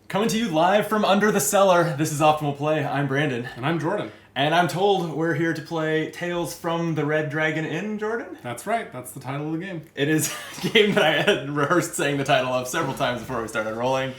Coming to you live from under the cellar. This is Optimal Play. I'm Brandon. And I'm Jordan. And I'm told we're here to play Tales from the Red Dragon Inn, Jordan? That's right. That's the title of the game. It is a game that I had rehearsed saying the title of several times before we started rolling.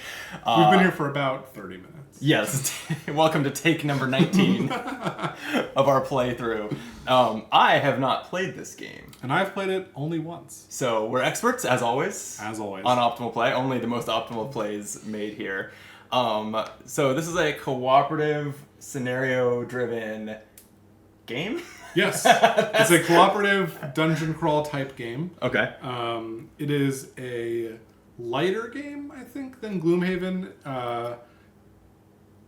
We've been here for about 30 minutes. Yes. Welcome to take number 19 of our playthrough. I have not played this game. And I've played it only once. So we're experts, as always. As always. On Optimal Play. Only the most optimal plays made here. So this is a cooperative, scenario-driven game? Yes. It's a cooperative dungeon crawl type game. Okay. It is a lighter game, I think, than Gloomhaven,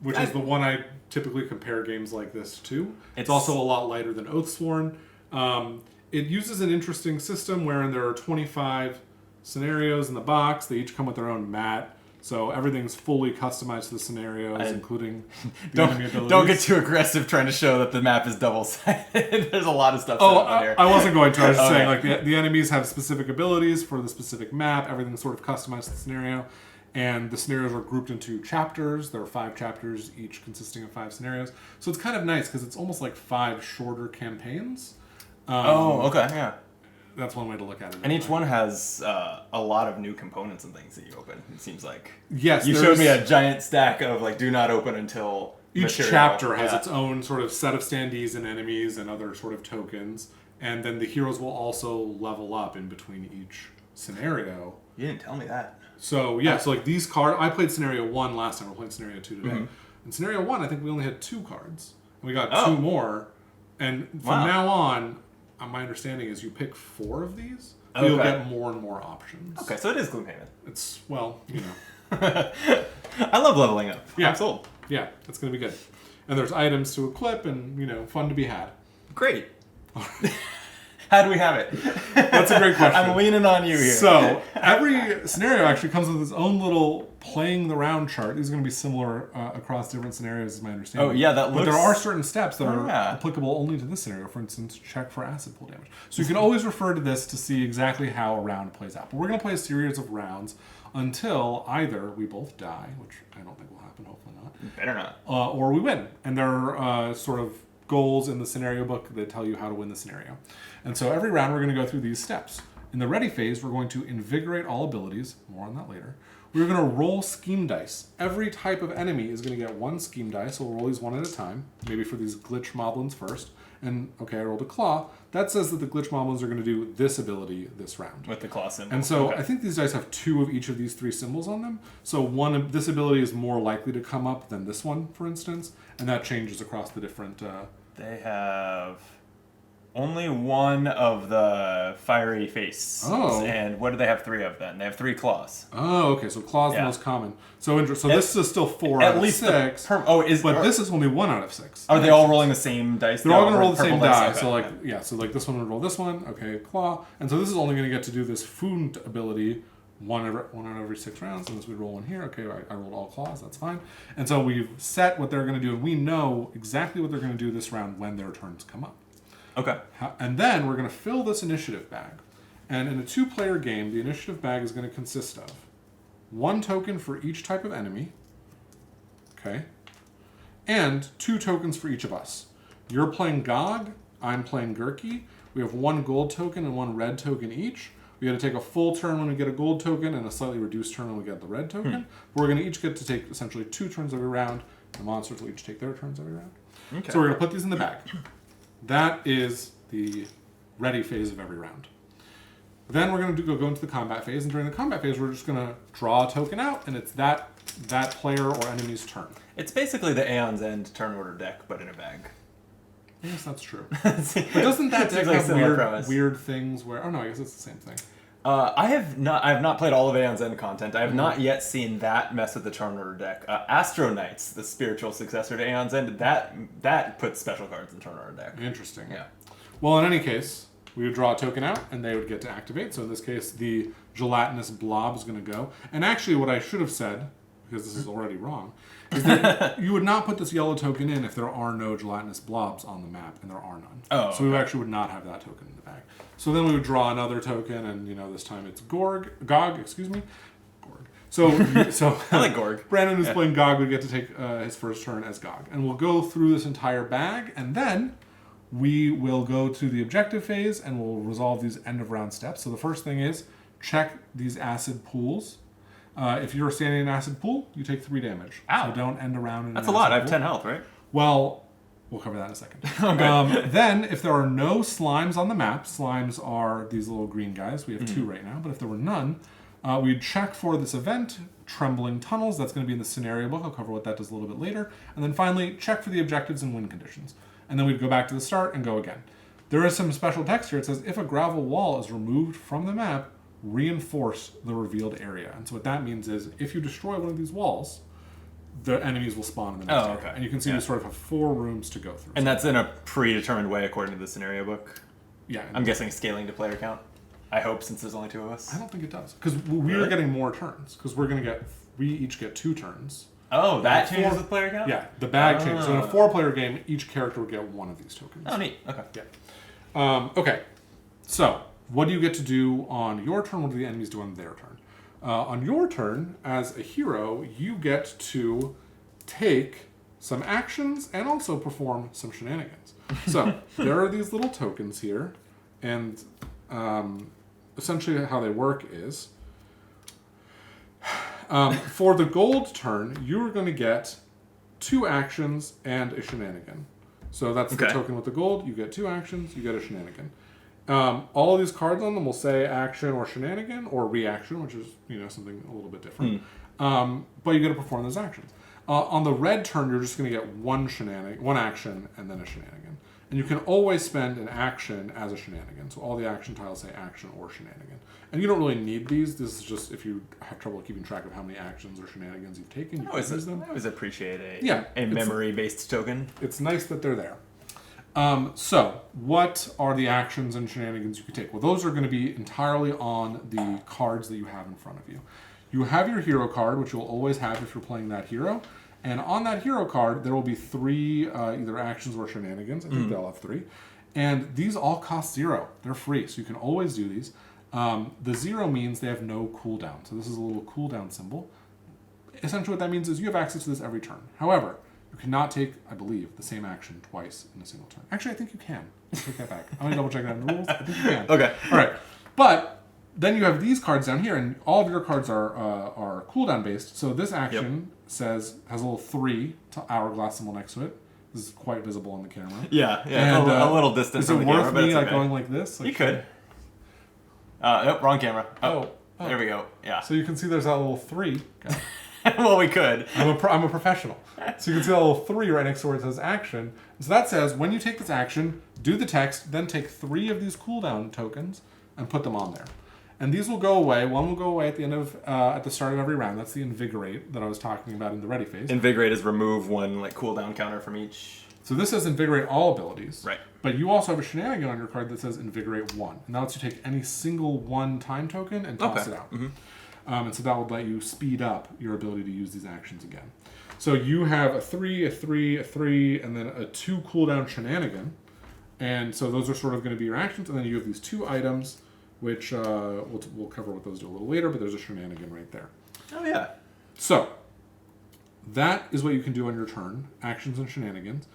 which is the one I typically compare games like this to. It's also a lot lighter than Oathsworn. It uses an interesting system wherein there are 25 scenarios in the box. They each come with their own mat. So everything's fully customized to the scenarios, including the enemy abilities. Don't get too aggressive trying to show that the map is double-sided. There's a lot of stuff set up on here. I wasn't going to. I was just saying, like, the enemies have specific abilities for the specific map. Everything's sort of customized to the scenario. And the scenarios are grouped into chapters. There are 5 chapters, each consisting of 5 scenarios. So it's kind of nice because it's almost like 5 shorter campaigns. Okay, yeah. That's one way to look at it. And each one has a lot of new components and things that you open, it seems like. Yes. You showed me a giant stack of, like, do not open until each material. chapter has its own sort of set of standees and enemies and other sort of tokens. And then the heroes will also level up in between each scenario. You didn't tell me that. So, yeah, so like these cards, I played Scenario 1 last time, we're playing Scenario 2 today. Mm-hmm. In Scenario 1, I think we only had 2 cards. And we got 2 more. And from now on, my understanding is you pick 4 of these, you'll get more and more options. Okay, so it is Gloomhaven. It's, well, you know. I love leveling up. Yeah. I'm sold. Yeah, it's going to be good. And there's items to equip and, you know, fun to be had. Great. How do we have it? That's a great question. I'm leaning on you here. So, every scenario actually comes with its own little playing the round chart. These are going to be similar across different scenarios, is my understanding. Oh, yeah, that looks... But there are certain steps that are applicable only to this scenario. For instance, check for acid pool damage. So you can always refer to this to see exactly how a round plays out. But we're going to play a series of rounds until either we both die, which I don't think will happen, hopefully not. Better not. Or we win. And there are sort of goals in the scenario book that tell you how to win the scenario. And so every round we're going to go through these steps. In the ready phase, we're going to invigorate all abilities. More on that later. We're going to roll scheme dice. Every type of enemy is going to get 1 scheme dice, so we'll roll these one at a time. Maybe for these glitch moblins first. And, okay, I rolled a claw. That says that the glitch moblins are going to do this ability this round. With the claw symbol. And so I think these dice have 2 of each of these 3 symbols on them. So this ability is more likely to come up than this one, for instance. And that changes across the different... They have only 1 of the fiery face. Oh. And what do they have 3 of then? They have 3 claws. Oh, okay. So claws the most common. So this is still 4 out of 6. But this is only 1 out of 6. Are they all rolling the same dice? They're all going to roll the same die. Okay. So like this one would roll this one. Okay, claw. And so this is only going to get to do this Foond ability one out of every 6 rounds. And this would roll one here. Okay, I rolled all claws. That's fine. And so we've set what they're going to do. And we know exactly what they're going to do this round when their turns come up. Okay. And then we're going to fill this initiative bag. And in a 2-player game, the initiative bag is going to consist of 1 token for each type of enemy. Okay. And 2 tokens for each of us. You're playing Gog. I'm playing Gurki. We have 1 gold token and 1 red token each. We got to take a full turn when we get a gold token and a slightly reduced turn when we get the red token. But we're going to each get to take essentially 2 turns every round. The monsters will each take their turns every round. Okay. So we're going to put these in the bag. That is the ready phase of every round. Then we're going to go into the combat phase, and during the combat phase, we're just going to draw a token out, and it's that player or enemy's turn. It's basically the Aeon's End turn order deck, but in a bag. Yes, that's true. But doesn't that deck have weird things where... Oh no, I guess it's the same thing. I have not played all of Aeon's End content. I have not yet seen that mess with the turn order deck. Astro Knights, the spiritual successor to Aeon's End, that puts special cards in the turn order deck. Interesting. Yeah. Well, in any case, we would draw a token out, and they would get to activate. So in this case, the gelatinous blob is going to go. And actually, what I should have said, because this is already wrong, is that you would not put this yellow token in if there are no gelatinous blobs on the map, and there are none. Oh, so we actually would not have that token in the bag. So then we would draw another token, and this time it's Gog. So I like Gorg. Brandon, who's playing Gog, would get to take his first turn as Gog. And we'll go through this entire bag, and then we will go to the objective phase, and we'll resolve these end-of-round steps. So the first thing is check these acid pools. If you're standing in an acid pool, you take 3 damage. Ow. So don't end around in That's an a lot. acid I have pool. 10 health, right? Well, we'll cover that in a second. Okay. Then, if there are no slimes on the map, slimes are these little green guys. We have 2 right now, but if there were none, we'd check for this event, Trembling Tunnels. That's going to be in the scenario book. I'll cover what that does a little bit later. And then finally, check for the objectives and win conditions. And then we'd go back to the start and go again. There is some special text here. It says, if a gravel wall is removed from the map, reinforce the revealed area. And so what that means is, if you destroy one of these walls, the enemies will spawn in the next area. Okay. And you can see we sort of have 4 rooms to go through. And that's in a predetermined way according to the scenario book. Yeah. I'm guessing scaling to player count. I hope, since there's only 2 of us. I don't think it does. Because we are getting more turns. Because we each get 2 turns. Oh, that changes with player count? Yeah, the bag changes. So in a 4-player game, each character would get 1 of these tokens. Oh, neat. Okay. Yeah. Okay. So, what do you get to do on your turn? What do the enemies do on their turn? On your turn, as a hero, you get to take some actions and also perform some shenanigans. So, there are these little tokens here, and essentially how they work is, for the gold turn, you're going to get 2 actions and a shenanigan. So that's the token with the gold. You get 2 actions, you get a shenanigan. All of these cards on them will say action or shenanigan or reaction, which is something a little bit different. But you get to perform those actions. On the red turn, you're just going to get 1 action and then a shenanigan. And you can always spend an action as a shenanigan. So all the action tiles say action or shenanigan. And you don't really need these. This is just if you have trouble keeping track of how many actions or shenanigans you've taken, you can use them. I always appreciate a it's memory-based token. It's nice that they're there. So, what are the actions and shenanigans you can take? Well, those are going to be entirely on the cards that you have in front of you. You have your hero card, which you'll always have if you're playing that hero. And on that hero card, there will be 3 either actions or shenanigans. I think they'll have 3. And these all cost 0. They're free, so you can always do these. The 0 means they have no cooldown. So this is a little cooldown symbol. Essentially what that means is you have access to this every turn. However, you cannot take, I believe, the same action twice in a single turn. Actually, I think you can. I'll take that back. I'm going to double check that in the rules. I think you can. Okay. All right. But then you have these cards down here, and all of your cards are cooldown based. So this action has a little 3 hourglass symbol next to it. This is quite visible on the camera. Yeah, And, a little distance from the camera, worth but me it's okay. going like this? You could. Nope, wrong camera. Oh. There we go. Yeah. So you can see there's that little 3. Well, we could. I'm a professional. So you can see that little 3 right next to where it says action. So that says when you take this action, do the text, then take 3 of these cooldown tokens and put them on there. And these will go away. 1 will go away at the end of at the start of every round. That's the invigorate that I was talking about in the ready phase. Invigorate is remove 1 cooldown counter from each. So this says invigorate all abilities. Right. But you also have a shenanigan on your card that says invigorate 1. And that lets you take any single 1 time token and toss it out. And so that would let you speed up your ability to use these actions again. So you have a 3, a 3, a 3, and then a 2 cooldown shenanigan. And so those are sort of going to be your actions. And then you have these 2 items, which we'll cover what those do a little later, but there's a shenanigan right there. Oh, yeah. So that is what you can do on your turn, actions and shenanigans.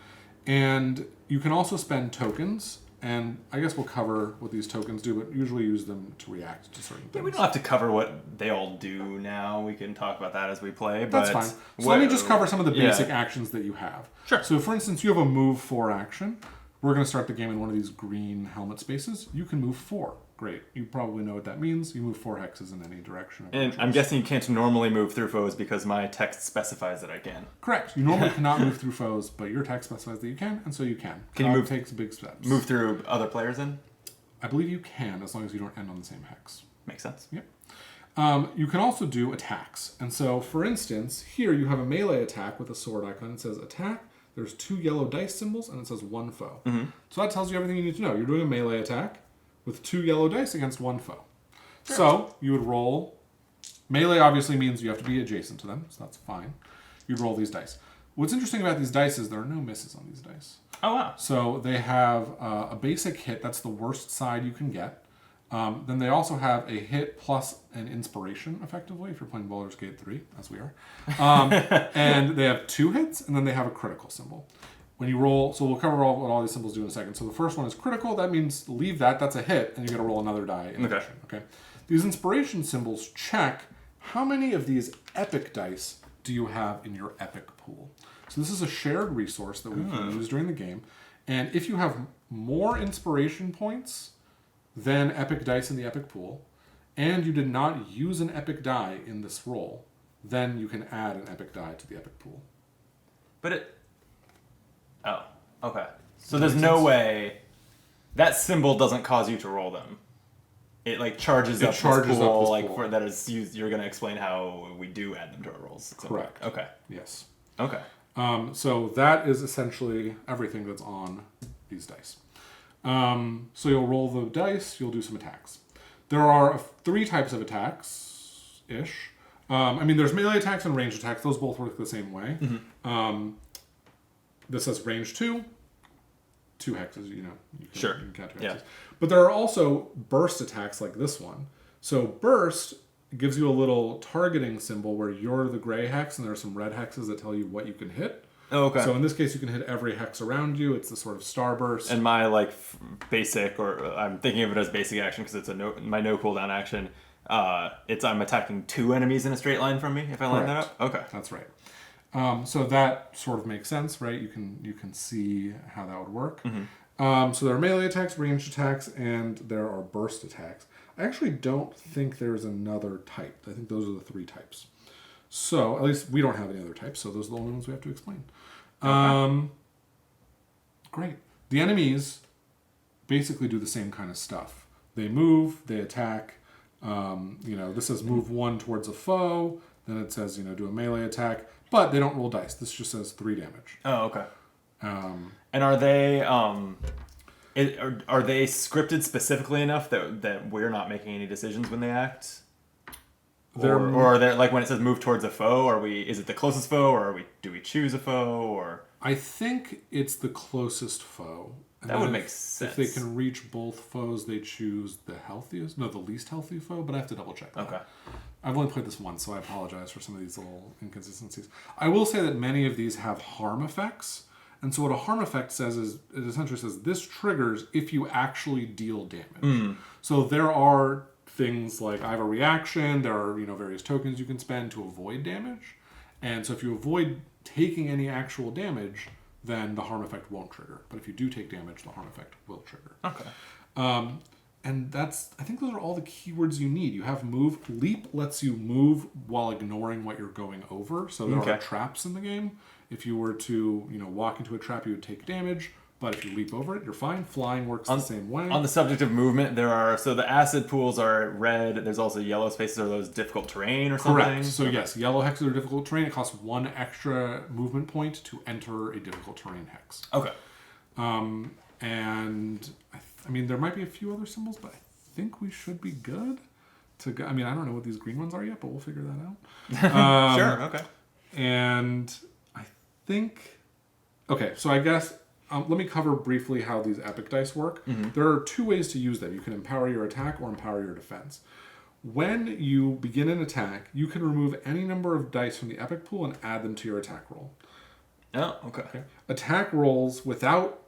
And you can also spend tokens. And I guess we'll cover what these tokens do, but usually use them to react to certain things. Yeah, we don't have to cover what they all do now. We can talk about that as we play. That's but fine. So let me just cover some of the basic yeah. actions that you have. Sure. So for instance, you have a move 4 action. We're going to start the game in one of these green helmet spaces. You can move 4. Great. You probably know what that means. You move 4 hexes in any direction. And I'm guessing you can't normally move through foes because my text specifies that I can. Correct. You normally cannot move through foes, but your text specifies that you can, and so you can. Can you move? Takes big steps. Move through other players then? I believe you can, as long as you don't end on the same hex. Makes sense. Yep. You can also do attacks. And so, for instance, here you have a melee attack with a sword icon. It says attack. There's 2 yellow dice symbols, and it says 1 foe. So that tells you everything you need to know. You're doing a melee attack with 2 yellow dice against 1 foe. Sure. So you would roll. Melee obviously means you have to be adjacent to them, so that's fine. You'd roll these dice. What's interesting about these dice is there are no misses on these dice. Oh, wow. So they have a basic hit. That's the worst side you can get. Then they also have a hit plus an inspiration, effectively, if you're playing Baldur's Gate 3, as we are. And they have 2 hits, and then they have a critical symbol. When you roll, so we'll cover what all these symbols do in a second. So the first one is critical. That means leave that. That's a hit, and you got to roll another die in addition. Okay. These inspiration symbols check how many of these epic dice do you have in your epic pool. So this is a shared resource that we can use during the game. And if you have more inspiration points than epic dice in the epic pool, and you did not use an epic die in this roll, then you can add an epic die to the epic pool. Oh, okay. So there's no way that symbol doesn't cause you to roll them. It like charges up this pool, like pool. For that is used. You're going to explain how we do add them to our rolls. Correct. Okay. Yes. Okay. So that is essentially everything that's on these dice. So you'll roll the dice. You'll do some attacks. There are 3 types of attacks ish. There's melee attacks and ranged attacks. Those both work the same way. This says range 2 hexes, you can count 2 hexes. Yeah. But there are also burst attacks like this one. So burst gives you a little targeting symbol where you're the gray hex and there are some red hexes that tell you what you can hit. Oh, okay. So in this case, you can hit every hex around you. It's the sort of starburst. And my basic, or I'm thinking of it as basic action because it's my no cooldown action. I'm attacking 2 enemies in a straight line from me if I line that up. Okay, that's right. So that sort of makes sense, right? You can see how that would work. So there are melee attacks, ranged attacks, and there are burst attacks. I actually don't think there's another type. I think those are the 3 types. So at least we don't have any other types, so those are the only ones we have to explain. Okay. Great. The enemies basically do the same kind of stuff. They move, they attack. This says move 1 towards a foe. Then it says, do a melee attack. But they don't roll dice. This just says 3 damage. Oh, okay. And are they are they scripted specifically enough that we're not making any decisions when they act? Or are they like when it says move towards a foe? Is it the closest foe, or do we choose a foe? Or I think it's the closest foe. And that would make sense. If they can reach both foes, they choose the least healthy foe. But I have to double check that. Okay. I've only played this once, so I apologize for some of these little inconsistencies. I will say that many of these have harm effects. And so what a harm effect says is, it essentially says, this triggers if you actually deal damage. So there are things like, I have a reaction, there are various tokens you can spend to avoid damage. And so if you avoid taking any actual damage, then the harm effect won't trigger. But if you do take damage, the harm effect will trigger. Okay. And I think those are all the keywords you need. You have move. Leap lets you move while ignoring what you're going over. So there are traps in the game. If you were to, walk into a trap, you would take damage. But if you leap over it, you're fine. Flying works the same way. On the subject of movement, the acid pools are red. There's also yellow spaces. Are those difficult terrain or something? Correct. So yes, yellow hexes are difficult terrain. It costs 1 extra movement point to enter a difficult terrain hex. Okay. And there might be a few other symbols, but I think we should be good to go. I don't know what these green ones are yet, but we'll figure that out. Sure. Okay. And I think, so I guess let me cover briefly how these epic dice work. There are 2 ways to use them. You can empower your attack or empower your defense. When you begin an attack, you can remove any number of dice from the epic pool and add them to your attack roll. Oh, okay. Attacks without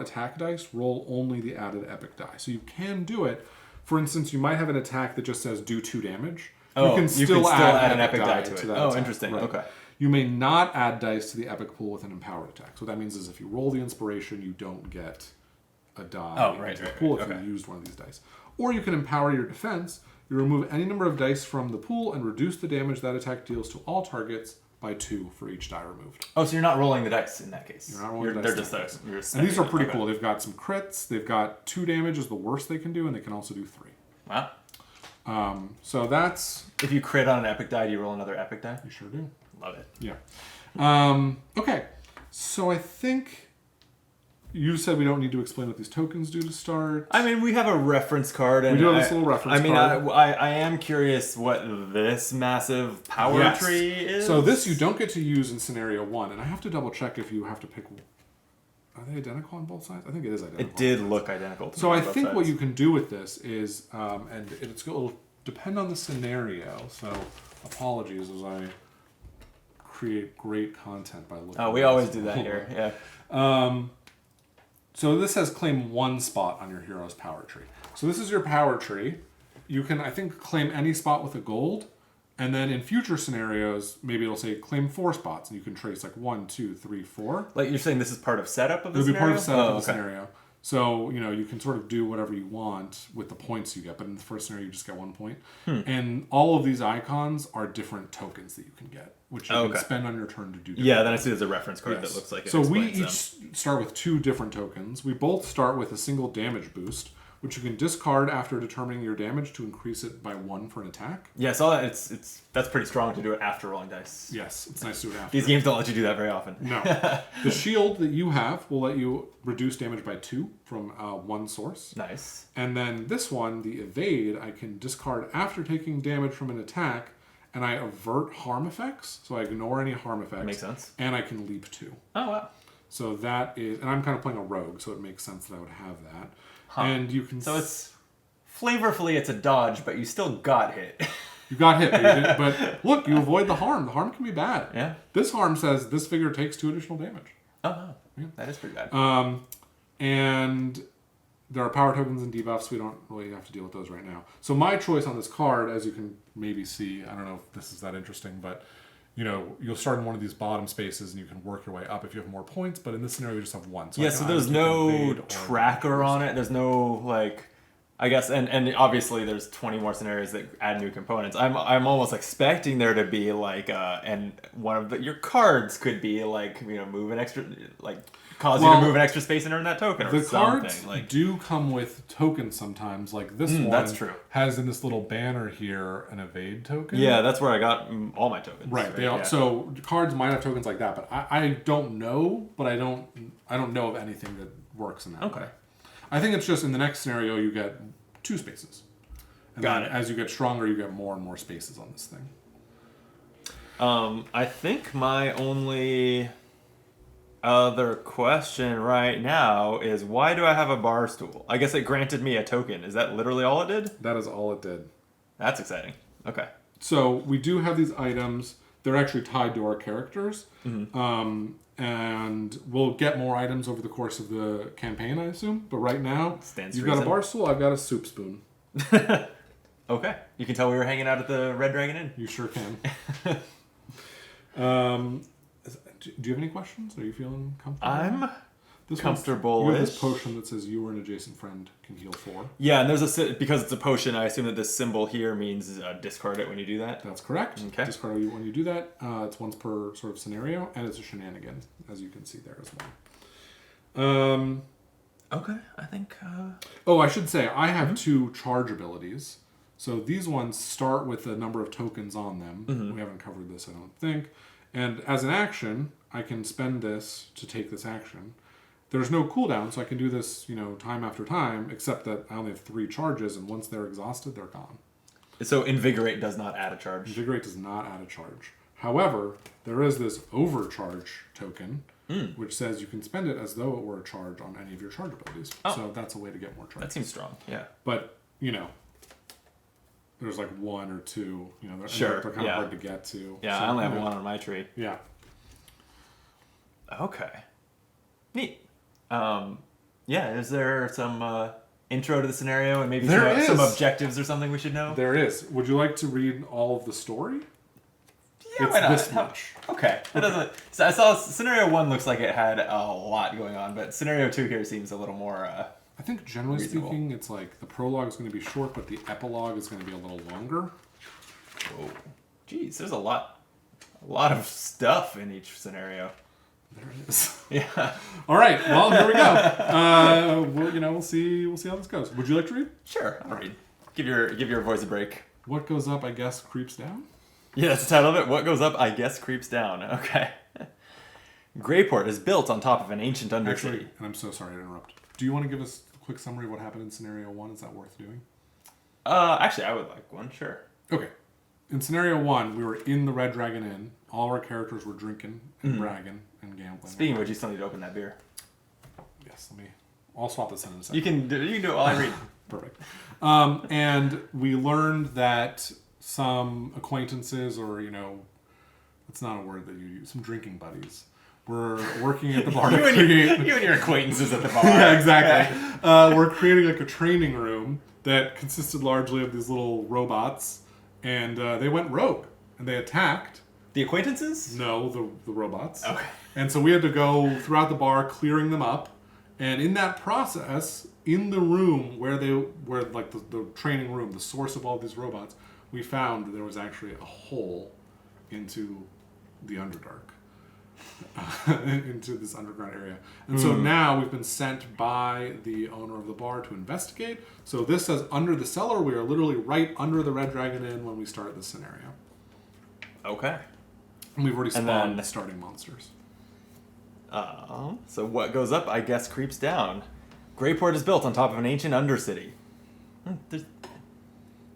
attack dice roll only the added epic die. So you can do it. For instance, you might have an attack that just says do 2 damage. You can still add an epic die to it. That oh, attack. Interesting. Right. Okay. You may not add dice to the epic pool with an empowered attack. So what that means is if you roll the inspiration, you don't get a die into the pool if you used one of these dice. Or you can empower your defense. You remove any number of dice from the pool and reduce the damage that attack deals to all targets by 2 for each die removed. Oh, so you're not rolling the dice in that case. You're not rolling the dice. They're just and these are pretty cool. They've got some crits. They've got 2 damage is the worst they can do, and they can also do 3. Wow. So that's... If you crit on an epic die, do you roll another epic die? You sure do. Love it. Yeah. Okay. So I think you said we don't need to explain what these tokens do to start. We have a reference card. And we do have this little reference card. I am curious what this massive power tree is. So this you don't get to use in scenario 1, and I have to double check if you have to pick Are they identical on both sides? I think it is identical. It did look identical. So I think what you can do with this is, and it'll depend on the scenario. So apologies as I create great content by looking. Oh, we always do that here. Yeah. So this says claim one spot on your hero's power tree. So this is your power tree. You can, I think, claim any spot with a gold. And then in future scenarios, maybe it'll say claim 4 spots, and you can trace like 1, 2, 3, 4. Like you're saying, this is part of setup of the It'll scenario. be part of setup of the scenario. So you can sort of do whatever you want with the points you get, but in the first scenario you just get 1 point. And all of these icons are different tokens that you can get, which you can spend on your turn to do. Yeah, then I see there's a reference card that looks like it. So we each start with 2 different tokens. We both start with a single damage boost, which you can discard after determining your damage to increase it by 1 for an attack. Yeah, so that's pretty strong to do it after rolling dice. Yes, it's nice to do it after. These games don't let you do that very often. No. The shield that you have will let you reduce damage by 2 from 1 source. Nice. And then this one, the evade, I can discard after taking damage from an attack, and I avert harm effects, so I ignore any harm effects. Makes sense. And I can leap 2. Oh, wow. So that is, and I'm kind of playing a rogue, so it makes sense that I would have that. And you can... So it's... Flavorfully, it's a dodge, but you still got hit. You got hit, but look, you avoid the harm. The harm can be bad. Yeah. This harm says this figure takes 2 additional damage. Oh, wow. Yeah. That is pretty bad. And there are power tokens and debuffs. We don't really have to deal with those right now. So my choice on this card, as you can maybe see, I don't know if this is that interesting, but you'll start in one of these bottom spaces and you can work your way up if you have more points. But in this scenario, you just have 1. So so there's no tracker on it. There's no I guess, and obviously there's 20 more scenarios that add new components. I'm almost expecting there to be and one of your cards could be move an extra, cause you to move an extra space and earn that token or something. The cards do come with tokens sometimes. Like this one that's true. Has in this little banner here an evade token. Yeah, that's where I got all my tokens. Right. So cards might have tokens like that, but I don't know. But I don't know of anything that works in that way. I think it's just in the next scenario you get 2 spaces. And Got it. As you get stronger, you get more and more spaces on this thing. I think my only other question right now is why do I have a bar stool? I guess it granted me a token. Is that literally all it did? That is all it did. That's exciting. Okay. So we do have these items. They're actually tied to our characters. Mm-hmm. And we'll get more items over the course of the campaign, I assume. But right now, you've got a bar stool, I've got a soup spoon. Okay. You can tell we were hanging out at the Red Dragon Inn. You sure can. Do you have any questions? Are you feeling comfortable? I'm comfortable. You have this potion that says you or an adjacent friend can heal 4. Yeah, and because it's a potion, I assume that this symbol here means discard it when you do that. That's correct. Okay. Discard it when you do that. It's once per sort of scenario, and it's a shenanigan, as you can see there as well. Okay, I think... Oh, I should say, I have 2 charge abilities. So these ones start with a number of tokens on them. Mm-hmm. We haven't covered this, I don't think. And as an action, I can spend this to take this action. There's no cooldown, so I can do this, time after time, except that I only have 3 charges, and once they're exhausted, they're gone. So Invigorate does not add a charge. Invigorate does not add a charge. However, there is this overcharge token, which says you can spend it as though it were a charge on any of your charge abilities. Oh. So that's a way to get more charges. That seems strong, yeah. But, there's 1 or 2, Sure, they're kind of hard to get to. Yeah, so, I only have 1 on my tree. Yeah. Okay. Neat. Is there some intro to the scenario and maybe some objectives or something we should know? There is. Would you like to read all of the story? Yeah, it's why not? This much. Okay. That doesn't. So I saw scenario 1 looks like it had a lot going on, but scenario 2 here seems a little more. I think generally reasonable. speaking, it's the prologue is going to be short, but the epilogue is going to be a little longer. Oh, geez, there's a lot of stuff in each scenario. There it is. Yeah. All right. Well, here we go. We'll see how this goes. Would you like to read? Sure. I'll read. Give your voice a break. What goes up, I guess, creeps down. Yeah, that's the title of it. What goes up, I guess, creeps down. Okay. Greyport is built on top of an ancient undercity. Actually, and I'm so sorry to interrupt. Do you want to give us a quick summary of what happened in scenario 1? Is that worth doing? Actually, I would like one. Sure. Okay. In scenario 1, we were in the Red Dragon Inn. All our characters were drinking and bragging and gambling. Speaking of which, you still need to open that beer. Yes, I'll swap this in a second. You can do it while I read. Perfect. And we learned that some acquaintances, or, it's not a word that you use, some drinking buddies, were working at the bar to create... You and your acquaintances at the bar. Yeah, exactly. We're creating like a training room that consisted largely of these little robots, and they went rogue, and they attacked. The acquaintances? No, the robots. Okay. And so we had to go throughout the bar, clearing them up, and in that process, in the room where like the training room, the source of all these robots, we found that there was actually a hole into the Underdark. Into this underground area. And so now we've been sent by the owner of the bar to investigate. So this says under the cellar. We are literally right under the Red Dragon Inn when we start this scenario. Okay. And we've already spawned the starting monsters. So what goes up, I guess, creeps down. Greyport is built on top of an ancient undercity. I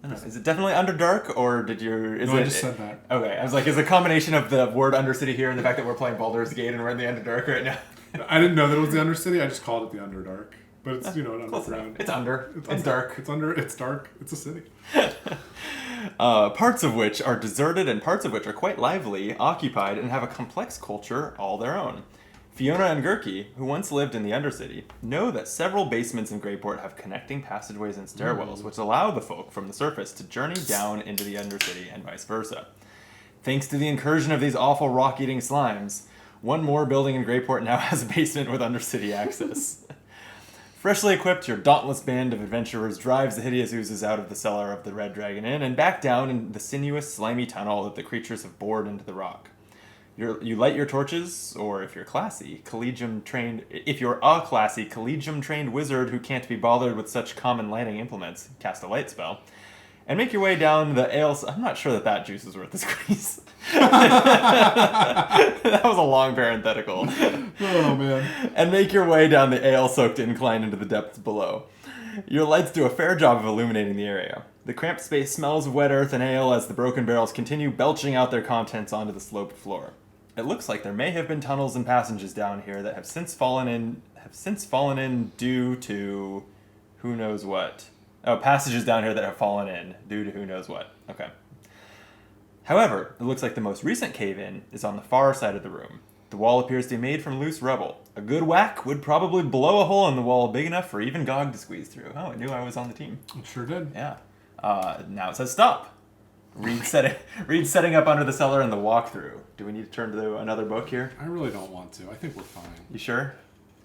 don't know. Is it definitely Underdark, or did you... I just said that. Okay, I was like, is a combination of the word Undercity here and the fact that we're playing Baldur's Gate and we're in the Underdark right now? I didn't know that it was the Undercity. I just called it the Underdark. But it's, an Close underground. enough. It's under. It's dark. It's dark. It's a city. Parts of which are deserted and parts of which are quite lively, occupied, and have a complex culture all their own. Fiona and Gurki, who once lived in the Undercity, know that several basements in Greyport have connecting passageways and stairwells, which allow the folk from the surface to journey down into the Undercity and vice versa. Thanks to the incursion of these awful rock-eating slimes, one more building in Greyport now has a basement with Undercity access. Freshly equipped, your dauntless band of adventurers drives the hideous oozes out of the cellar of the Red Dragon Inn and back down in the sinuous, slimy tunnel that the creatures have bored into the rock. You light your torches, or if you're a classy collegium-trained wizard who can't be bothered with such common lighting implements, cast a light spell, and make your way down the ale... I'm not sure that juice is worth the squeeze. That was a long parenthetical. Oh, man. And make your way down the ale-soaked incline into the depths below. Your lights do a fair job of illuminating the area. The cramped space smells of wet earth and ale as the broken barrels continue belching out their contents onto the sloped floor. It looks like there may have been tunnels and passages down here that have since fallen in due to who knows what. Oh, passages down here that have fallen in due to who knows what. Okay. However, it looks like the most recent cave-in is on the far side of the room. The wall appears to be made from loose rubble. A good whack would probably blow a hole in the wall big enough for even Gog to squeeze through. Oh, I knew I was on the team. It sure did. Yeah. Now it says stop. Read setting up under the cellar and the walkthrough. Do we need to turn to another book here? I really don't want to. I think we're fine. You sure?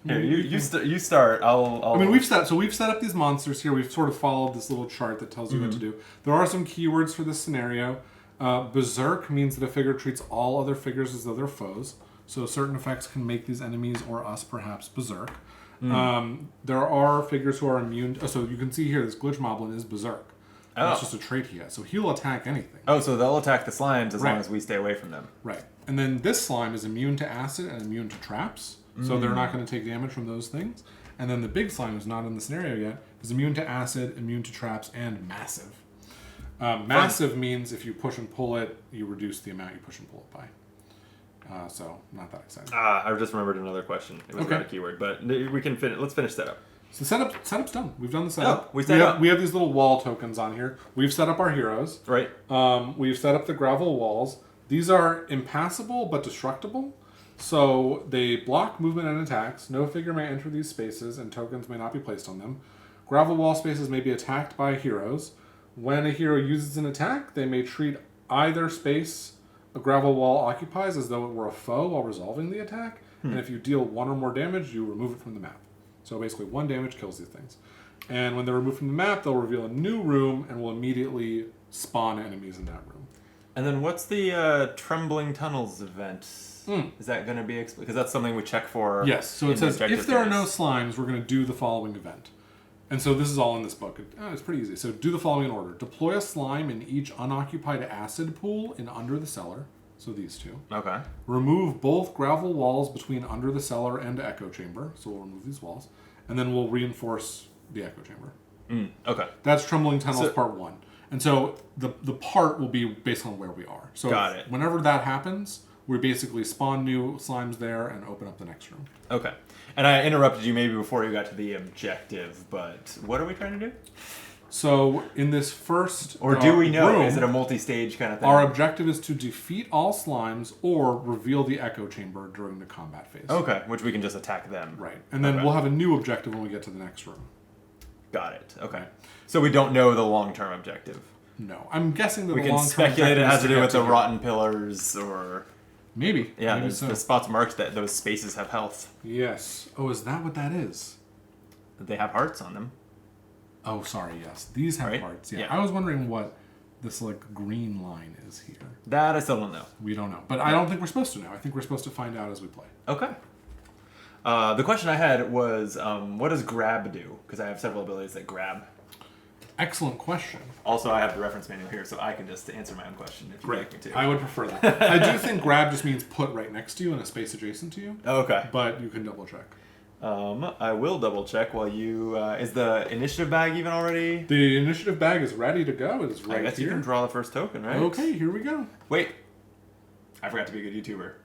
Here, you start. I'll. I mean, we've set up these monsters here. We've sort of followed this little chart that tells you what to do. There are some keywords for this scenario. Berserk means that a figure treats all other figures as though they're foes. So certain effects can make these enemies or us perhaps berserk. There are figures who are immune. So you can see here, this glitch moblin is berserk. That's just a trait he has. So he'll attack anything. Oh, so they'll attack the slimes as long as we stay away from them. Right. And then this slime is immune to acid and immune to traps. So they're not going to take damage from those things. And then the big slime, who's not in the scenario yet, is immune to acid, immune to traps, and massive. Massive means if you push and pull it, you reduce the amount you push and pull it by. So, not that exciting. I just remembered another question. It was not a keyword, but we can finish. Let's finish setup. So setup's done. We've done the setup. We have these little wall tokens on here. We've set up our heroes. Right. We've set up the gravel walls. These are impassable but destructible. So they block movement and attacks. No figure may enter these spaces, and tokens may not be placed on them. Gravel wall spaces may be attacked by heroes. When a hero uses an attack, they may treat either space a gravel wall occupies as though it were a foe while resolving the attack. And if you deal one or more damage, you remove it from the map. So basically, one damage kills these things. And when they're removed from the map, they'll reveal a new room and will immediately spawn enemies in that room. And then what's the Trembling Tunnels event? Is that going to be... Because that's something we check for. Yes. So it says, if there are no slimes, we're going to do the following event. And so this is all in this book. It's pretty easy. So do the following in order. Deploy a slime in each unoccupied acid pool in under the cellar. So these two. Okay. Remove both gravel walls between under the cellar and echo chamber. So we'll remove these walls. And then we'll reinforce the echo chamber. Okay. That's Trembling Tunnels Part 1. And so the part will be based on where we are. So got it. Whenever that happens, we basically spawn new slimes there and open up the next room. Okay. And I interrupted you maybe before you got to the objective, but what are we trying to do? So in this first Or do we know? room, Is it a multi-stage kind of thing? our objective is to defeat all slimes or reveal the echo chamber during the combat phase. Okay, which we can just attack them. Right. And then we'll have a new objective when we get to the next room. Got it. Okay. So we don't know the long-term objective. No. I'm guessing that We the can long-term speculate it objective has is to do get with the here. rotten pillars or... Maybe. Yeah, Maybe there's the spots marked that those spaces have health. Yes. Oh, is that what that is? They have hearts on them. Oh, sorry, yes. These have Right? parts. Yeah. Yeah. I was wondering what this green line is here. That I still don't know. We don't know. But I don't think we're supposed to know. I think we're supposed to find out as we play. Okay. The question I had was, what does grab do? Because I have several abilities that grab. Excellent question. Also, I have the reference manual here, so I can just answer my own question if you'd like me to. I would prefer that. I do think grab just means put right next to you in a space adjacent to you. Okay. But you can double check. I will double check while you... is the initiative bag even already? The initiative bag is ready to go. It is right I guess here. you can draw the first token, right? Okay, here we go. Wait. I forgot to be a good YouTuber.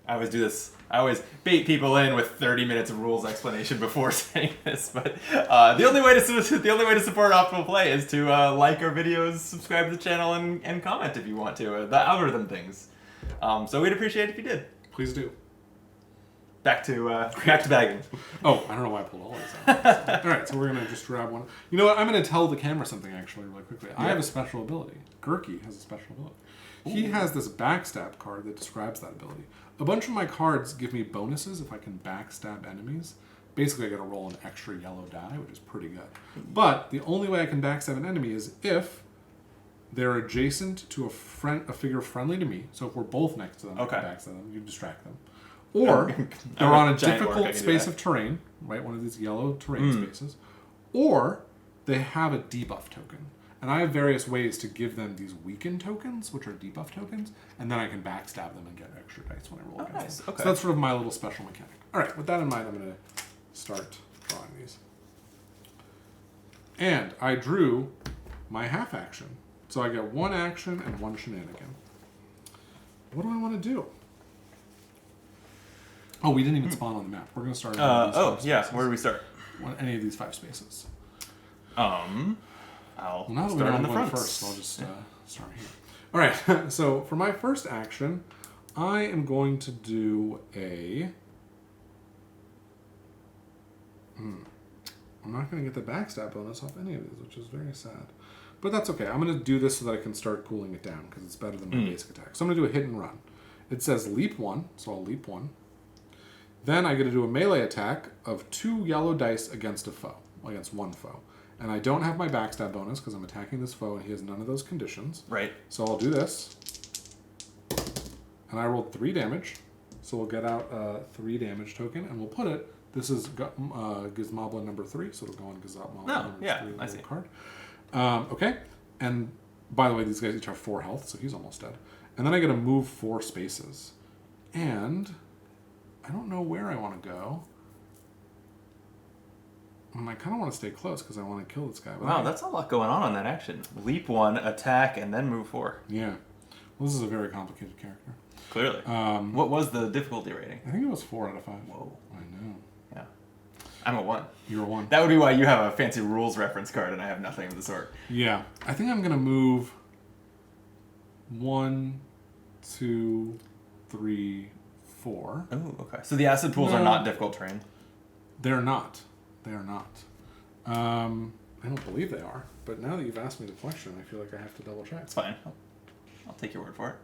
I always do this. I always bait people in with 30 minutes of rules explanation before saying this, but the only way to support optimal play is to like our videos, subscribe to the channel, and comment if you want to. The algorithm things. So we'd appreciate it if you did. Please do. Back to bagging. Oh, I don't know why I pulled all these out. All right, so we're going to just grab one. You know what? I'm going to tell the camera something, actually, really quickly. I have a special ability. Gurky has a special ability. He has this backstab card that describes that ability. A bunch of my cards give me bonuses if I can backstab enemies. Basically, I got to roll an extra yellow die, which is pretty good. But the only way I can backstab an enemy is if they're adjacent to a figure friendly to me. So if we're both next to them, I can backstab them. You distract them. Or they're on a difficult space of terrain, right? One of these yellow terrain spaces. Or they have a debuff token. And I have various ways to give them these weaken tokens, which are debuff tokens, and then I can backstab them and get extra dice when I roll against them. Okay. So that's sort of my little special mechanic. All right, with that in mind, I'm going to start drawing these. And I drew my half action. So I get one action and one shenanigan. What do I want to do? Oh, we didn't even spawn on the map. We're going to start. Where do we start? Any of these 5 spaces. I'll Well, now that we start know on I'm the going front. first, I'll just start here. All right, so for my first action, I am going to do a... I'm not going to get the backstab bonus off any of these, which is very sad. But that's okay. I'm going to do this so that I can start cooling it down, because it's better than my basic attack. So I'm going to do a hit and run. It says leap 1, so I'll leap 1. Then I get to do a melee attack of 2 yellow dice against a foe, against one foe. And I don't have my backstab bonus because I'm attacking this foe and he has none of those conditions. Right. So I'll do this. And I rolled 3 damage. So we'll get out a 3 damage token and we'll put it. This is Gizmoblin number 3, so it'll go on Gizmoblin number 3. I see. Card. Okay. And by the way, these guys each have 4 health, so he's almost dead. And then I get to move 4 spaces. And I don't know where I want to go. I kind of want to stay close because I want to kill this guy. Wow, that's a lot going on that action. Leap 1, attack, and then move 4. Yeah. Well, this is a very complicated character. Clearly. What was the difficulty rating? I think it was 4 out of 5. Whoa. I know. Yeah. I'm a 1. You're a 1. That would be why you have a fancy rules reference card and I have nothing of the sort. Yeah. I think I'm going to move 1, 2, 3, 4. Oh, okay. So the acid pools are not difficult terrain? They're not. They are not. I don't believe they are. But now that you've asked me the question, I feel like I have to double check. It's fine. I'll take your word for it.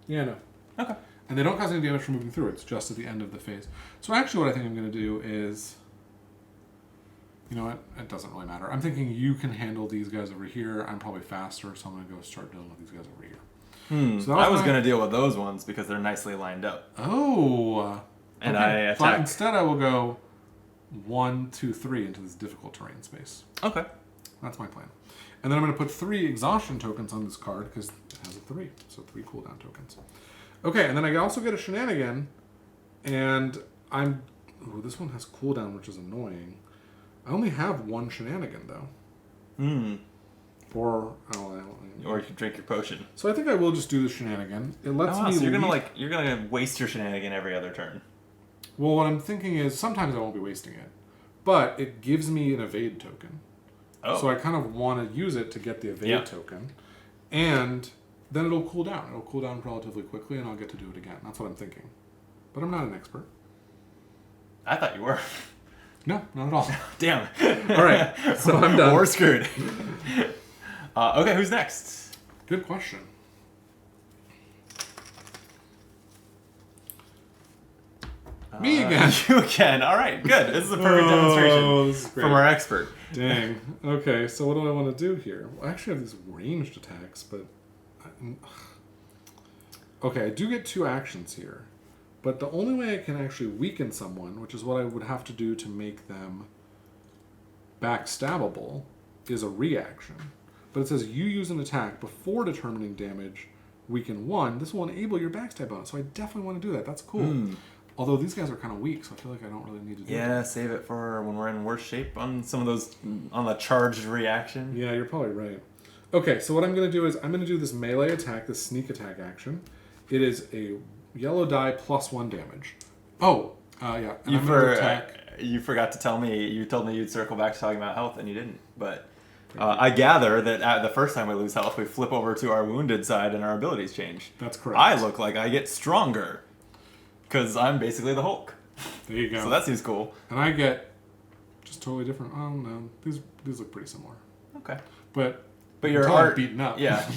Yeah, no. Okay. And they don't cause any damage from moving through. It's just at the end of the phase. So actually what I think I'm going to do is... You know what? It doesn't really matter. I'm thinking you can handle these guys over here. I'm probably faster, so I'm going to go start dealing with these guys over here. So I was going to deal with those ones because they're nicely lined up. Oh! And okay. I attack. But instead I will go 1, 2, 3 into this difficult terrain space. Okay. That's my plan. And then I'm going to put 3 exhaustion tokens on this card because it has a 3. So 3 cooldown tokens. Okay, and then I also get a shenanigan. And I'm... Ooh, this one has cooldown, which is annoying. I only have 1 shenanigan, though. Or you can drink your potion. So I think I will just do the shenanigan. It lets me. So you're gonna waste your shenanigan every other turn. Well, what I'm thinking is sometimes I won't be wasting it, but it gives me an evade token. Oh. So I kind of want to use it to get the evade token, and then it'll cool down. It'll cool down relatively quickly, and I'll get to do it again. That's what I'm thinking. But I'm not an expert. I thought you were. No, not at all. Damn. All right, so I'm done. We're screwed. Okay, who's next? Good question. Me again. You again. All right, good. This is a perfect demonstration This is great. from our expert. Dang. Okay, so what do I want to do here? Well, I actually have these ranged attacks, but... Okay, I do get 2 actions here. But the only way I can actually weaken someone, which is what I would have to do to make them backstabbable, is a reaction. But it says you use an attack before determining damage, weaken 1. This will enable your backstab bonus, so I definitely want to do that. That's cool. Although these guys are kind of weak, so I feel like I don't really need to do that. Yeah, save it for when we're in worse shape on some of those, on the charged reaction. Yeah, you're probably right. Okay, so what I'm going to do is I'm going to do this melee attack, this sneak attack action. It is a yellow die plus 1 damage. Oh, yeah. And You forgot to tell me. You told me you'd circle back to talking about health, and you didn't. But I gather that the first time we lose health, we flip over to our wounded side, and our abilities change. That's correct. I look like I get stronger because I'm basically the Hulk. There you go. So that seems cool. And I get just totally different. Oh no, these look pretty similar. Okay. But your until I'm art beaten up. Yeah.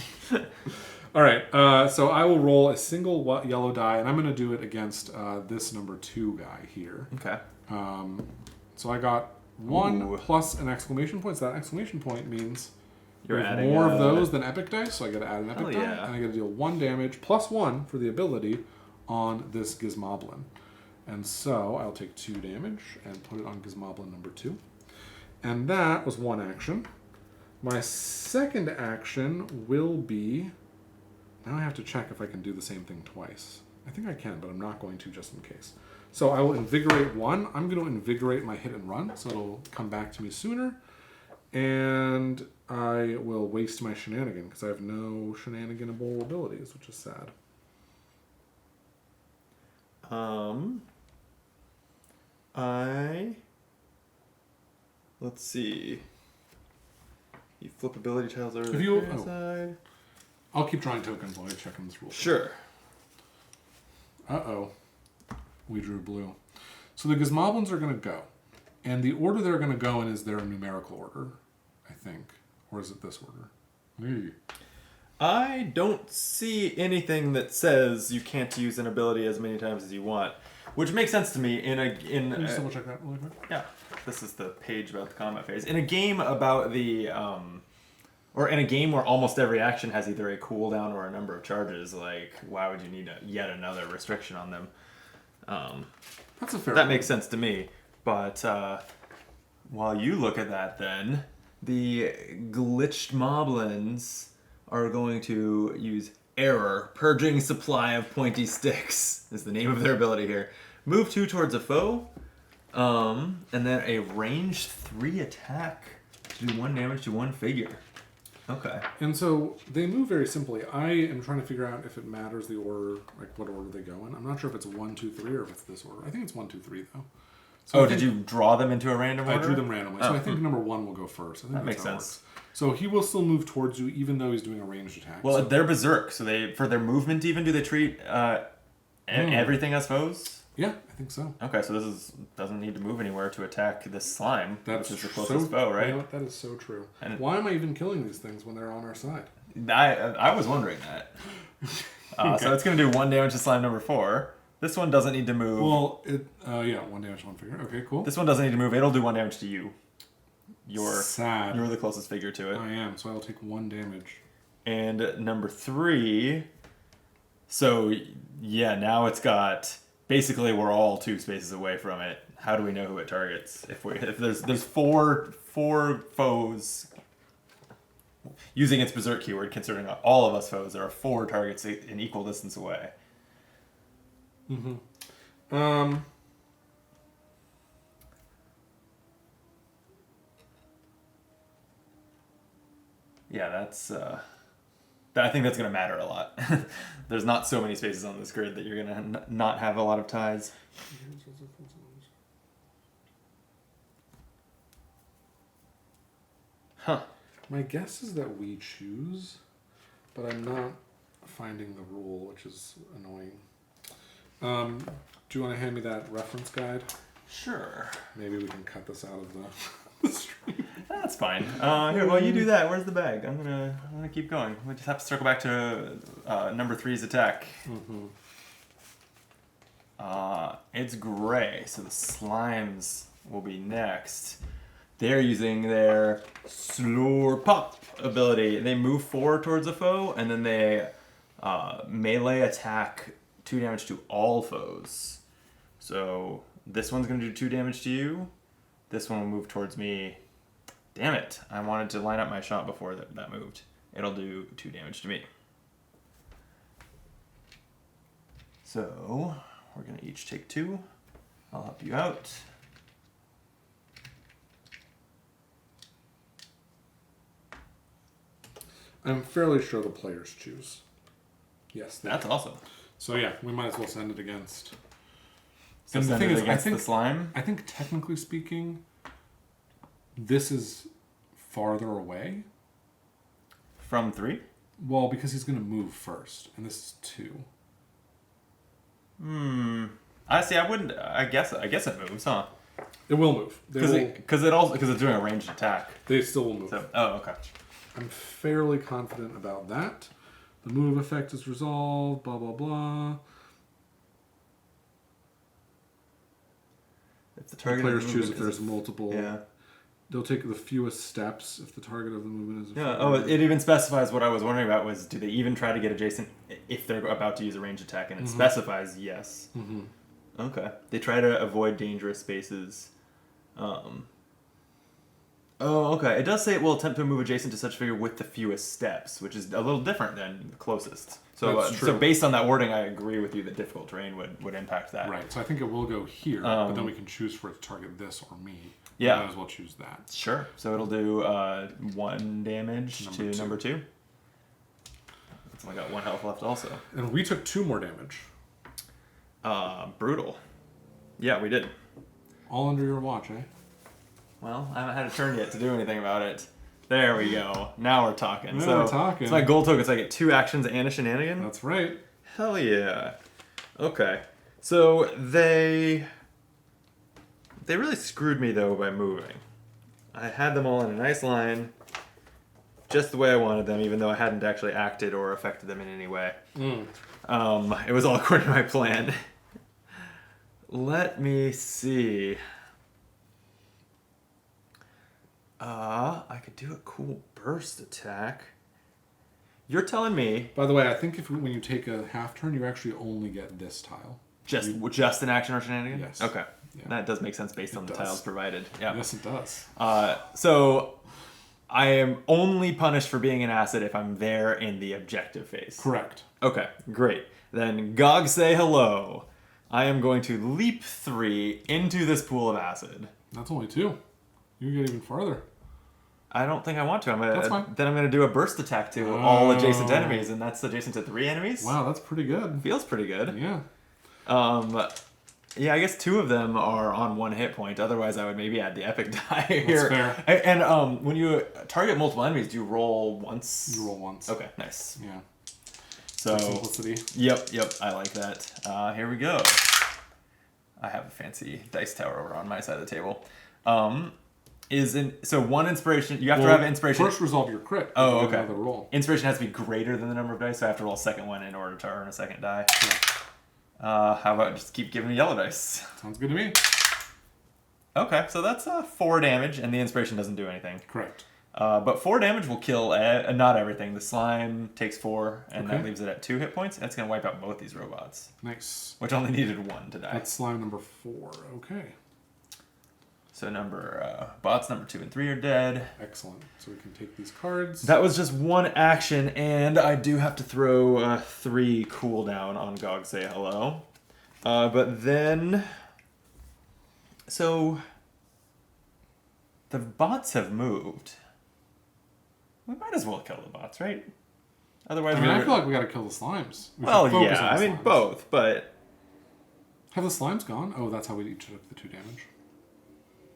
All right. So I will roll a single yellow die, and I'm going to do it against this number 2 guy here. Okay. So I got 1 Ooh. plus an exclamation point. So that exclamation point means You're there's adding more of those than epic dice. So I got to add an epic Hell die, yeah. and I got to deal 1 damage plus 1 for the ability on this Gizmoblin. And so I'll take 2 damage and put it on Gizmoblin number 2. And that was 1 action. My second action will be... Now I have to check if I can do the same thing twice. I think I can, but I'm not going to just in case. So I will invigorate 1. I'm going to invigorate my hit and run, so it'll come back to me sooner. And I will waste my shenanigan, because I have no shenaniganable abilities, which is sad. Let's see. You flip ability tiles over If the you- side. I'll keep drawing tokens while I check on this rule. Sure. Uh-oh. We drew blue. So the Gizmoblins are going to go. And the order they're going to go in is their numerical order, I think. Or is it this order? Hey. I don't see anything that says you can't use an ability as many times as you want, which makes sense to me Can you just double check that really quick? yeah. This is the page about the combat phase. In a game about the or in a game where almost every action has either a cooldown or a number of charges, like why would you need yet another restriction on them? That's a fair That point. makes sense to me. But while you look at that, then the glitched moblins are going to use Error, Purging Supply of Pointy Sticks is the name of their ability here. Move 2 towards a foe, and then a range 3 attack to do 1 damage to 1 figure. Okay. And so they move very simply. I am trying to figure out if it matters the order, like what order they go in. I'm not sure if it's 1, 2, 3 or if it's this order. I think it's 1, 2, 3 though. So Oh, did you draw them into a random order? I drew them randomly. So I think number 1 will go first. I think That that's makes how it sense. works. So he will still move towards you even though he's doing a ranged attack. Well, So- they're berserk, so they for their movement even do they treat everything as foes? yeah, I think so. Okay, so doesn't need to move anywhere to attack this slime, That's which is the closest foe, right? You know what? That is so true. And- Why am I even killing these things when they're on our side? I was wondering that. So it's going to do 1 damage to slime number 4. This one doesn't need to move. Well, 1 damage, 1 figure. Okay, cool. This one doesn't need to move. It'll do 1 damage to you. You're Sad. the closest figure to it. I am, so I'll take 1 damage. And number 3. So yeah, now it's got basically we're all 2 spaces away from it. How do we know who it targets? If there's four foes using its berserk keyword, considering all of us foes, there are 4 targets in equal distance away. Yeah, that's I think that's going to matter a lot. There's not so many spaces on this grid that you're going to not have a lot of ties. Huh. My guess is that we choose, but I'm not finding the rule, which is annoying. Do you want to hand me that reference guide? Sure. Maybe we can cut this out of the stream. That's fine. Here, while you do that, where's the bag? I'm gonna keep going. We just have to circle back to number 3's attack. Mm-hmm. It's gray, so the slimes will be next. They're using their Slurp ability. They move forward towards a foe, and then they melee attack 2 damage to all foes. So this one's going to do 2 damage to you. This one will move towards me. Damn it. I wanted to line up my shot before that moved. It'll do 2 damage to me. So we're going to each take 2. I'll help you out. I'm fairly sure the players choose. Yes. That's awesome. So yeah, we might as well send it against. So And the send thing it is, against the slime? I think technically speaking, this is farther away. From 3? Well, because he's going to move first, and this is 2. I see. I wouldn't. I guess it moves, huh? It will move. Because it's doing a ranged attack. They still will move. So, okay. I'm fairly confident about that. The move effect is resolved. Blah blah blah. If the The target players of the choose if movement there's multiple. Yeah. They'll take the fewest steps if the target of the movement is. Yeah. Oh, it even specifies what I was wondering about was do they even try to get adjacent if they're about to use a ranged attack, and it specifies yes. Mm-hmm. Okay. They try to avoid dangerous spaces. Oh, okay. It does say it will attempt to move adjacent to such figure with the fewest steps, which is a little different than the closest. So, That's true. So based on that wording, I agree with you that difficult terrain would impact that. Right. So I think it will go here, but then we can choose for it to target this or me. Yeah. We might as well choose that. Sure. So it'll do 1 damage to number 2. It's only got 1 health left also. And we took 2 more damage. Brutal. Yeah, we did. All under your watch, eh? Well, I haven't had a turn yet to do anything about it. There we go. Now we're talking. Now So we're talking. it's my gold token, so I get 2 actions and a shenanigan? That's right. Hell yeah. Okay. So they really screwed me though by moving. I had them all in a nice line, just the way I wanted them, even though I hadn't actually acted or affected them in any way. It was all according to my plan. Let me see. I could do a cool burst attack. You're telling me By the way, I think when you take a half turn, you actually only get this tile. just an action or shenanigan? Yes. Okay. Yeah. That does make sense based on the does. tiles provided. Yeah. Yes, it does. So I am only punished for being an acid if I'm there in the objective phase. Correct. Okay, great. Then Gog say hello. I am going to leap 3 into this pool of acid. That's only 2. You can get even farther. I don't think I want to. That's fine. Then I'm going to do a burst attack to all adjacent enemies, and that's adjacent to 3 enemies. Wow, that's pretty good. Feels pretty good. Yeah. Yeah, I guess 2 of them are on 1 hit point. Otherwise, I would maybe add the epic die here. That's fair. And when you target multiple enemies, do you roll once? You roll once. Okay, nice. Yeah. So Simplicity. Yep, I like that. Here we go. I have a fancy dice tower over on my side of the table. So 1 inspiration. You have to have inspiration. First, resolve your crit. Oh, You okay. have another roll. Inspiration has to be greater than the number of dice, so I have to roll a second one in order to earn a second die. How about just keep giving me yellow dice? Sounds good to me. Okay, so that's 4 damage, and the inspiration doesn't do anything. Correct. But 4 damage will kill not everything. The slime takes 4, and that Okay. leaves it at 2 hit points. That's going to wipe out both these robots, Nice. which only needed 1 to die. That's slime number 4. Okay. So bots number 2 and 3 are dead. Excellent. So we can take these cards. That was just 1 action, and I do have to throw 3 cooldown on Gog Say Hello. But then... So... The bots have moved. We might as well kill the bots, right? Otherwise, I feel like we gotta kill the slimes. We well, should focus yeah, on the I mean slimes. both, but Have the slimes gone? Oh, that's how we each took the 2 damage.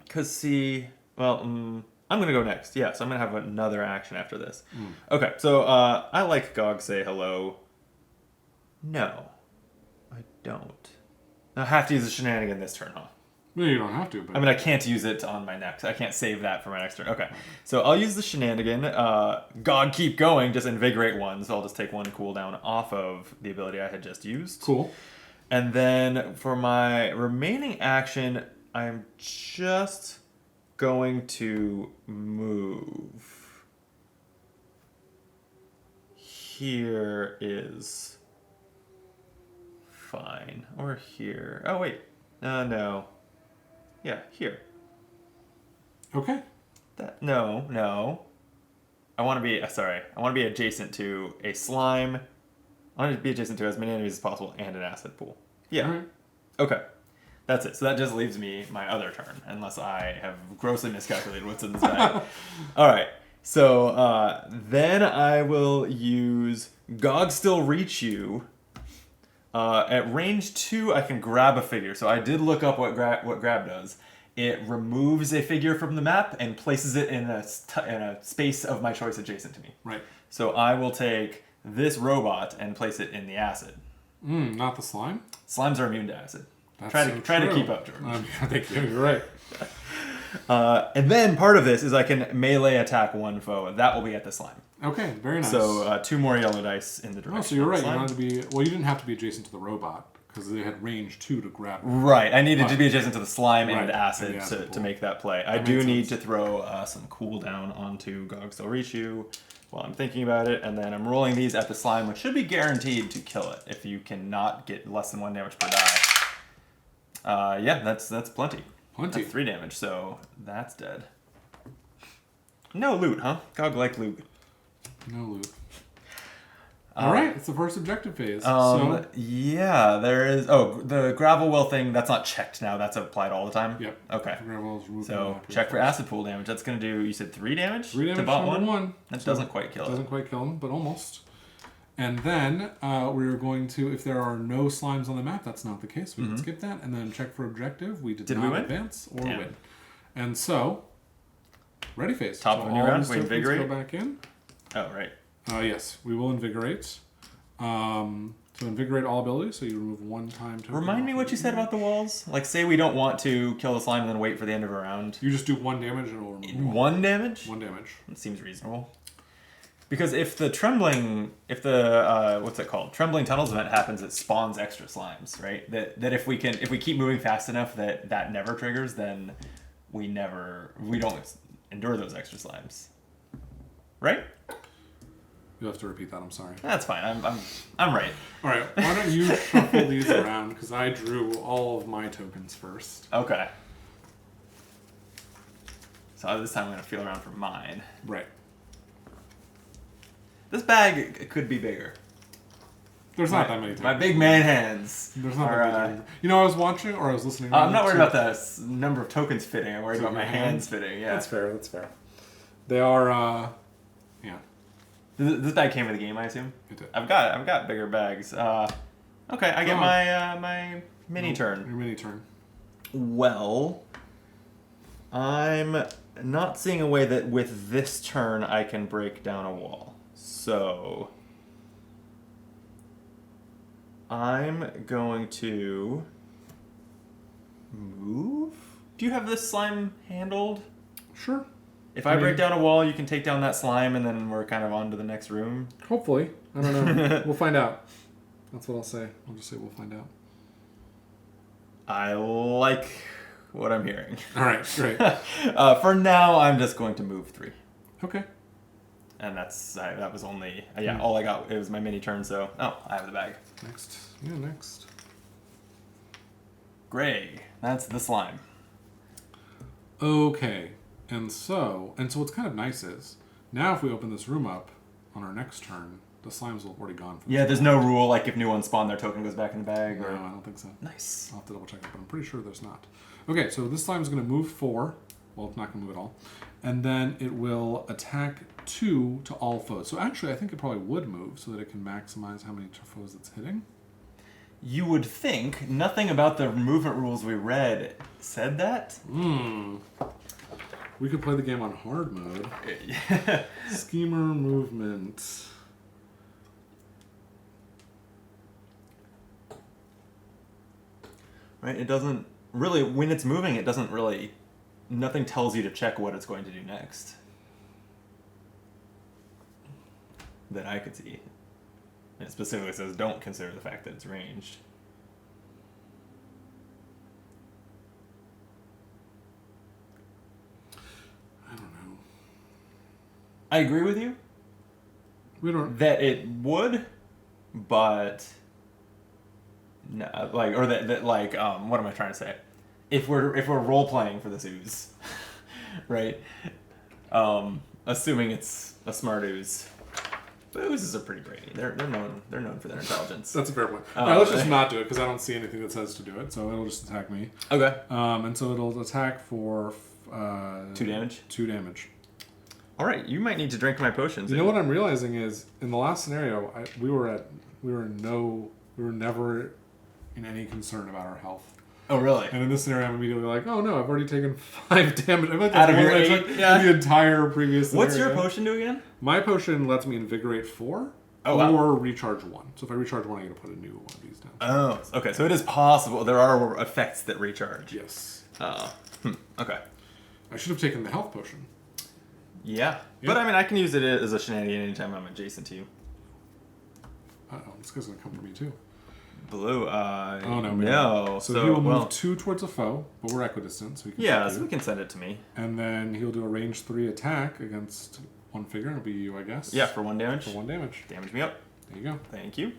because see, well, I'm gonna go next. Yeah, so I'm gonna have another action after this. Okay, so I like Gog say hello. No, I don't. I have to use a shenanigan this turn, huh? No, you don't have to. But I mean, I can't use it on my next. I can't save that for my next turn. Okay, so I'll use the shenanigan. God, keep going. Just invigorate 1, so I'll just take 1 cooldown off of the ability I had just used. cool. And then for my remaining action, I'm just going to move. Here is fine. Or here. Oh, wait. No. Yeah, here. Okay. No. I want to be, sorry. I want to be adjacent to a slime. I want to be adjacent to as many enemies as possible and an acid pool. Yeah. All right. Okay. That's it. So that just leaves me my other turn, unless I have grossly miscalculated what's in this bag. All right. So then I will use Gog Still Reach You. At range 2, I can grab a figure. So I did look up what grab does. It removes a figure from the map and places it in a space of my choice adjacent to me. Right. So I will take this robot and place it in the acid. Not the slime? Slimes are immune to acid. That's Try so to true. keep up, George. Thank you. You're right. And then part of this is I can melee attack 1 foe. That will be at the slime. Okay, very nice. So 2 more yellow dice in the direction. Oh, so you're of the right. You slime. wanted to be... Well, you didn't have to be adjacent to the robot, because they had range 2 to grab it. Right. I needed to be adjacent to the slime Right, and acid and the acid to pool. make that play. I That do makes need sense. to throw some cooldown onto Gog Still Reach You while I'm thinking about it. And then I'm rolling these at the slime, which should be guaranteed to kill it if you cannot get less than 1 damage per die. Yeah, that's plenty. Plenty. That's 3 damage, so that's dead. No loot, huh? Gog like loot. No loot. All right, it's the first objective phase. Yeah, there is. Oh, the gravel well thing. That's not checked now. That's applied all the time. Yep. Okay. Gravel's removed from So the map check for first. acid pool damage. That's gonna do. You said 3 damage. 3 damage to bot number 1. 1. That So doesn't quite kill it. Doesn't quite kill him, but almost. And then we're going to, if there are no slimes on the map, that's not the case. We can skip that. And then check for objective. We did we not win? advance or Damn. win. And so, ready phase. Top so of a new all round, these we tokens invigorate? go back in. Oh right. Yes, we will invigorate. So invigorate all abilities, so you remove 1 time token. Remind me off what of you it. said about the walls. Like, say we don't want to kill the slime and then wait for the end of a round. You just do 1 damage and it will remove 1 damage. 1 damage. That seems reasonable. Because if the trembling, what's it called? Trembling tunnels event happens, it spawns extra slimes, right? That if we keep moving fast enough that never triggers, then we don't endure those extra slimes, right? You'll have to repeat that. I'm sorry. That's fine. I'm right. All right. Why don't you shuffle these around? Because I drew all of my tokens first. Okay. So this time I'm gonna feel around for mine. Right. This bag could be bigger. There's not that many tokens. My big man hands. There's not are, that many tokens. You know, I was watching or I was listening. I'm not worried to- about the number of tokens fitting. I'm worried So about my your hands fitting. Yeah. That's fair. That's fair. They are. Yeah. This bag came with the game, I assume. It did. I've got bigger bags. Okay, I get Oh. my mini turn. Your mini turn. Well, I'm not seeing a way that with this turn I can break down a wall. So I'm going to move. Do you have this slime handled? Sure. If I break down a wall, you can take down that slime, and then we're kind of on to the next room. Hopefully. I don't know. We'll find out. That's what I'll say. I'll just say we'll find out. I like what I'm hearing. All right. Great. For now, I'm just going to move 3. Okay. And that was only, all I got. It was my mini turn, so, I have the bag. Next. Yeah, next. Gray. That's the slime. Okay. And so what's kind of nice is, now if we open this room up on our next turn, the slimes will have already gone. Yeah, there's no rule, like if new ones spawn, their token goes back in the bag. No, Or... I don't think so. Nice. I'll have to double check it, but I'm pretty sure there's not. Okay, so this slime is going to move 4 Well, it's not going to move at all. And then it will attack 2 to all foes. So actually, I think it probably would move so that it can maximize how many foes it's hitting. You would think nothing about the movement rules we read said that. We could play the game on hard mode. Schemer movement. Right? It doesn't really, when it's moving, it doesn't really, nothing tells you to check what it's going to do next. That I could see. It specifically says don't consider the fact that it's ranged. I don't know. I agree with you. We don't. That it would, but no, like, or that like, what am I trying to say? If we're role playing for this ooze, right? Assuming it's a smart ooze. But oozes are pretty brainy. They're known for their intelligence. That's a fair point. All right, let's just not do it because I don't see anything that says to do it. So it'll just attack me. Okay. And so it'll attack for 2 damage. 2 damage. All right, you might need to drink my potions. You know what I'm realizing is in the last scenario, we were never in any concern about our health. Oh, really? And in this scenario, I'm immediately like, oh no, I've already taken 5 damage. I'm like, out of your I 8, took the entire previous scenario. What's your potion do again? My potion lets me invigorate 4 or recharge 1. So if I recharge 1, I get to put a new one of these down. Oh, okay. So it is possible. There are effects that recharge. Yes. Okay. I should have taken the health potion. Yeah. But I mean, I can use it as a shenanigan anytime I'm adjacent to you. Uh-oh, this guy's going to come for me too. Blue, oh no, no. So he will move 2 towards a foe, but we're equidistant, so he can so we can send it to me. And then he'll do a range 3 attack against one figure. It'll be you, I guess. Yeah, for 1 damage. For 1 damage. Damage me up. There you go. Thank you.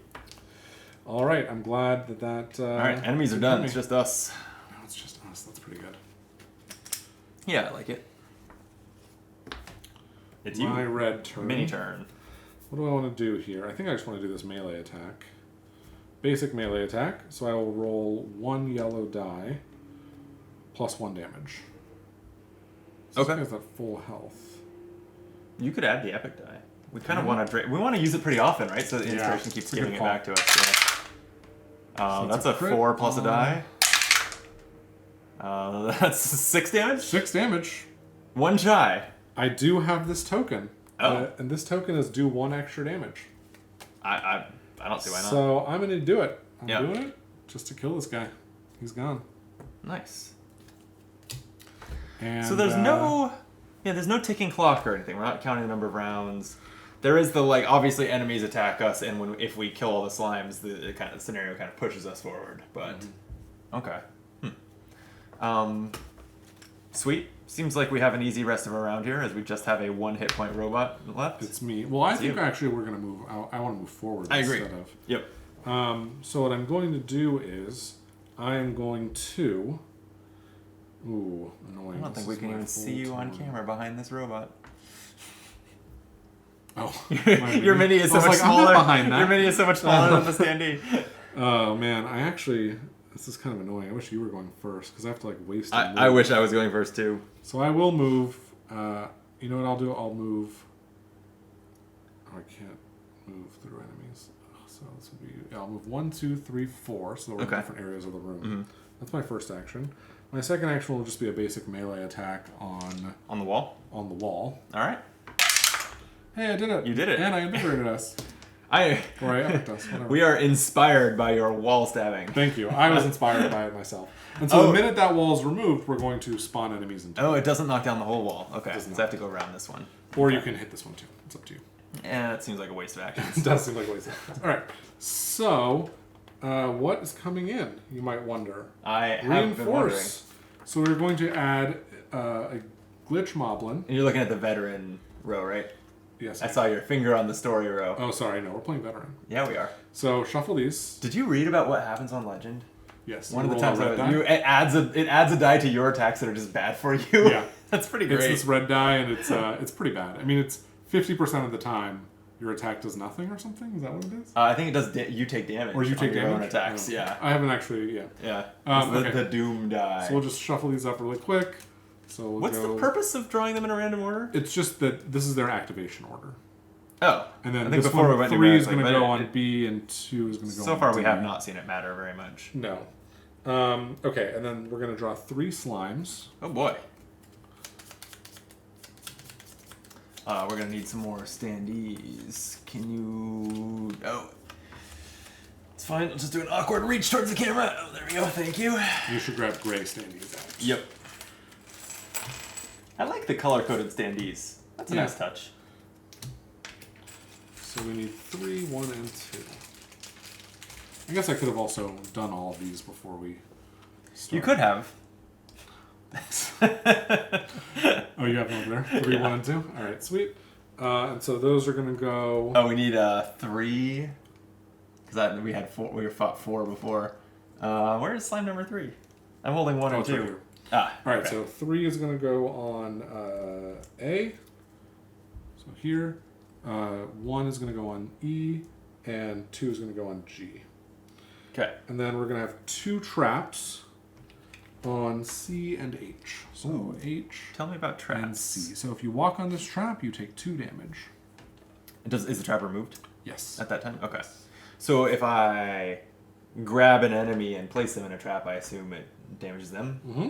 All right, I'm glad that. All right, enemies are done. It's just us. No, it's just us. That's pretty good. Yeah, I like it. It's My you. red turn. Mini turn. What do I want to do here? I think I just want to do this melee attack. Basic melee attack. So I will roll 1 yellow die plus 1 damage. So Okay. This guy's at full health. You could add the epic die. We kind of want to. We want to use it pretty often, right? So the inspiration keeps giving it back to us. Yeah. So that's a 4 plus a die. That's 6 damage. 6 damage. 1 shy. I do have this token. Oh. And this token is do 1 extra damage. I don't see why not. So I'm going to do it. I'm Yeah. doing it just to kill this guy. He's gone. Nice. And, So there's there's no ticking clock or anything. We're not counting the number of rounds. There is the obviously enemies attack us, and if we kill all the slimes, the scenario kind of pushes us forward. But okay. Sweet. Seems like we have an easy rest of our round here, as we just have a 1 hit point robot left. It's me. Well, I think actually we're going to move. I want to move forward. I agree. Instead of. Yep. So what I'm going to do is I am going to. Ooh, annoying. I don't think we can even see you on camera behind this robot. Oh, your mini is so much smaller. I'm not behind that. Your mini is so much smaller than the standee. Oh man, I actually. This is kind of annoying. I wish you were going first because I have to waste. I wish I was going first too. So I will move. You know what I'll do? I'll move. Oh, I can't move through enemies. So this would be. I'll move 1, 2, 3, 4. So we're in different areas of the room. Mm-hmm. That's my first action. My second action will just be a basic melee attack on the wall. On the wall. All right. Hey, I did it. You did it. And I invigorated us. Or I epicked us. Whatever. We are inspired by your wall stabbing. Thank you. I was inspired by it myself. And so the minute that wall is removed, we're going to spawn enemies into it. Oh, it doesn't knock down the whole wall. Okay, so I have to go around this one. Or you can hit this one too. It's up to you. Yeah, it seems like a waste of action. It does seem like a waste of action. All right. So, what is coming in? You might wonder. I have been wondering. So we're going to add a glitch moblin. And you're looking at the veteran row, right? Yes. I saw your finger on the story row. Oh, sorry. No, we're playing veteran. Yeah, we are. So shuffle these. Did you read about what happens on Legend? Yes. One of the times it adds a die to your attacks that are just bad for you. Yeah. That's pretty great. It's this red die, and it's pretty bad. I mean, it's 50% of the time your attack does nothing or something. Is that what it is? I think it does. You take damage. Or you take your damage? own attacks. No. Yeah. I haven't actually. Yeah. Yeah. Okay. The doom die. So we'll just shuffle these up really quick. So we'll What's the purpose of drawing them in a random order? It's just that this is their activation order. Oh. And then I think this before one, we went 3 is numerically, going to but go on B and 2 is going to go on So far, D. we have not seen it matter very much. No. Okay, and then we're going to draw 3 slimes. Oh boy. We're going to need some more standees. Can you... Oh. It's fine. I'll just do an awkward reach towards the camera. Oh, there we go. Thank you. You should grab gray standees out. Yep. I like the color-coded standees. That's a Yeah. nice touch. So we need 3, 1, and 2. I guess I could have also done all of these before we started. You could have. Oh, you have them over there? 3, 1, and 2? Alright, sweet. And so those are going to go... Oh, we need 3. Because we had 4. We fought 4 before. Where is slime number 3? I'm holding 1 and 2. Right here. Ah, Alright, okay. so 3 is going to go on A. So here. 1 is going to go on E. And 2 is going to go on G. Okay. And then we're going to have 2 traps on C and H. So Ooh. H Tell me about traps. and C. So if you walk on this trap, you take 2 damage. Is the trap removed Yes. at that time? Okay. So if I grab an enemy and place them in a trap, I assume it damages them? Mm-hmm.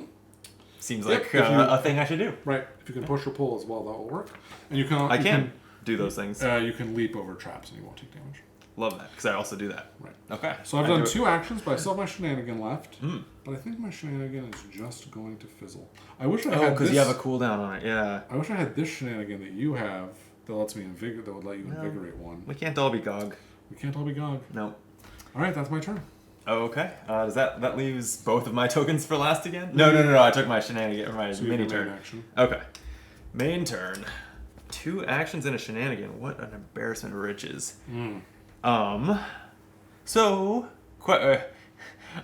Seems Yep, like if you- a thing I should do. Right. If you can push or pull as well, that will work. And you can. I you can do those things. You can leap over traps and you won't take damage. Love that, because I also do that. Right. Okay. So I've I done do it- 2 actions, but I still have my shenanigan left. Mm. But I think my shenanigan is just going to fizzle. I wish I Oh, had because this. you have a cooldown on it, yeah. I wish I had this shenanigan that you have that lets me invigorate. That would let you invigorate one. We can't all be GOG. We can't all be GOG. No. All right, that's my turn. Oh, okay. Does that leaves both of my tokens for last again? No. I took my shenanigan or my So you mini have your turn. main action. Okay. Main turn. 2 actions and a shenanigan. What an embarrassment of riches. So,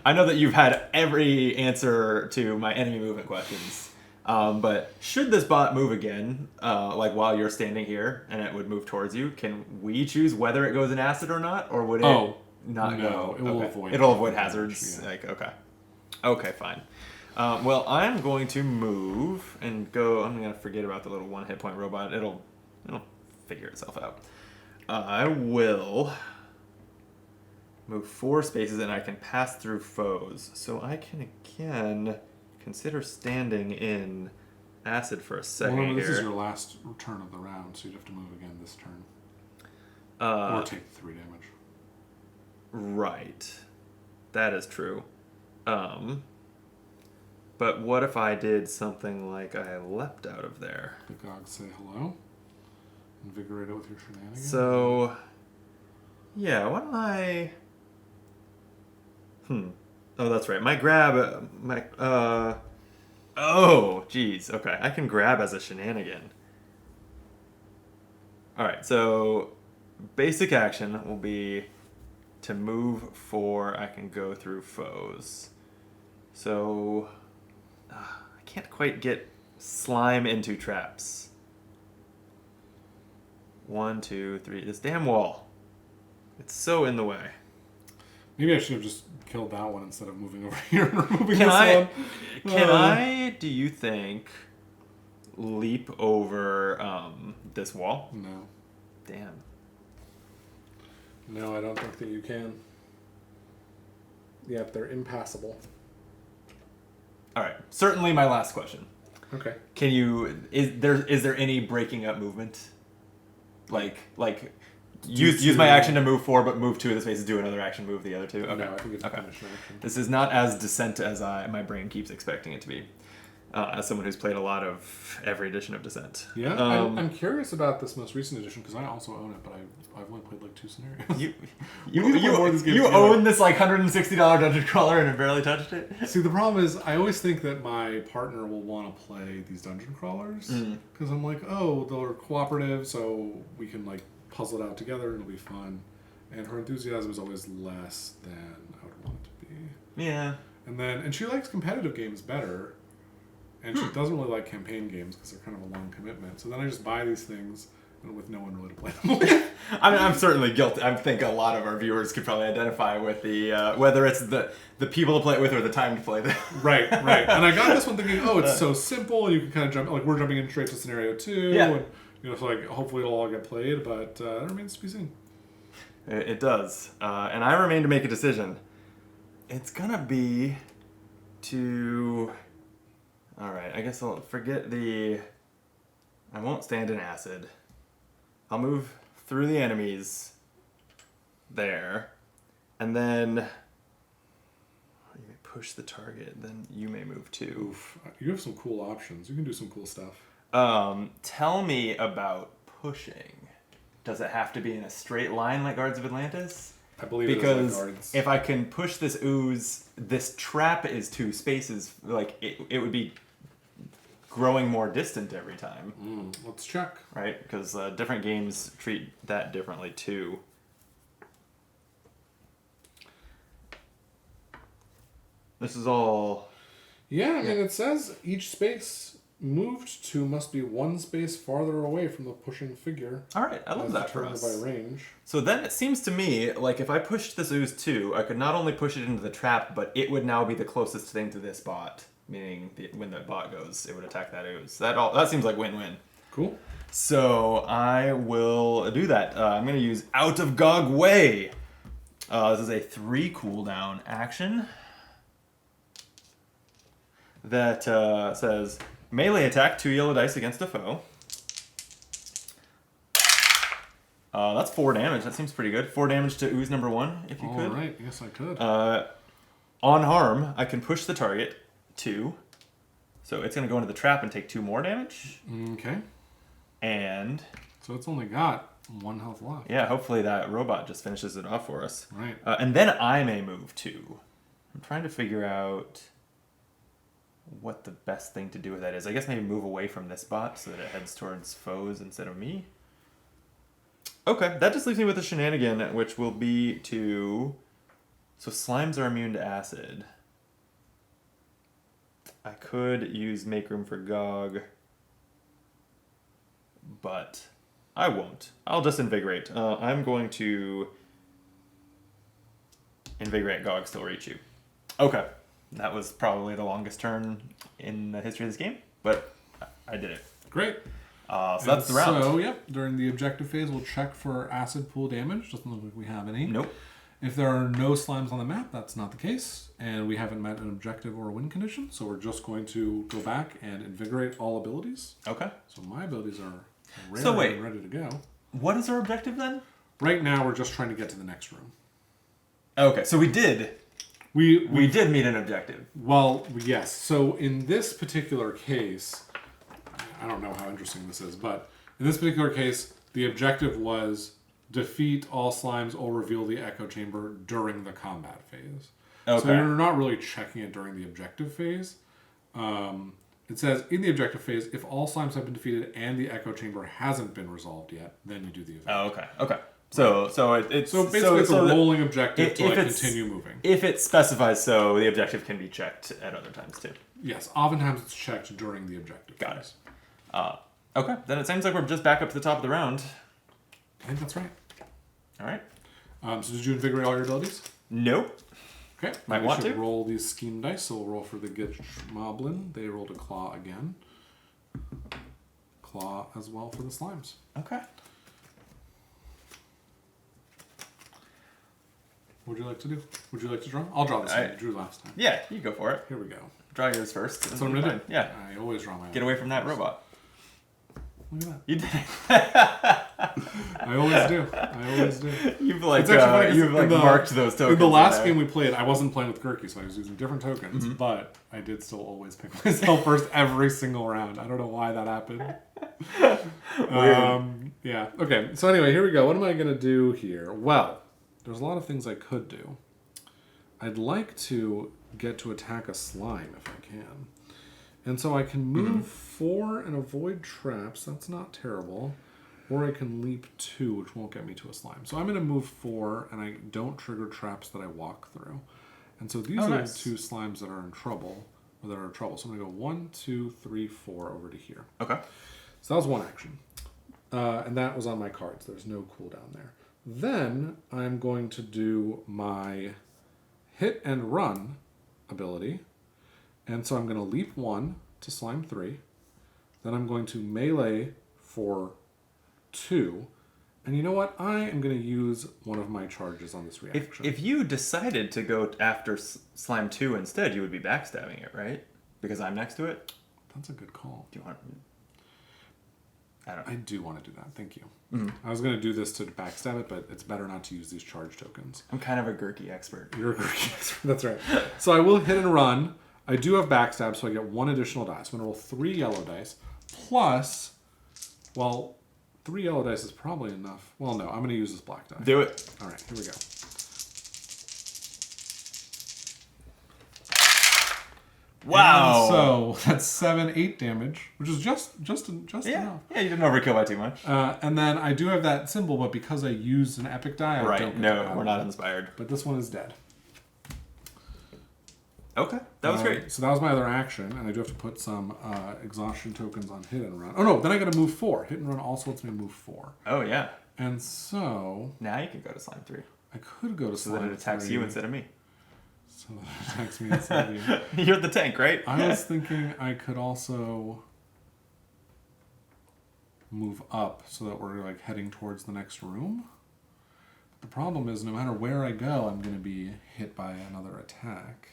I know that you've had every answer to my enemy movement questions. But should this bot move again, like while you're standing here and it would move towards you, can we choose whether it goes in acid or not, or would it not no, go? it will Okay. avoid It'll avoid damage, hazards. yeah. Like okay, fine. Well, I'm going to move and go. I'm gonna forget about the little 1 hit point robot. It'll figure itself out. I will move 4 spaces and I can pass through foes. So I can again consider standing in acid for a second Well, this here. is your last turn of the round, so you'd have to move again this turn. Or take 3 damage. Right. That is true. But what if I did something like I leapt out of there? The gogs say hello. Invigorate it with your shenanigans. So, yeah, why don't I... Oh, that's right. My grab... Oh, geez. Okay, I can grab as a shenanigan. Alright, so basic action will be to move 4. I can go through foes. So... I can't quite get slime into traps. 1, 2, 3. This damn wall. It's so in the way. Maybe I should have just killed that one instead of moving over here and removing Can this I? one. Can I? Do you think leap over this wall? No. Damn. No, I don't think that you can. Yep, they're impassable. All right. Certainly, my last question. Okay. Can you? Is there any breaking up movement? Like use my action to move 4, but move 2 of the spaces. Do another action, move the other 2. Okay. No, I think it's okay. finished action. This is not as Descent as my brain keeps expecting it to be. As someone who's played a lot of every edition of Descent. Yeah, I'm curious about this most recent edition because I also own it, but I've only played like 2 scenarios. You own this like $160 dungeon crawler and have barely touched it? See, the problem is I always think that my partner will want to play these dungeon crawlers because I'm like, oh, they're cooperative, so we can like puzzle it out together and it'll be fun. And her enthusiasm is always less than I would want it to be. Yeah. And she likes competitive games better. And she doesn't really like campaign games because they're kind of a long commitment. So then I just buy these things with no one really to play them with. I mean, I'm certainly guilty. I think a lot of our viewers could probably identify with the whether it's the people to play it with or the time to play them. Right. And I got this one thinking, oh, it's so simple, and you can kind of jump. Like we're jumping in straight to scenario 2, Yeah. and so like hopefully it'll all get played, but it remains to be seen. It does, and I remain to make a decision. It's gonna be to. All right, I guess I'll forget the. I won't stand in acid. I'll move through the enemies there, and then you may push the target. Then you may move too. Oof. You have some cool options. You can do some cool stuff. Tell me about pushing. Does it have to be in a straight line like Guards of Atlantis? I believe Because it is like Guards. if I can push this ooze, this trap is 2 spaces. Like it would be growing more distant every time. Let's check. Right? Because different games treat that differently too. This is all... Yeah, I mean, it says each space moved to must be 1 space farther away from the pushing figure. Alright, I love as that for determined us. by range. So then it seems to me, like if I pushed this ooze too, I could not only push it into the trap, but it would now be the closest thing to this bot. Meaning, when the bot goes, it would attack that ooze. That seems like win-win. Cool. So I will do that. I'm going to use Out of Gog Way. This is a 3 cooldown action that says melee attack 2 yellow dice against a foe. That's 4 damage. That seems pretty good. 4 damage to ooze number 1, if you could. All right. Yes, I could. On harm, I can push the target 2. So it's going to go into the trap and take 2 more damage. Okay. And... So it's only got 1 health left. yeah, hopefully that robot just finishes it off for us. Right. And then I may move too. I'm trying to figure out what the best thing to do with that is. I guess maybe move away from this bot so that it heads towards foes instead of me. Okay, that just leaves me with a shenanigan, which will be to... So slimes are immune to acid. I could use Make Room for Gog, but I won't. I'll just Invigorate. I'm going to Invigorate Gog, still reach you. Okay. That was probably the longest turn in the history of this game, but I did it. Great. So that's the round. So, yep, during the objective phase, we'll check for acid pool damage. Doesn't look like we have any. Nope. If there are no slimes on the map, that's not the case, and we haven't met an objective or a win condition, so we're just going to go back and invigorate all abilities. Okay. So my abilities are rare So wait. and ready to go. What is our objective then? Right now, we're just trying to get to the next room. Okay, so we did meet an objective. Well, yes. So in this particular case, I don't know how interesting this is, but in this particular case, the objective was defeat all slimes or reveal the echo chamber during the combat phase. Okay. So you're not really checking it during the objective phase. It says in the objective phase, if all slimes have been defeated and the echo chamber hasn't been resolved yet, then you do the event. Oh, okay. Okay. So it's basically it's a rolling objective to if it's- continue moving. If it specifies so, the objective can be checked at other times too. Yes, oftentimes it's checked during the objective. Got phase. it. Okay, then it seems like we're just back up to the top of the round. I think that's right. All right. So did you invigorate all your abilities? Nope. Okay. Might we want should to. roll these scheme dice. So we'll roll for the Gitch Moblin. They rolled a claw again. Claw as well for the slimes. Okay. What would you like to do? Would you like to draw? I'll draw this one. You drew last time. Yeah, you go for it. Here we go. Draw yours first. That's what I'm going to do. Yeah. I always draw my own. Get away from that robot. Look at that. You did it. I always do. I always do. You've like It's actually funny 'cause you've like in the- marked those tokens. In the last there. game we played, I wasn't playing with Kirky, so I was using different tokens, but I did still always pick myself first every single round. I don't know why that happened. Yeah. Okay. So anyway, here we go. What am I going to do here? Well, there's a lot of things I could do. I'd like to get to attack a slime if I can. And so I can move 4 and avoid traps. That's not terrible. Or I can leap 2, which won't get me to a slime. So I'm going to move 4, and I don't trigger traps that I walk through. And so these are nice. the 2 slimes that are in trouble. Or that are in trouble. So I'm going to go 1, 2, 3, 4 over to here. Okay. So that was one action. And that was on my cards. There's no cooldown there. Then I'm going to do my hit and run ability. And so I'm going to leap 1 to slime 3. Then I'm going to melee for 2. And you know what? I am going to use one of my charges on this reaction. If you decided to go after slime 2 instead, you would be backstabbing it, right? Because I'm next to it? That's a good call. Do you want... I do want to do that. Thank you. Mm-hmm. I was going to do this to backstab it, but it's better not to use these charge tokens. I'm kind of a Gurky expert. You're a Gurky expert. That's right. So I will hit and run. I do have backstab, so I get 1 additional dice. I'm going to roll 3 yellow dice. Plus, well, 3 yellow dice is probably enough. Well, no, I'm going to use this black die. Do it. All right, here we go. Wow. And so that's 7, 8 damage, which is just enough. Yeah, you didn't overkill by too much. And then I do have that symbol, but because I used an epic die, I don't get we're not inspired. But this one is dead. Okay, that was great. So that was my other action, and I do have to put some exhaustion tokens on hit and run. Oh no, then I got to move 4. Hit and run also lets me move 4. Oh yeah. And so now you can go to slime 3. I could go to slime 3. So that it attacks you instead of me. So that it attacks me instead of you. You're the tank, right? I was thinking I could also move up so that we're like heading towards the next room. But the problem is no matter where I go, I'm going to be hit by another attack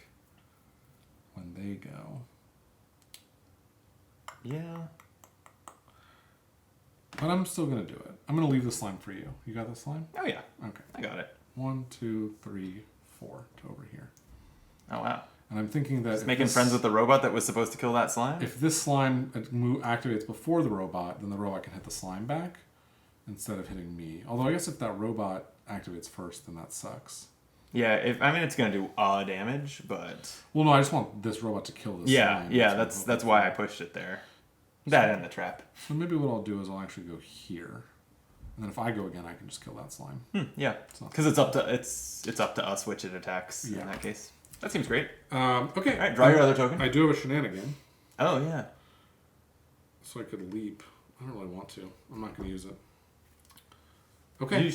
when they go. Yeah. But I'm still going to do it. I'm going to leave the slime for you. You got the slime? Oh yeah. Okay. I got it. 1, 2, 3, 4 to over here. Oh wow. And I'm thinking that... Just making friends with the robot that was supposed to kill that slime? If this slime activates before the robot, then the robot can hit the slime back instead of hitting me. Although I guess if that robot activates first, then that sucks. Yeah, it's going to do damage, but... Well, no, I just want this robot to kill this slime. Yeah, that's why I pushed it there. That and the trap. So maybe what I'll do is I'll actually go here. And then if I go again, I can just kill that slime. Yeah, because it's up to us which it attacks in that case. That seems great. Okay. All right, draw your other token. I do have a shenanigan. Oh, yeah. So I could leap. I don't really want to. I'm not going to use it. Okay.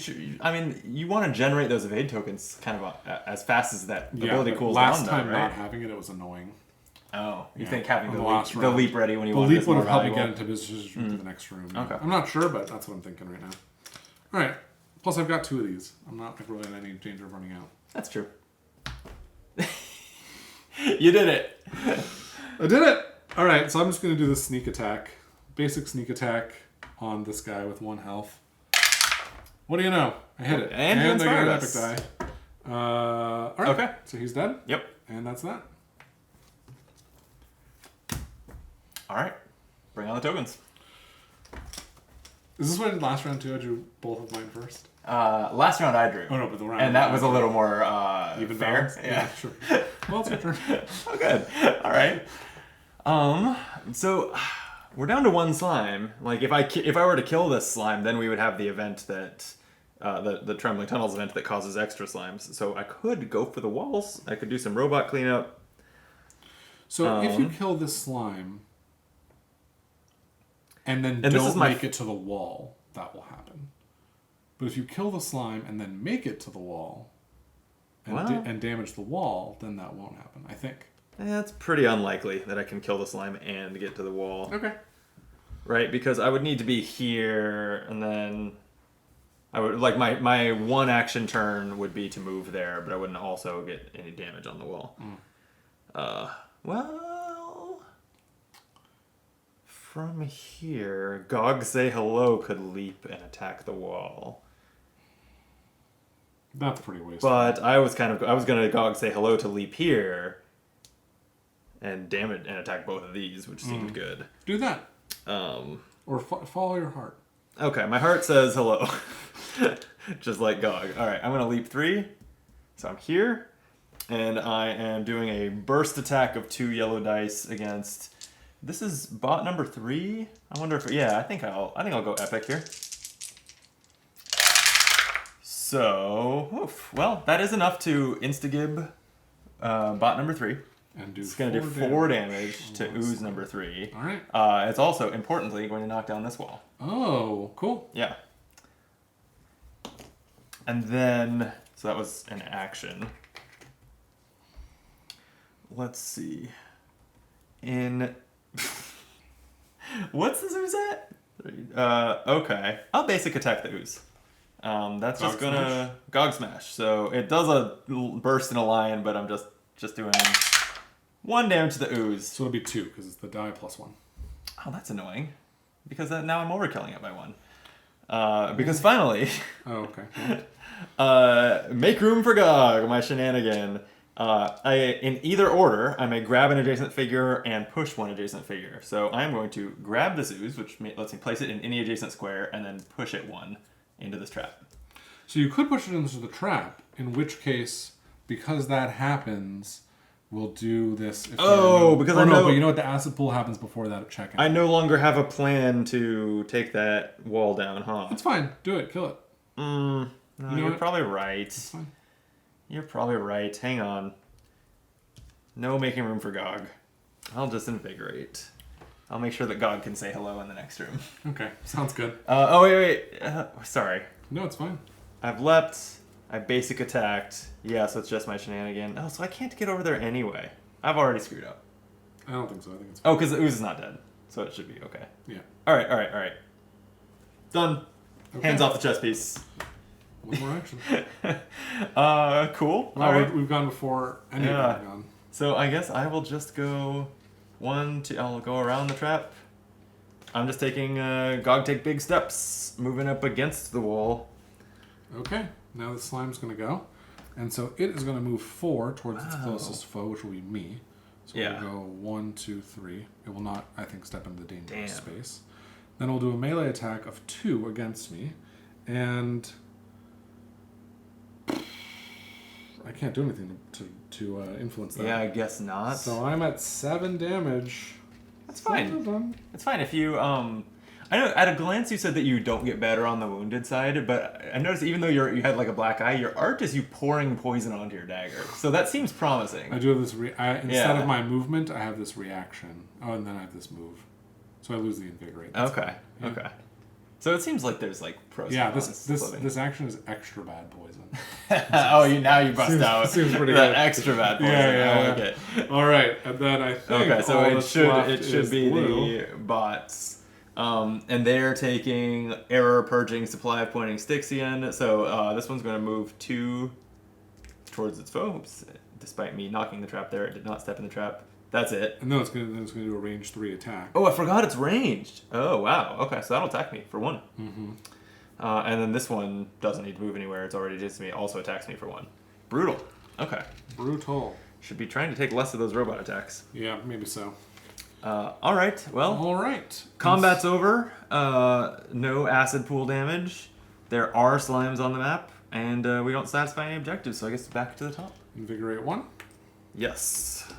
You want to generate those evade tokens kind of as fast as that ability cools down, last time right? not having it was annoying. Oh, you think having the leap ready when you want it leap is would more have helped me valuable? get into position to the next room. Okay. I'm not sure, but that's what I'm thinking right now. All right. Plus, I've got 2 of these. I'm not really in any danger of running out. That's true. You did it. I did it. All right. So I'm just going to do the sneak attack. Basic sneak attack on this guy with 1 health. What do you know? I hit it. And I got an us. epic die. All right. Okay. So he's dead. Yep. And that's that. All right. Bring on the tokens. Is this what last round too? I drew both of mine first. Last round I drew. Oh no, but the round. And that was a little more even fair. Balance? Yeah. Sure. Well, it's your turn. Oh, good. All right. So we're down to 1 slime. Like if I were to kill this slime, then we would have the event that the Trembling Tunnels event that causes extra slimes. So I could go for the walls. I could do some robot cleanup. So if you kill this slime and then don't make it to the wall, that will happen. But if you kill the slime and then make it to the wall and damage the wall, then that won't happen, I think. It's pretty unlikely that I can kill the slime and get to the wall. Okay. Right, because I would need to be here, and then I would my 1 action turn would be to move there, but I wouldn't also get any damage on the wall. Well, from here, Gog Say Hello could leap and attack the wall. That's pretty wasteful. But I was gonna Gog Say Hello to leap here and damage and attack both of these, which seemed good. Do that. Or follow your heart. Okay, my heart says hello. Just like Gog. Alright, I'm going to leap 3. So I'm here. And I am doing a burst attack of 2 yellow dice against... This is bot number 3? I wonder if... Yeah, I think I'll go epic here. So... Oof, well, that is enough to instagib bot number 3. And do It's going to do 4 damage to ooze number 3. All right. It's also, importantly, going to knock down this wall. Oh, cool. Yeah. And then, so that was an action. Let's see. What's this ooze at? Okay. I'll basic attack the ooze. That's Gog just gonna Gog Smash. So it does a burst in a lion, but I'm just doing 1 damage to the ooze. So it'll be 2 because it's the die plus 1. Oh, that's annoying. Because now I'm overkilling it by 1. Because finally, Oh, okay. make room for Gog, my shenanigan. In either order, I may grab an adjacent figure and push 1 adjacent figure. So I'm going to grab this ooze, which lets me place it in any adjacent square, and then push it 1 into this trap. So you could push it into the trap, in which case, because that happens, we'll do this. If Because I know. But you know what? The acid pool happens before that check. I no longer have a plan to take that wall down, huh? It's fine. Do it. Kill it. No, you're probably right. It's fine. You're probably right. Hang on. No making room for Gog. I'll just invigorate. I'll make sure that Gog can say hello in the next room. Okay. Sounds good. Wait. Sorry. No, it's fine. I've leapt. I basic attacked. Yeah, so it's just my shenanigan. Oh, so I can't get over there anyway. I've already screwed up. I don't think so. I think it's Oh, because the ooze is not dead. So it should be okay. Yeah. Alright. Done. Okay. Hands off the chess piece. One more action. Cool. Wow, All right. we've gone before any of them have gone. So I guess I will just go 1, 2. I'll go around the trap. I'm just taking Gog take big steps, moving up against the wall. Okay. Now the slime's going to go. And so it is going to move 4 towards its closest foe, which will be me. So Yeah. we'll go 1, 2, 3. It will not, I think, step into the dangerous Damn. space. Then we'll do a melee attack of 2 against me. And I can't do anything to influence that. Yeah, I guess not. So I'm at 7 damage. That's fine. It's fine if you I know at a glance you said that you don't get better on the wounded side, but I noticed even though you had like a black eye, your art is you pouring poison onto your dagger. So that seems promising. I do have this instead of my movement, I have this reaction. Oh, and then I have this move. So I lose the invigorate. That's Okay. fine. Okay. So it seems like there's like pros. Yeah, and cons this action is extra bad poison. now you bust out seems pretty that good. extra bad poison. Yeah. I like it. All right, and then I think Okay, so all it that's should left be is blue. the bots, and they're taking error purging supply of pointing Styxian. So this one's going to move 2 towards its foe. Oops. Despite me knocking the trap there, it did not step in the trap. That's it. And then it's gonna do a range 3 attack. Oh, I forgot it's ranged. Oh wow. Okay, so that'll attack me for 1. Mm-hmm. And then this one doesn't need to move anywhere. It's already against me. Also attacks me for 1. Brutal. Okay. Brutal. Should be trying to take less of those robot attacks. Yeah, maybe so. All right. Well. All right. Combat's over. No acid pool damage. There are slimes on the map, and we don't satisfy any objectives, so I guess back to the top. Invigorate 1. Yes.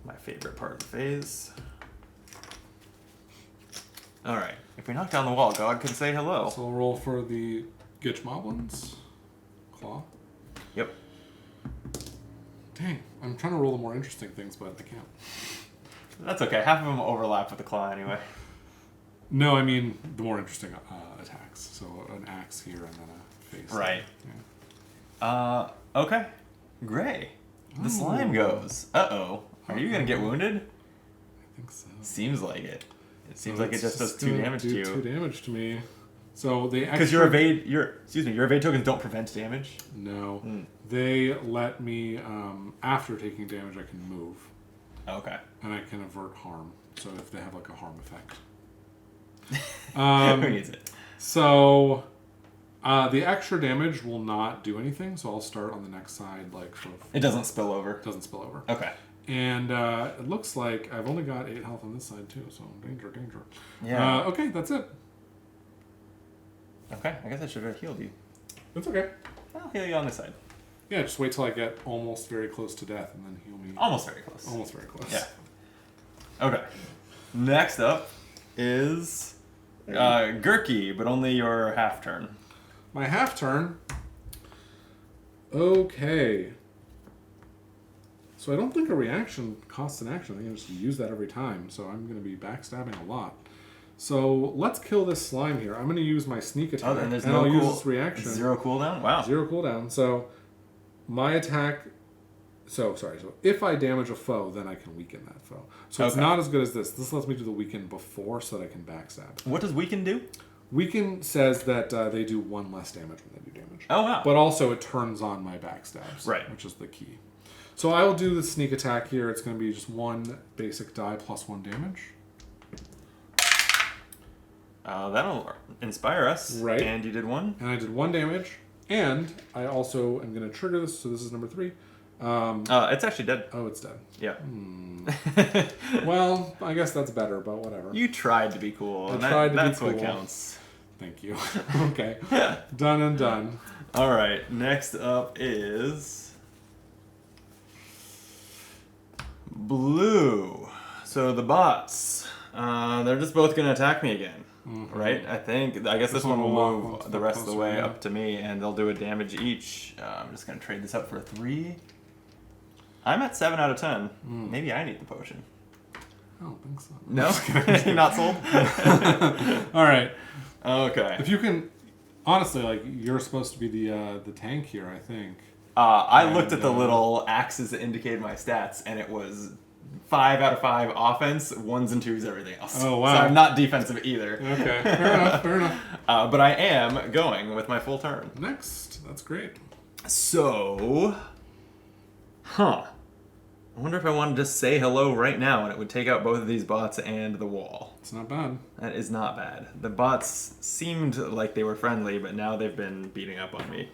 My favorite part of the phase. Alright. If we knock down the wall, God can say hello. So we'll roll for the Gitch Moblins. Claw. Yep. Dang. I'm trying to roll the more interesting things, but I can't. That's okay. Half of them overlap with the claw anyway. No, I mean the more interesting attacks. So an axe here and then a face. Right. Yeah. Okay. Gray. The slime goes. Uh-oh. Are you gonna get wounded? I think so. Seems like it. It seems So like it it's just does 2 gonna damage to do you. 2 damage to me. So they Because your evade tokens don't prevent damage. No. They let me after taking damage I can move. Okay. And I can avert harm. So if they have like a harm effect. Who needs it? So the extra damage will not do anything, so I'll start on the next side like sort of It doesn't spill over. doesn't spill over. Okay. And it looks like I've only got 8 health on this side too, so danger. Yeah. Okay, that's it. Okay, I guess I should have healed you. That's okay. I'll heal you on this side. Yeah, just wait till I get almost very close to death and then heal me. Almost very close. Almost very close. Yeah. Okay. Next up is Gurky, but only your half turn. My half turn. Okay. So I don't think a reaction costs an action. I can just use that every time. So I'm going to be backstabbing a lot. So let's kill this slime here. I'm going to use my sneak attack. and there's I'll use this reaction. 0 cooldown? Wow. 0 cooldown. So my attack... So if I damage a foe, then I can weaken that foe. So it's not as good as this. This lets me do the weaken before so that I can backstab. What does weaken do? Weaken says that they do 1 less damage when they do damage. Oh, wow. But also it turns on my backstabs. Right. Which is the key. So I will do the sneak attack here. It's going to be just 1 basic die plus 1 damage. That'll inspire us. Right. And you did 1. And I did 1 damage. And I also am going to trigger this. So this is number 3. It's actually dead. Oh, it's dead. Yeah. Well, I guess that's better, but whatever. You tried to be cool. That's what counts. Thank you. Okay. Done and done. All right. Next up is blue. So the bots. They're just both going to attack me again. Mm-hmm. Right? I guess this one will move the rest of the way up to me, and they'll do a damage each. I'm just going to trade this up for a 3. I'm at 7 out of 10. Maybe I need the potion. I don't think so. No? You're not sold? All right. Okay. If you can... Honestly, like, you're supposed to be the tank here, I think. I looked at the little axes that indicated my stats, and it was 5 out of 5 offense, 1s and 2s, everything else. Oh, wow. So I'm not defensive either. Okay. Fair enough. But I am going with my full turn. Next. That's great. So... I wonder if I want to just say hello right now and it would take out both of these bots and the wall. It's not bad. That is not bad. The bots seemed like they were friendly, but now they've been beating up on me.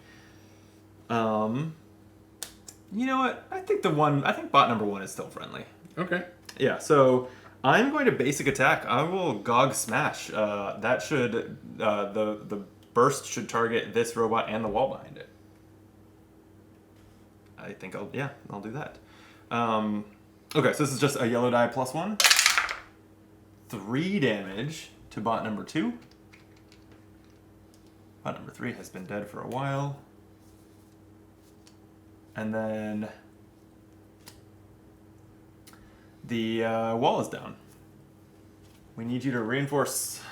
You know what? I think bot number 1 is still friendly. Okay. Yeah, so I'm going to basic attack. I will Gog Smash. That should the burst should target this robot and the wall behind it. I think I'll do that. Okay, so this is just a yellow die plus 1. 3 damage to bot number 2. Bot number 3 has been dead for a while. And then the wall is down. We need you to reinforce.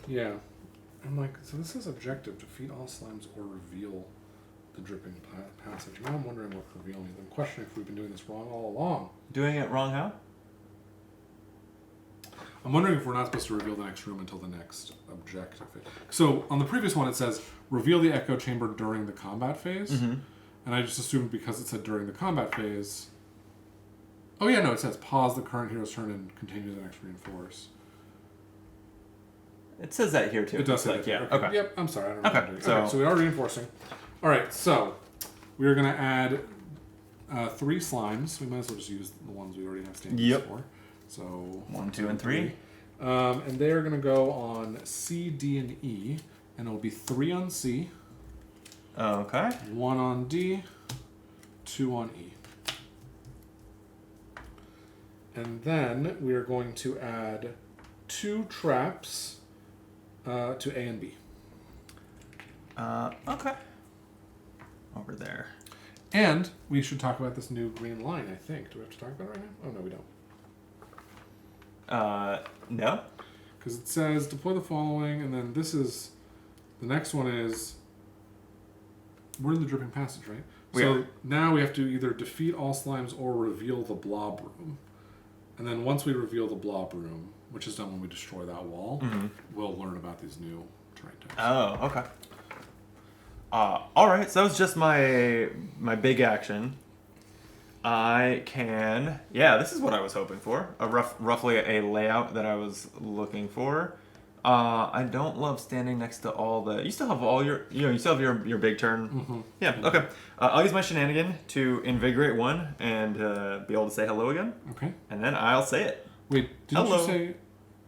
Yeah. I'm like, so this is objective. Defeat all slimes or reveal the dripping passage. Now I'm wondering what reveal means. I'm questioning if we've been doing this wrong all along. Doing it wrong how? I'm wondering if we're not supposed to reveal the next room until the next objective. So on the previous one it says, reveal the echo chamber during the combat phase. Mm-hmm. And I just assumed because it said during the combat phase... Oh yeah, no, it says pause the current hero's turn and continue the next reinforce. It says that here too. It does say that. Yeah. Okay. Yep, I'm sorry. I don't know what I'm doing. So we are reinforcing. All right, so we're going to add 3 slimes. We might as well just use the ones we already have standings for. So 1, 2, and 3. And they are going to go on C, D, and E. And it'll be 3 on C. Okay. 1 on D. 2 on E. And then we are going to add 2 traps to A and B. Okay. Over there. And we should talk about this new green line, I think. Do we have to talk about it right now? Oh, no, we don't. No. Because it says deploy the following, and then this is... The next one is... We're in the dripping passage, right? So now we have to either defeat all slimes or reveal the blob room. And then once we reveal the blob room, which is done when we destroy that wall, we'll learn about these new terrain types. Oh, okay. All right, so that was just my big action. I can... Yeah, this is what I was hoping for. Roughly a layout that I was looking for. I don't love standing next to all the... You still have all your... You still have your big turn. Mm-hmm. Yeah, okay. I'll use my shenanigan to invigorate 1 and be able to say hello again. Okay. And then I'll say it. Wait, didn't you say...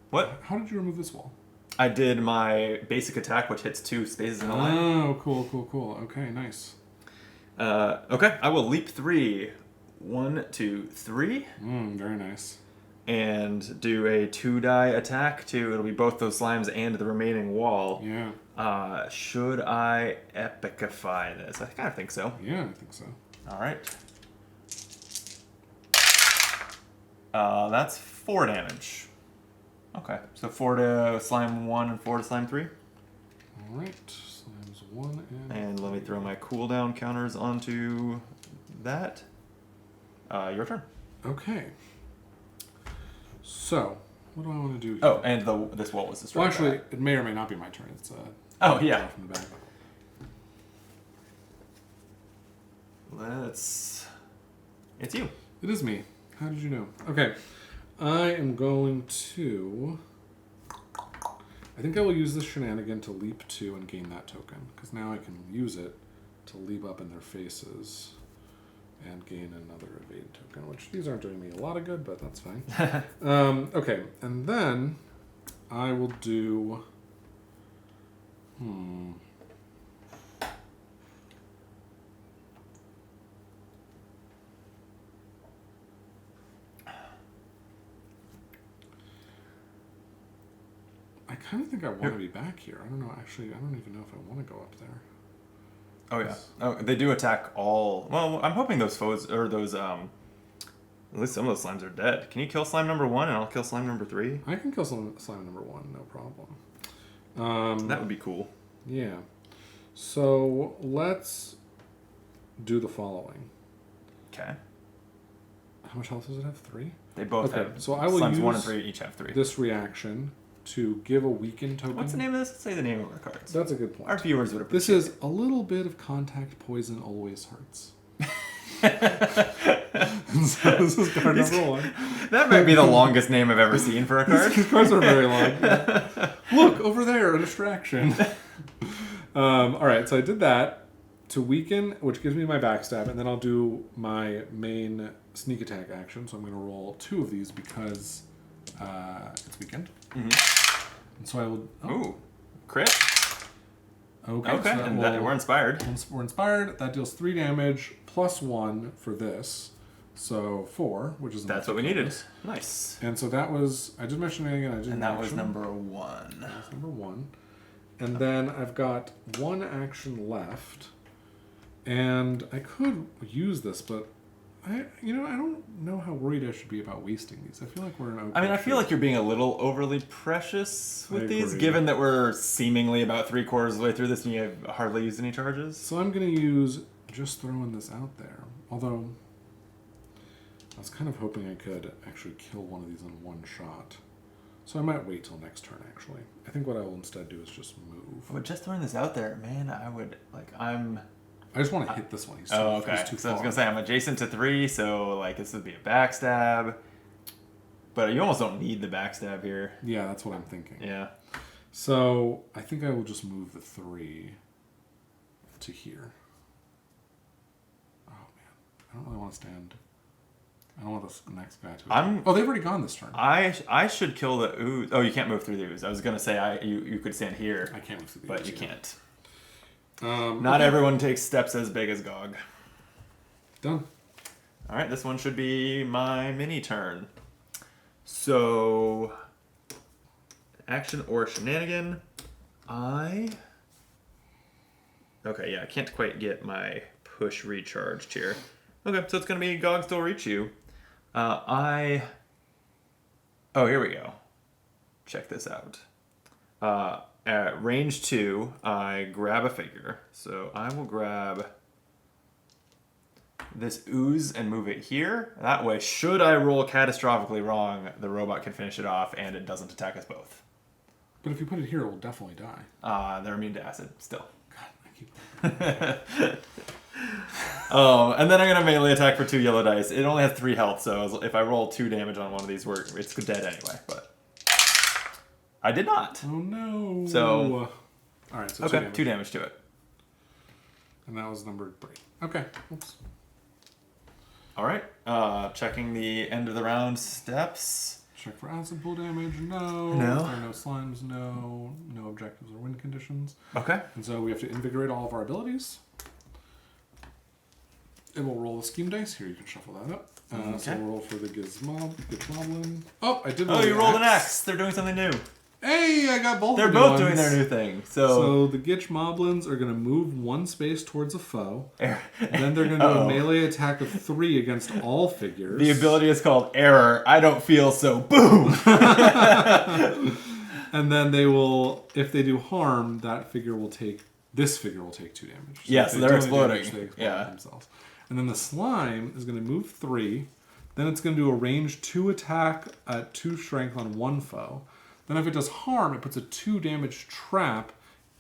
What? How did you remove this wall? I did my basic attack, which hits 2 spaces in a line. Oh, cool. Okay, nice. Okay, I will leap 3. 1, 2, 3. Very nice. and do a 2-die attack to, it'll be both those slimes and the remaining wall. Yeah. Should I epicify this? I kind of think so. Yeah, I think so. All right. That's 4 damage. Okay, so 4 to slime 1 and 4 to slime 3. All right, slimes 1 And let me throw my cooldown counters onto that. Your turn. Okay. So, what do I want to do here? Oh, and this wall was destroyed. Well, actually, it may or may not be my turn. It's oh yeah. from the back. It's you. It is me. How did you know? Okay. I am going to... I think I will use this shenanigan to leap 2 and gain that token. Because now I can use it to leap up in their faces and gain another evade token. Which, these aren't doing me a lot of good, but that's fine. Okay. And then I will do... I kind of think I want to be back here. I don't know. Actually, I don't even know if I want to go up there. Oh yeah. Oh, they do attack all. Well, I'm hoping those foes or those at least some of those slimes are dead. Can you kill slime number 1 and I'll kill slime number 3? I can kill slime number 1, no problem. That would be cool. Yeah. So let's do the following. Okay. How much health does it have? 3? They both Okay, have. so I will slimes use 1 and 3 each have 3. this reaction to give a weaken token. What's the name of this? Say the name of our cards. That's a good point. Our viewers would This appreciate is a little bit of contact poison always hurts. So this is card number 1. That might be the longest name I've ever seen for a card. These cards are very long. Look, over there, a distraction. All right, so I did that to weaken, which gives me my backstab, and then I'll do my main sneak attack action. So I'm going to roll 2 of these because it's weakened. Mm-hmm. And so I will... Ooh, crit? Okay, so and we're inspired. We're inspired. That deals 3 damage plus 1 for this. So 4, which is... That's what we needed. Nice. And so that was... I did mention it again. And that was number 1. That was number 1. And then I've got 1 action left. And I could use this, but I don't know how worried I should be about wasting these. I feel like we're in okay. I mean, I feel like you're being a little overly precious with these, agree. given that we're seemingly about 3/4 of the way through this and you have hardly used any charges. So I'm going to use just throwing this out there. Although, I was kind of hoping I could actually kill one of these in one shot. So I might wait till next turn, actually. I think what I will instead do is just move. But just throwing this out there, man, I would, I just want to hit this one. He's too, okay. he's too So I was far. going to say, I'm adjacent to 3, so, this would be a backstab. But you almost don't need the backstab here. Yeah, that's what I'm thinking. Yeah. So I think I will just move the 3 to here. Oh, man. I don't really want to stand... I don't want this next guy to attack. Oh, they've already gone this turn. I should kill the ooze. Oh, you can't move through the ooze. I was going to say you could stand here. I can't move through the but ooze, you yeah. can't. Not everyone takes steps as big as Gog. Done. All right, this one should be my mini turn. So, action or shenanigan. Okay, yeah, I can't quite get my push recharged here. Okay, so it's going to be Gog still reach you. Oh, here we go. Check this out. At range 2, I grab a figure. So I will grab this ooze and move it here. That way, should I roll catastrophically wrong, the robot can finish it off and it doesn't attack us both. But if you put it here, it will definitely die. They're immune to acid, still. God, I keep... And then I'm going to melee attack for 2 yellow dice. It only has 3 health, so if I roll 2 damage on one of these, it's dead anyway, but... I did not. Oh, no. So... Alright, so okay, 2 damage to it. And that was number 3. Okay, oops. Alright, checking the end of the round steps. Check for acid pool damage, no. No. There are no slimes, no. No objectives or win conditions. Okay. And so we have to invigorate all of our abilities. It will roll the scheme dice. Here, you can shuffle that up. Okay. So we'll roll for the Gizmoblin. Oh, I did roll Oh, you the rolled an X. They're doing something new. Hey, I got both They're of the both ones. doing their new thing. So the Gitchmoblins are going to move one space towards a foe. Then they're going to do a melee attack of 3 against all figures. The ability is called Error. I don't feel so. Boom! And then they will, if they do harm, this figure will take 2 damage. So Yeah, so they're exploding. Damage, they explode themselves. And then the slime is going to move 3. Then it's going to do a range 2 attack at 2 strength on 1 foe. Then if it does harm, it puts a 2 damage trap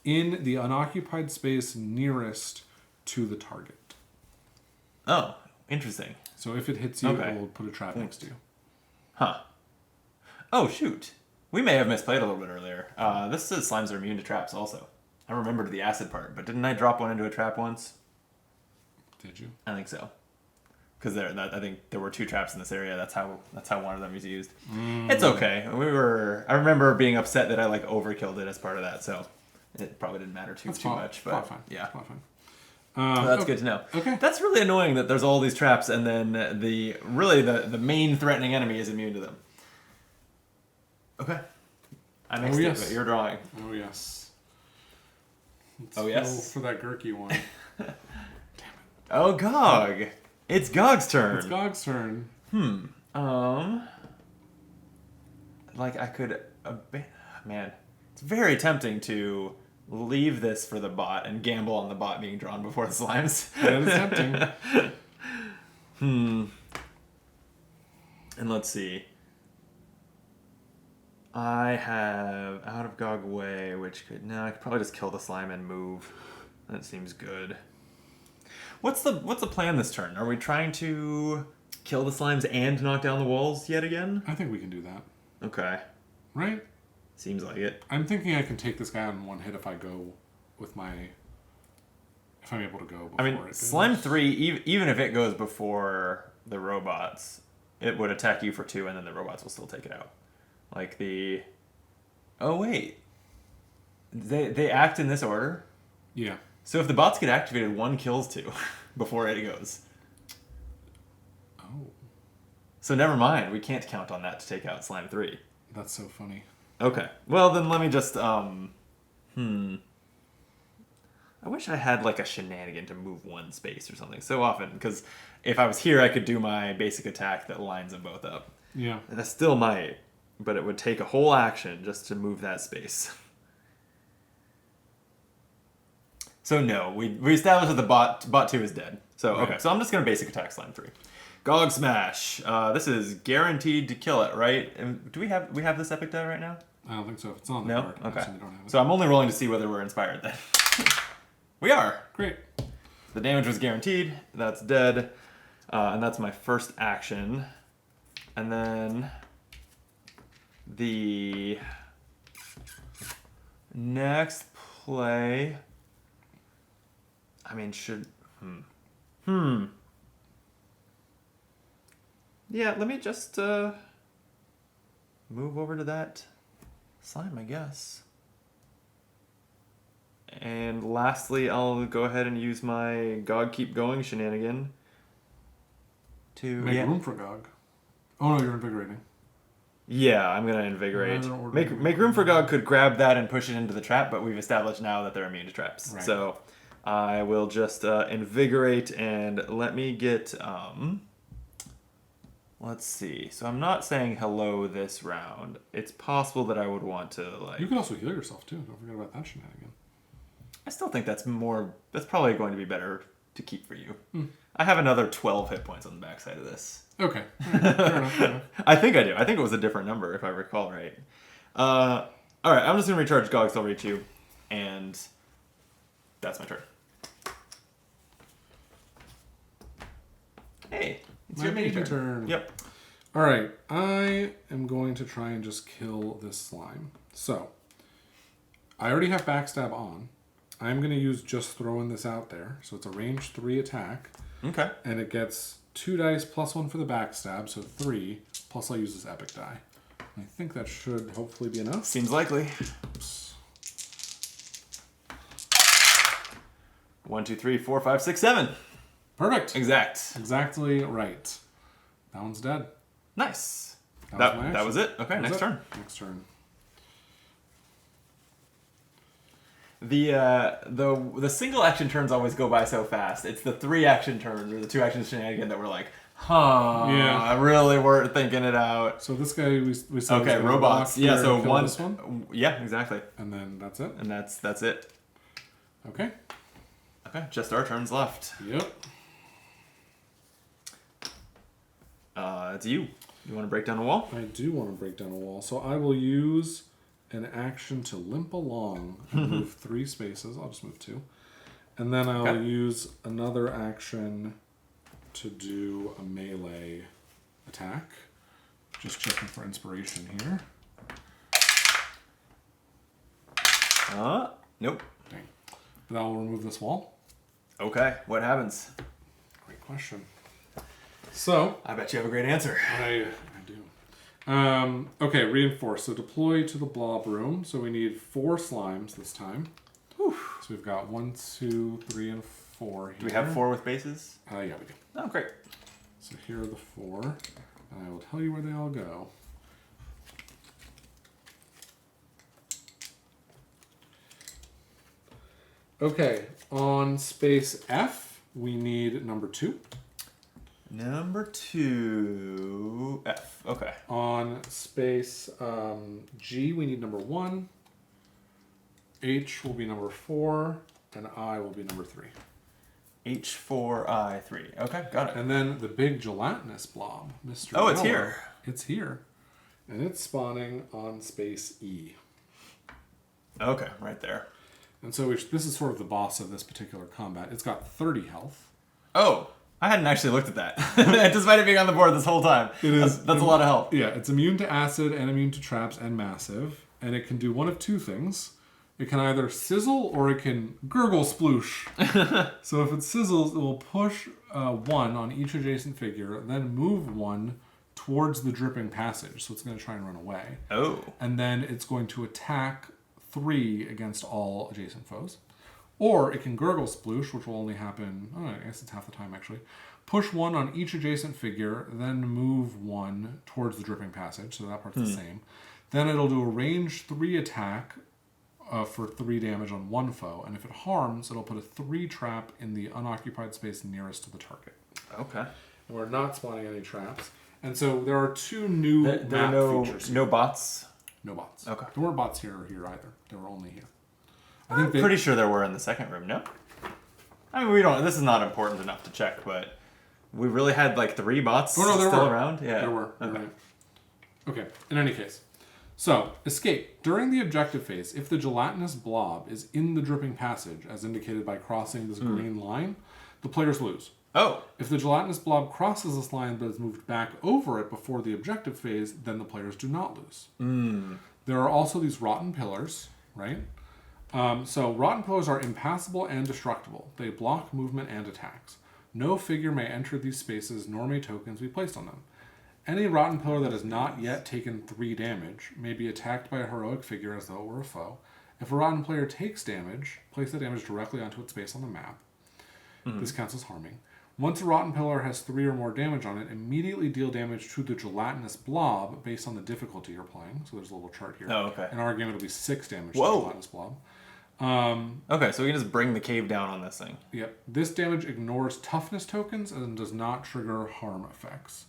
in the unoccupied space nearest to the target. Oh, interesting. So if it hits you, it will put a trap next to you. Huh. Oh, shoot. We may have misplayed a little bit earlier. This says slimes are immune to traps also. I remembered the acid part, but didn't I drop one into a trap once? Did you? I think so. Because I think there were 2 traps in this area. That's how one of them was used. It's okay. I remember being upset that I overkilled it as part of that, so it probably didn't matter too much. But fine. yeah, Fine. that's good to know. Okay, that's really annoying that there's all these traps and then the main threatening enemy is immune to them. Okay, I mixed it, but you're drawing. Oh yes. Let's yes. go for that Gurky one. Damn it. Oh Gog. It's Gog's turn. It's Gog's turn. I could... man, it's very tempting to leave this for the bot and gamble on the bot being drawn before the slimes. That is tempting. And let's see. I have Out of Gog Way, which could... No, I could probably just kill the slime and move. That seems good. What's the plan this turn? Are we trying to kill the slimes and knock down the walls yet again? I think we can do that. Okay. Right? Seems like it. I'm thinking I can take this guy on 1 hit if I go with my... If I'm able to go before it goes. Slime 3, even if it goes before the robots, it would attack you for 2 and then the robots will still take it out. Oh, wait. They act in this order? Yeah. So if the bots get activated, 1 kills 2 before it goes. Oh. So never mind. We can't count on that to take out Slime 3. That's so funny. Okay. Well, then let me just... I wish I had a shenanigan to move 1 space or something. So often, because if I was here, I could do my basic attack that lines them both up. Yeah. And I still might, but it would take a whole action just to move that space. So no, we established that the bot 2 is dead. So okay, so I'm just gonna basic attack Slime 3. Gog Smash. This is guaranteed to kill it, right? And do we have this epic die right now? I don't think so. If it's on the No? card, Okay. I don't have it. So I'm only rolling to see whether we're inspired then. We are. Great. The damage was guaranteed. That's dead. And that's my first action. And then the next play... Yeah, let me just move over to that slime, I guess. And lastly, I'll go ahead and use my Gog Keep Going shenanigan to... Make room for Gog. Oh no, you're invigorating. Yeah, I'm going to invigorate. Make room for Gog could grab that and push it into the trap, but we've established now that they're immune to traps. Right. So I will just invigorate and let me get... let's see. So I'm not saying hello this round. It's possible that I would want to You can also heal yourself too. Don't forget about that shenanigan. I still think that's probably going to be better to keep for you. I have another 12 hit points on the backside of this. Okay. Fair enough. I think I do. I think it was a different number if I recall right. Alright, I'm just going to recharge Gog, I'll reach you. And that's my turn. Hey, it's your mini turn. Yep. Alright, I am going to try and just kill this slime. So, I already have backstab on. I'm going to use just throwing this out there. So it's a range 3 attack. Okay. And it gets 2 dice plus 1 for the backstab, so 3. Plus I'll use this epic die. I think that should hopefully be enough. Seems likely. Oops. 1, 2, 3, 4, 5, 6, 7. Perfect. Exact. Exactly right. That one's dead. Nice. That was my That was it. Okay, next turn. Next turn. The single action turns always go by so fast. It's the 3 action turns or the 2 action shenanigan that we're like, I really weren't thinking it out. So this guy we said okay, robots. Yeah, so one. Yeah, exactly. And then that's it. And that's it. Okay. Okay, just our turns left. Yep. It's you. You want to break down a wall? I do want to break down a wall, so I will use an action to limp along and move 3 spaces. I'll just move 2. And then I'll use another action to do a melee attack. Just checking for inspiration here. Nope. Dang. But I'll remove this wall. Okay, what happens? Great question. So I bet you have a great answer. I do. Okay, reinforce. So deploy to the blob room. So we need 4 slimes this time. Whew. So we've got 1, 2, 3, and 4 here. Do we have 4 with bases? Yeah, we do. Oh, great. So here are the 4, and I will tell you where they all go. Okay, on space F, we need number 2. Number 2, F. Okay. On space G, we need number 1. H will be number 4, and I will be number 3. H4I3. Okay, got it. And then the big gelatinous blob, Mr. Oh, it's Yellow, here. It's here. And it's spawning on space E. Okay, right there. And so this is sort of the boss of this particular combat. It's got 30 health. Oh, I hadn't actually looked at that. Despite it being on the board this whole time. It is. That's a lot of health. Yeah, it's immune to acid and immune to traps and massive. And it can do one of 2 things. It can either sizzle or it can gurgle sploosh. So if it sizzles, it will push 1 on each adjacent figure, then move 1 towards the dripping passage. So it's going to try and run away. Oh. And then it's going to attack 3 against all adjacent foes. Or it can gurgle sploosh, which will only happen, I guess it's half the time actually. Push 1 on each adjacent figure, then move 1 towards the dripping passage. So that part's the same. Then it'll do a range 3 attack for 3 damage on 1 foe. And if it harms, it'll put a 3 trap in the unoccupied space nearest to the target. Okay. And we're not spawning any traps. And so there are 2 new There are map features here. no bots? No bots. Okay. There weren't bots here or here either. They were only here. I'm pretty sure there were in the second room, no? I mean, this is not important enough to check, but we really had like 3 bots there still were. around? Yeah. There were. Okay. Right. Okay, in any case. So, escape. During the objective phase, if the gelatinous blob is in the dripping passage, as indicated by crossing this green line, the players lose. Oh. If the gelatinous blob crosses this line but is moved back over it before the objective phase, then the players do not lose. There are also these rotten pillars, right? So rotten pillars are impassable and destructible. They block movement and attacks. No figure may enter these spaces, nor may tokens be placed on them. Any rotten pillar that has not yet taken 3 damage may be attacked by a heroic figure as though it were a foe. If a rotten player takes damage, place the damage directly onto its base on the map. This counts as harming. Once a rotten pillar has 3 or more damage on it, immediately deal damage to the gelatinous blob based on the difficulty you're playing. So there's a little chart here. Oh, okay. In our game, it'll be 6 damage to the gelatinous blob. Okay, so we can just bring the cave down on this thing. Yep. This damage ignores toughness tokens and does not trigger harm effects.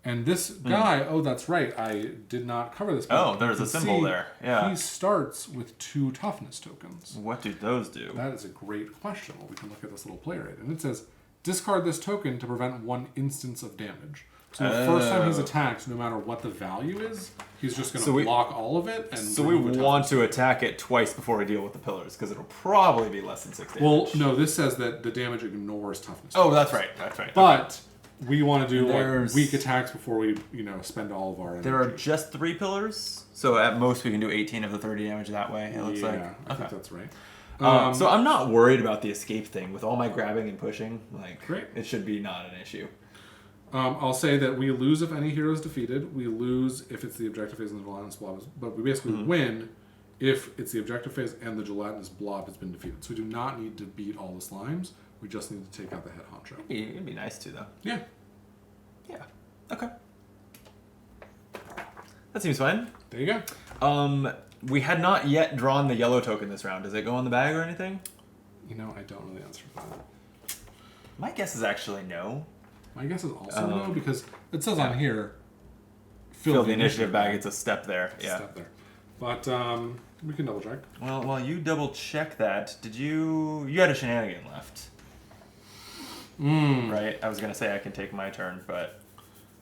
And this guy, oh, that's right, I did not cover this. Oh, there's a symbol there. Yeah. He starts with 2 toughness tokens. What do those do? That is a great question. Well, we can look at this little player aid. And it says, discard this token to prevent 1 instance of damage. So the first time he's attacked, no matter what the value is, he's just going to block all of it. And so we want to attack it twice before we deal with the pillars, because it'll probably be less than 6 damage. Well, no, this says that the damage ignores toughness. Oh, that's right. That's right. But we want to do like weak attacks before we, spend all of our energy. There are just 3 pillars, so at most we can do 18 of the 30 damage that way, it looks like. I think that's right. So I'm not worried about the escape thing. With all my grabbing and pushing, Great. It should be not an issue. I'll say that we lose if any hero is defeated. We lose if it's the objective phase and the gelatinous blob but we basically win if it's the objective phase and the gelatinous blob has been defeated. So we do not need to beat all the slimes. We just need to take out the head honcho. It'd be nice to, though. Yeah. Yeah. Okay. That seems fine. There you go. We had not yet drawn the yellow token this round. Does it go in the bag or anything? You know, I don't know the answer to that. My guess is actually no. My guess is also no, because it says on here, Fill the initiative bag. It's a step there. It's Yeah. a step there. But we can double check. Well, while you double check that, did you had a shenanigan left? Right? I was going to say I can take my turn, but...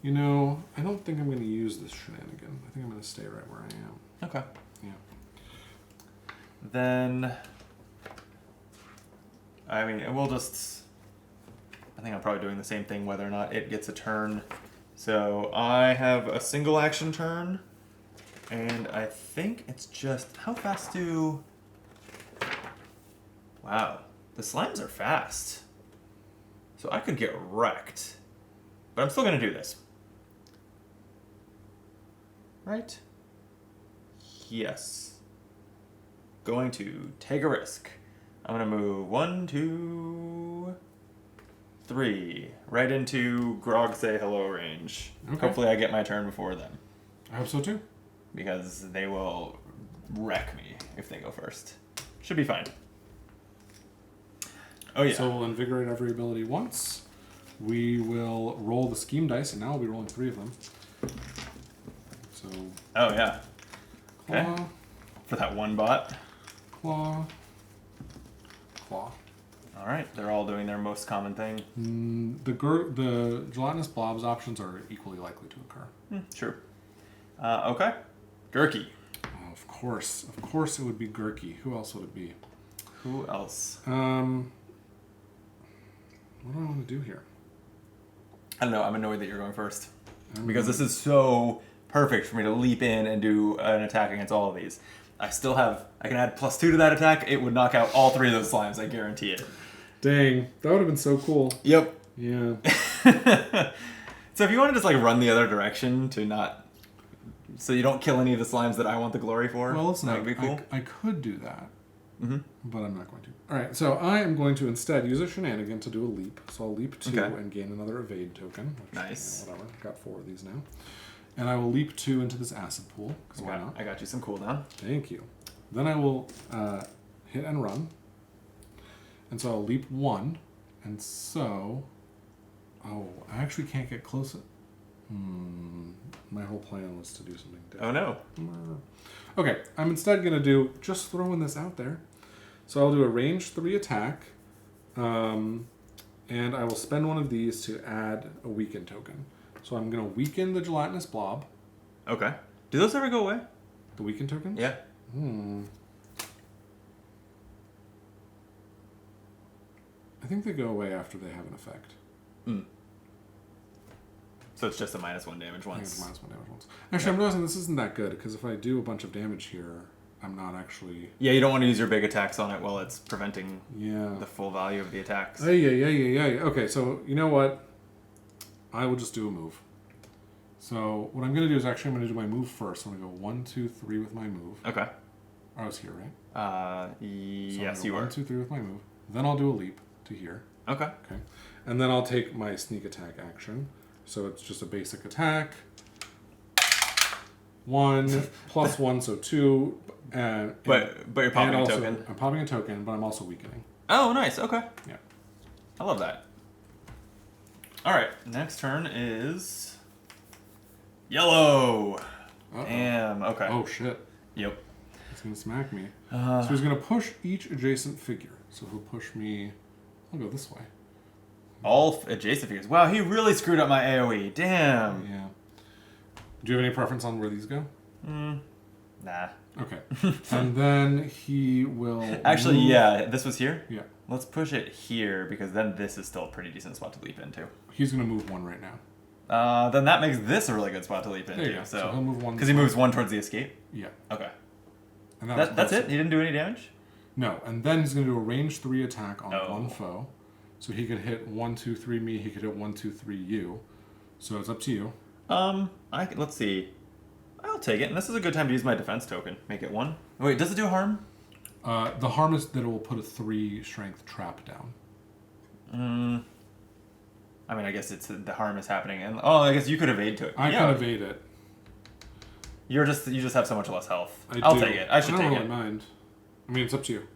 You know, I don't think I'm going to use this shenanigan. I think I'm going to stay right where I am. Okay. Yeah. Then... I mean, we'll just... I think I'm probably doing the same thing whether or not it gets a turn. So I have a single action turn, and I think it's just... How fast do... Wow. The slimes are fast. So I could get wrecked. But I'm still going to do this. Right? Yes. Going to take a risk. I'm going to move 1, 2, 3. Right into Grog say hello range. Okay. Hopefully I get my turn before them. I hope so too. Because they will wreck me if they go first. Should be fine. Oh yeah. So we'll invigorate every ability once. We will roll the scheme dice, and now we'll be rolling 3 of them. So. Oh yeah. Claw, Okay. For that one bot. claw, claw. All right. They're all doing their most common thing. The gelatinous blobs options are equally likely to occur. Sure. Okay. Gurky. Oh, of course it would be Gurky. Who else would it be? Who else? What do I want to do here? I don't know. I'm annoyed that you're going first. Because this is so perfect for me to leap in and do an attack against all of these. I can add +2 to that attack. It would knock out all 3 of those slimes. I guarantee it. Dang, that would have been so cool. Yep. Yeah. So if you want to just like run the other direction to not... So you don't kill any of the slimes that I want the glory for? Well, listen, that would be cool. I could do that. Mm-hmm. But I'm not going to. Alright, so I am going to instead use a shenanigan to do a leap. So I'll leap 2 and gain another evade token. Which, Nice. Whatever. Got 4 of these now. And I will leap 2 into this acid pool. Because why not? I got you some cooldown. Thank you. Then I will hit and run. And so I'll leap 1. And so... Oh, I actually can't get close. My whole plan was to do something different. Oh no. Okay, I'm instead going to do... Just throwing this out there. So I'll do a range 3 attack. And I will spend one of these to add a weaken token. So I'm going to weaken the gelatinous blob. Okay. Do those ever go away? The weaken tokens? Yeah. I think they go away after they have an effect. So it's just a -1 damage I think it's once. -1 damage once. Actually, I'm realizing this isn't that good, because if I do a bunch of damage here, I'm not actually... Yeah, you don't want to use your big attacks on it while it's preventing Yeah. the full value of the attacks. Yeah. Okay, so you know what? I will just do a move. So what I'm going to do is actually I'm going to do my move first. I'm going to go 1, 2, 3 with my move. Okay. I was here, right? Yes, So you were. 1, 2, 3 with my move. Then I'll do a leap to here. Okay. Okay. And then I'll take my sneak attack action. So it's just a basic attack. 1 +1, so 2. But you're popping a token. I'm popping a token, but I'm also weakening. Oh, nice. Okay. Yeah. I love that. All right. Next turn is yellow. Uh-oh. Damn. Okay. Oh, shit. Yep. It's going to smack me. So he's going to push each adjacent figure. So he'll push me... I'll go this way. All adjacent figures. Wow, he really screwed up my AoE. Damn. Yeah. Do you have any preference on where these go? Nah. Okay. And then he will... Actually, move. yeah. This was here? Yeah. Let's push it here, because then this is still a pretty decent spot to leap into. He's going to move 1 right now. Then that makes this a really good spot to leap There you into. go. So So he'll move 1 because he moves 1 towards the escape? Yeah. Okay. And that was That's close. it? He didn't do any damage? No. And then he's going to do a range 3 attack on Oh. one foe. So he could hit 1, 2, 3 me. He could hit 1, 2, 3 you. So it's up to you. Let's see. I'll take it. And this is a good time to use my defense token. Make it 1. Wait, does it do harm? The harm is that it will put a 3 strength trap down. I mean, I guess it's the harm is happening, and I guess you could evade to it. I can evade it. You just have so much less health. I'll take it. I should take don't it. really mind. I mean, it's up to you.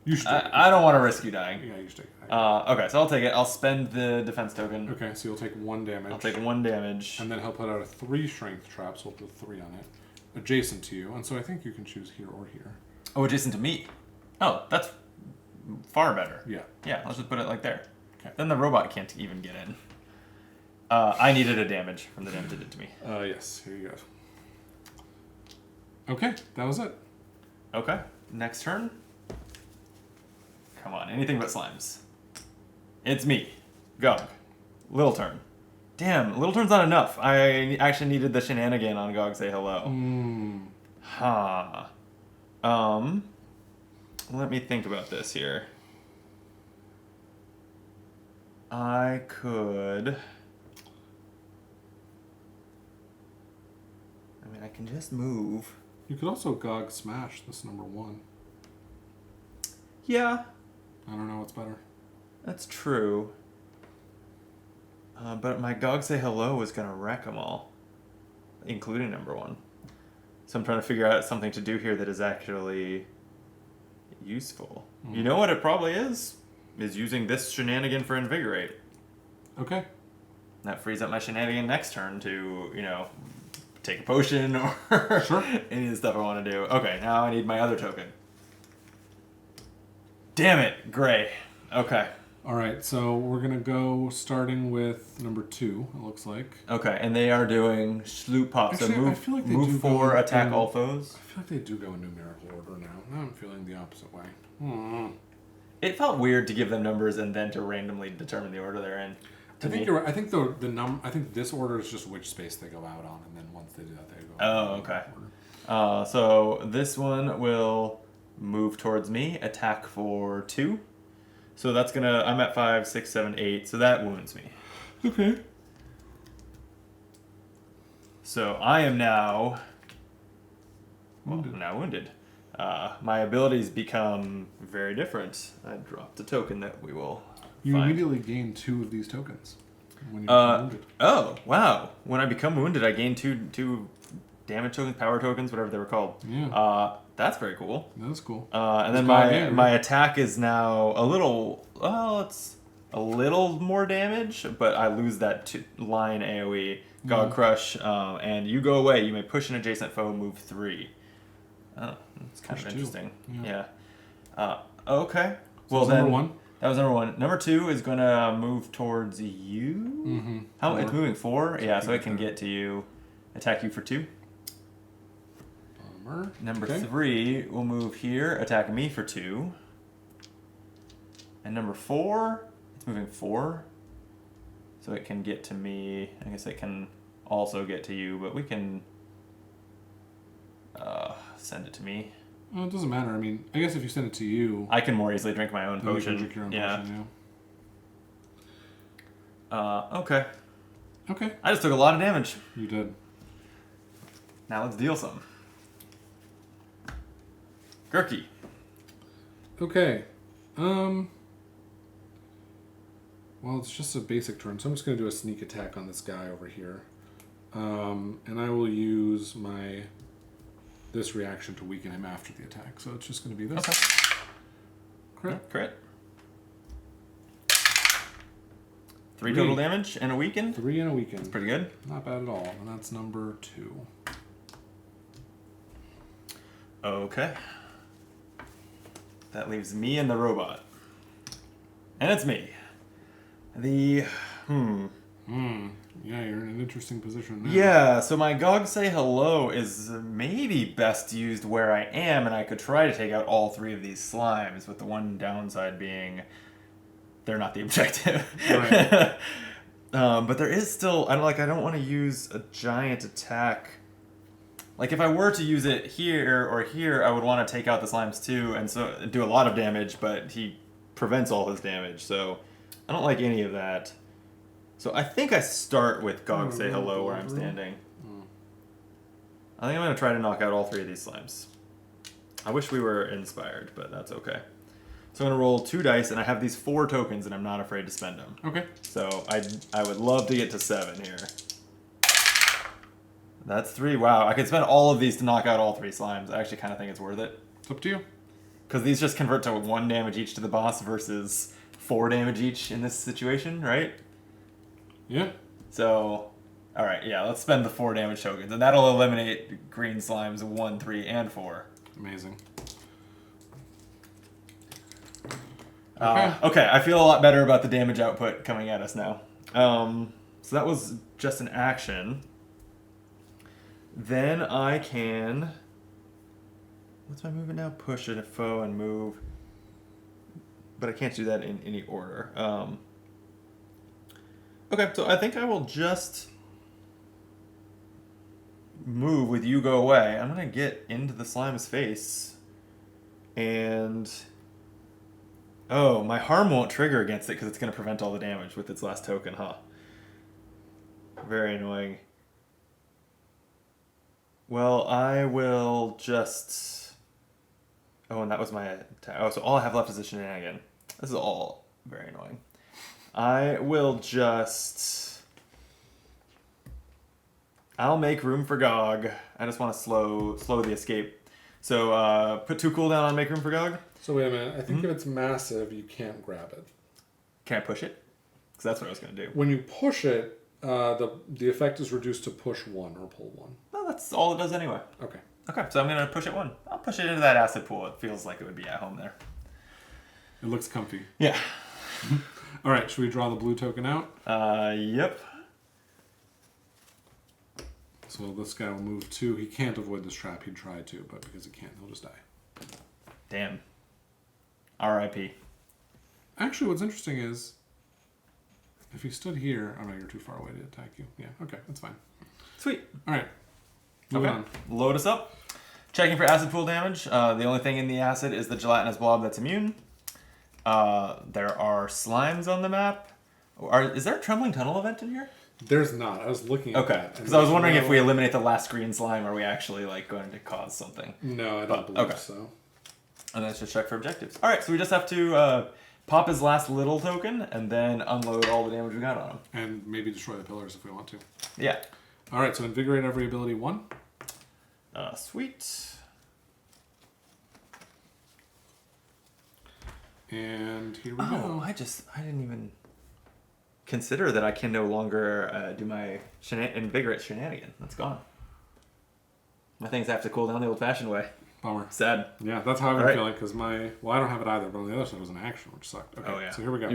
You should. Take it. I don't want to risk you dying. Yeah, you should take it. Okay, so I'll take it. I'll spend the defense token. Okay, so you'll take 1 damage. I'll take 1 damage. And then he'll put out a 3 strength trap, so we'll put 3 on it, adjacent to you. And so I think you can choose here or here. Oh, adjacent to me. Oh, that's far better. Yeah. Yeah, let's just put it like there. Okay. Then the robot can't even get in. I needed a damage from the damage it did to me. Yes, here you go. Okay, that was it. Okay, next turn. Come on, anything but slimes. It's me, Gog. Little turn. Damn, little turn's not enough. I actually needed the shenanigan on Gog say hello. Let me think about this here. I could... I mean, I can just move. You could also Gog Smash this number 1. Yeah. I don't know what's better. That's true. But my Gog say hello is going to wreck them all. Including number 1. So I'm trying to figure out something to do here that is actually useful. You know what it probably is? Is using this shenanigan for Invigorate. Okay. That frees up my shenanigan next turn to, take a potion or Sure. any of the stuff I want to do. Okay, now I need my other token. Damn it, gray. Okay. All right, so we're going to go starting with number 2, it looks like. Okay, and they are doing Sloop Pop. Actually, so I feel like they move do 4, go attack in- all foes. I feel like they do go in numerical order now. Now I'm feeling the opposite way. It felt weird to give them numbers and then to randomly determine the order they're in. I think you're right. I think I think this order is just which space they go out on, and then once they do that, they go. Oh, okay. So this one will move towards me, attack for 2. So that's gonna. I'm at 5, 6, 7, 8. So that wounds me. Okay. So I am now. Wounded. Now wounded. My abilities become very different. I dropped a token that we will. You find. immediately gain 2 of these tokens when you become wounded. Oh, wow. When I become wounded, I gain two damage tokens, power tokens, whatever they were called. Yeah. That's very cool. That's cool. And then Gog angry? my attack is now a little, it's a little more damage, but I lose that line AoE, Gog Crush, and you go away. You may push an adjacent foe, move 3. Oh, that's kind of Push 2. interesting. Yeah. Okay. So Well, that's then number 1. that was number 1. Number 2 is gonna move towards you. Mm-hmm. How it's moving 4? Yeah, so it Okay. can get to you, attack you for 2. Bummer. Number Okay. 3 will move here, attack me for 2. And number 4, it's moving 4, so it can get to me. I guess it can also get to you, but we can send it to me. Well, it doesn't matter. I mean, I guess if you send it to you, I can more easily drink my own then you potion. can drink your own yeah. potion. Okay. Yeah. Okay. I just took a lot of damage. You did. Now let's deal some. Gurky. Okay. Well, it's just a basic turn, so I'm just going to do a sneak attack on this guy over here. And I will use this reaction to weaken him after the attack. So it's just going to be this. Okay. Crit. 3 total damage and a weaken. 3 and a weaken. Pretty good. Not bad at all. And that's number 2. Okay. That leaves me and the robot. And it's me. Yeah, you're in an interesting position now. Yeah, so my Gog Say Hello is maybe best used where I am, and I could try to take out all 3 of these slimes, with the one downside being they're not the objective. Right. But there is still, I don't want to use a giant attack. Like, if I were to use it here or here, I would want to take out the slimes too, and so do a lot of damage, but he prevents all his damage, so I don't like any of that. So I think I start with Gog Say Hello where I'm standing. I think I'm going to try to knock out all 3 of these slimes. I wish we were inspired, but that's okay. So I'm gonna roll 2 dice, and I have these 4 tokens, and I'm not afraid to spend them. Okay. So I would love to get to 7 here. That's 3. Wow, I could spend all of these to knock out all 3 slimes. I actually kind of think it's worth it. It's up to you. Because these just convert to 1 damage each to the boss versus 4 damage each in this situation, right? Yeah. So, alright, yeah, let's spend the 4 damage tokens. And that'll eliminate green slimes 1, 3, and 4. Amazing. Okay, I feel a lot better about the damage output coming at us now. So that was just an action. Then I can... What's my movement now? Push a foe and move. But I can't do that in any order. Okay, so I think I will just move with you go away. I'm going to get into the slime's face. And... Oh, my harm won't trigger against it because it's going to prevent all the damage with its last token, huh? Very annoying. Well, I will just... Oh, and that was my attack. Oh, so all I have left is a shenanigan. This is all very annoying. I will just... I'll make room for Gog. I just want to slow the escape. So put 2 cooldown on make room for Gog. So wait a minute. I think if it's massive, you can't grab it. Can I push it? Because that's what I was going to do. When you push it, the effect is reduced to push 1 or pull 1. Well, that's all it does anyway. Okay. Okay, so I'm going to push it 1. I'll push it into that acid pool. It feels like it would be at home there. It looks comfy. Yeah. All right, should we draw the blue token out? Yep. So this guy will move 2. He can't avoid this trap. He'd try to, but because he can't, he'll just die. Damn. R.I.P. Actually, what's interesting is if he stood here... Oh, no, you're too far away to attack you. Yeah, okay, that's fine. Sweet. All right. Moving on. Load us up. Checking for acid pool damage. The only thing in the acid is the gelatinous blob that's immune. There are slimes on the map. Is there a trembling tunnel event in here? There's not. I was looking at that. Okay, because I was wondering if we eliminate the last green slime, are we actually like going to cause something? No, I don't believe so. And let's just check for objectives. All right, so we just have to pop his last little token and then unload all the damage we got on him. And maybe destroy the pillars if we want to. Yeah. All right, so invigorate every ability 1. Sweet. And here we go. I didn't even consider that I can no longer do my invigorate shenanigan. That's gone. My things have to cool down the old-fashioned way. Bummer. Sad. Yeah, that's how I've been feeling because I don't have it either, but on the other side was an action, which sucked. Okay, oh, yeah. So here we go.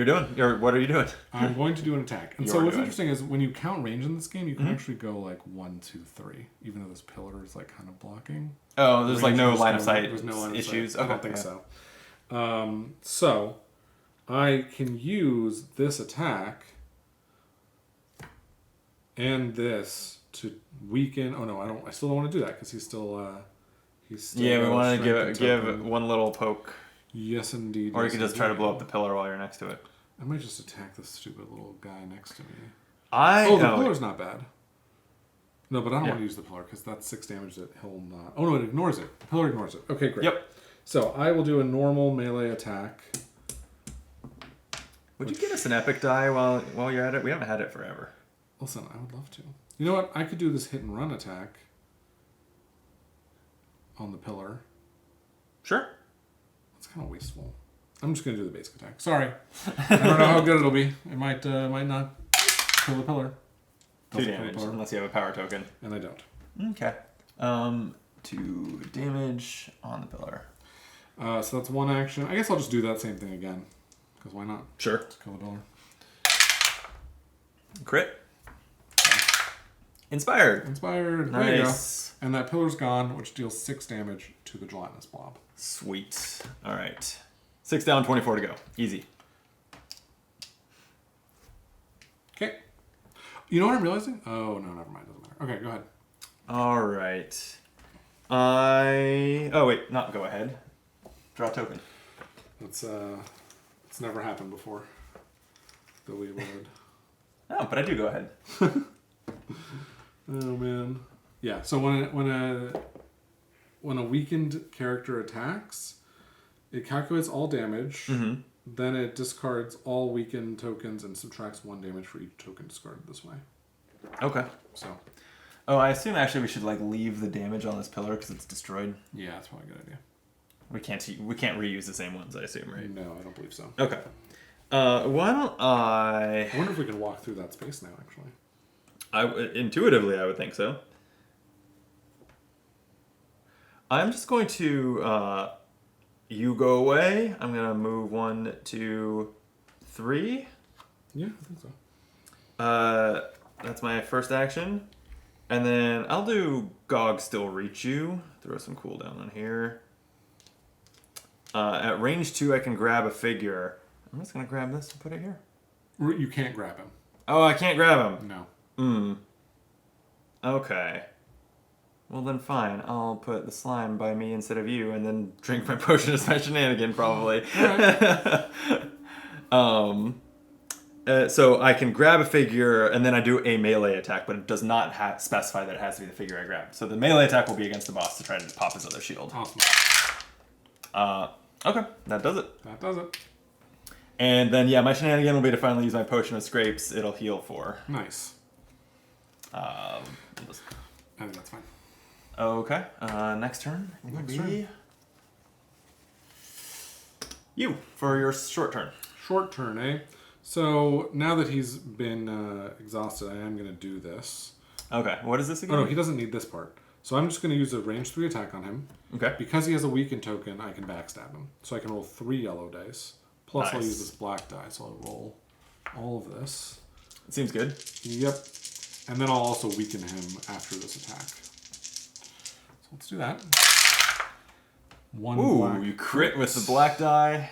What are you doing? I'm going to do an attack. And so what's interesting is when you count range in this game, you can actually go like 1, 2, 3, even though this pillar is like kind of blocking. Oh, there's like no line of sight There's no line of issues. sight. I don't think so. So I can use this attack and this to weaken. Oh no, I don't. I still don't want to do that because he's still. Yeah, we want to give one little poke. Yes, indeed. Or you can just try to blow up the pillar while you're next to it. I might just attack this stupid little guy next to me. The pillar's not bad. No, but I don't want to use the pillar because that's 6 damage that he'll not... Oh, no, it ignores it. The pillar ignores it. Okay, great. Yep. So I will do a normal melee attack. Would you get us an epic die while you're at it? We haven't had it forever. Listen, I would love to. You know what? I could do this hit and run attack on the pillar. Sure. That's kind of wasteful. I'm just going to do the basic attack. Sorry. I don't know how good it'll be. It might not kill the pillar. 2 damage, unless you have a power token. And I don't. Okay. 2 damage on the pillar. So that's 1 action. I guess I'll just do that same thing again. Because why not? Sure. Let's kill the pillar. Crit. Inspired. Nice. There you go. And that pillar's gone, which deals 6 damage to the gelatinous blob. Sweet. All right. 6 down, 24 to go. Easy. Okay. You know what I'm realizing? Oh, no, never mind. Doesn't matter. Okay, go ahead. All right. Oh, wait. Not go ahead. Draw a token. It's never happened before that we would. Oh, but I do go ahead. Oh, man. Yeah, so when a weakened character attacks, It calculates all damage. Mm-hmm. Then it discards all weakened tokens and subtracts 1 damage for each token discarded this way. Okay. So. Oh, I assume actually we should like leave the damage on this pillar because it's destroyed. Yeah, that's probably a good idea. We can't reuse the same ones, I assume, right? No, I don't believe so. Okay. Why don't I wonder if we can walk through that space now, actually. Intuitively, I would think so. I'm just going to you go away. I'm gonna move 1, 2, 3. Yeah, I think so. That's my first action. And then I'll do Gog Still Reach You. Throw some cooldown on here. At range 2, I can grab a figure. I'm just going to grab this and put it here. You can't grab him. Oh, I can't grab him. No. Okay. Well, then fine. I'll put the slime by me instead of you and then drink my potion of my shenanigan, probably. All right. So I can grab a figure and then I do a melee attack, but it does not specify that it has to be the figure I grabbed. So the melee attack will be against the boss to try to pop his other shield. Awesome. Okay, that does it. That does it. And then, yeah, my shenanigan will be to finally use my potion of scrapes. It'll heal 4. Nice. I think that's fine. Okay, next turn will be you for your short turn. Short turn, eh? So now that he's been exhausted, I am going to do this. Okay, what is this again? Oh, no, he doesn't need this part. So I'm just going to use a range 3 attack on him. Okay. Because he has a weakened token, I can backstab him. So I can roll 3 yellow dice. Plus I'll Nice. use this black die, so I'll roll all of this. It seems good. Yep. And then I'll also weaken him after this attack. So let's do that. 1 Ooh, black. you crit with the black die.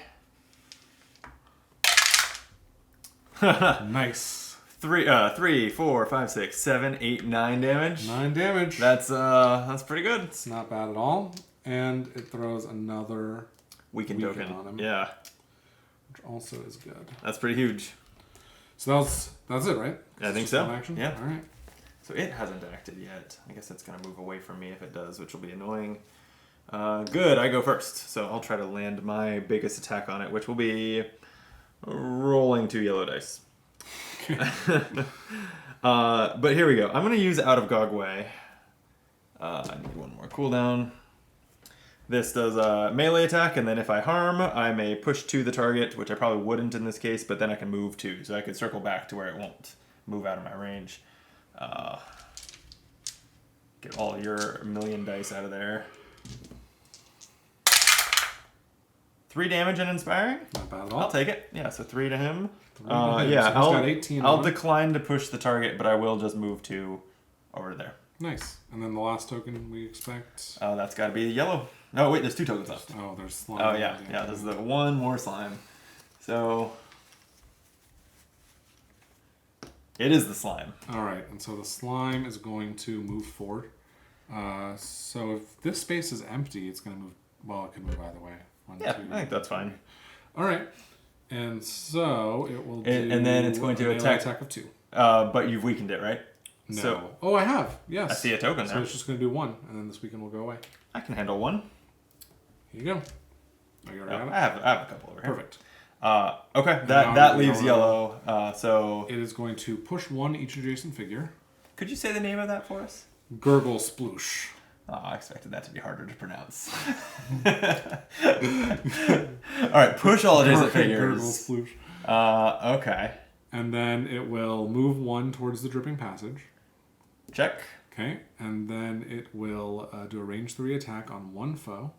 Nice. 3, 4, 5, 6, 7, 8, 9 damage. 9 damage. That's pretty good. It's not bad at all. And it throws another Weakened token on him. Yeah, which also is good. that's pretty huge. So that's it, right? I think It's just so. one action? Yeah. All right. So it hasn't acted yet. I guess it's gonna move away from me if it does, which will be annoying. Good, I go first. So I'll try to land my biggest attack on it, which will be rolling 2 yellow dice. But here we go. I'm going to use Out of Gogway. I need 1 more cooldown. This does a melee attack, and then if I harm, I may push to the target, which I probably wouldn't in this case, but then I can move 2, so I could circle back to where it won't move out of my range. Get all your million dice out of there. 3 damage and inspiring? Not bad at all. I'll take it. Yeah, so 3 to him. 3 to him. Yeah, So he's got 18 I'll on it. decline to push the target, but I will just move 2 over there. Nice. And then the last token we expect. Oh, that's got to be yellow. No, wait, there's 2 tokens left. Oh, there's slime. Oh, yeah, there's the 1 more slime. So, it is the slime. All right, and so the slime is going to move forward. So if this space is empty, it's going to move. Well, it can move either way. 1, Yeah, 2, I think that's fine. All right, and so it will do. And then it's going to a melee attack of 2. But you've weakened it, right? No. So, Oh, I have. Yes. I see a token So there. it's just going to do 1, and then this weekend will go away. I can handle 1. Here you go. Oh, you already got it? I have a couple over here. Perfect. Okay, now that we leaves go- yellow. So, It is going to push 1 each adjacent figure. could you say the name of that for us? Gurgle Sploosh. Oh, I expected that to be harder to pronounce. All right, push all adjacent Gurgle figures. Sploosh. Okay. And then it will move 1 towards the dripping passage. Check. Okay. And then it will do a range 3 attack on 1 foe.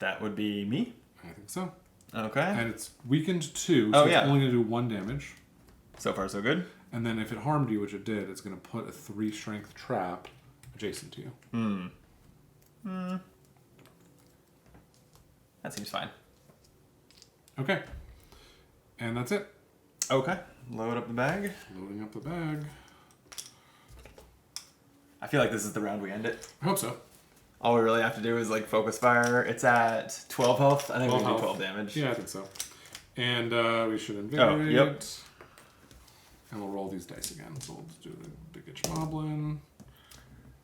That would be me. I think so. Okay. And it's weakened 2, Oh, so yeah. it's only going to do 1 damage. So far, so good. And then if it harmed you, which it did, it's going to put a 3 strength trap adjacent to you. That seems fine. Okay. And that's it. Okay. Load up the bag. Loading up the bag. I feel like this is the round we end it. I hope so. All we really have to do is like focus fire. It's at 12 health. I think we 12 can do health. 12 damage. Yeah, I think so. And we should invigorate. yep. And we'll roll these dice again. So we'll just do the big itch moblin,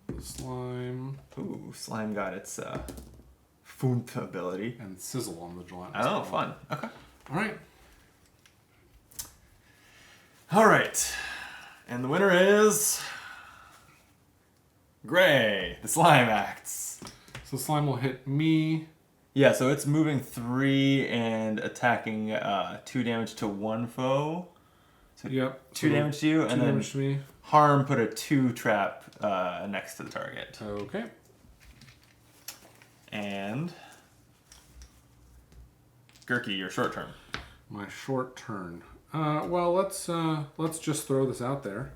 the slime. Ooh, slime got its Foonth ability. And Sizzle on the gelatinous. Oh, fun. Okay. All right. All right. And the winner is... Gray. The slime acts. So slime will hit me. Yeah, so it's moving 3 and attacking 2 damage to 1 foe. So Yep. 2 damage to you, 2 and then damage to me. Harm put a 2 trap next to the target. Okay. And Gurky, your short term. My short turn. Well, let's just throw this out there.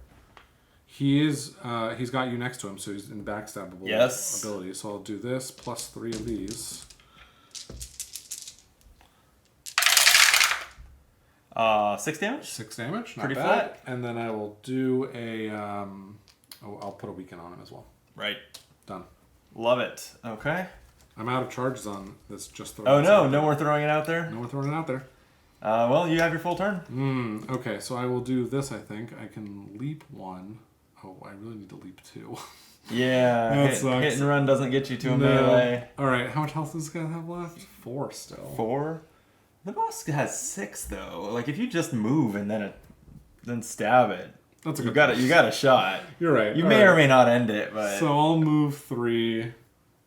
He's got you next to him, so he's in backstabbable ability. So I'll do this plus 3 of these. 6 damage. 6 damage. Not Pretty bad. flat. And then I will do a. I'll put a weaken on him as well. Right. Done. Love it. Okay. I'm out of charges on this. Just throw. Oh no! No more throwing it out there. No more throwing it out there. Well, you have your full turn. Okay, so I will do this. I think I can leap 1. Oh, I really need to leap 2. Yeah. That hit, sucks. hit and run doesn't get you to a melee. All right. How much health does this guy have left? 4 still. 4. The boss has 6 though. Like if you just move and then stab it, That's a you good got point. it. You got a shot. You're right. You All may right. or may not end it, but So I'll move 3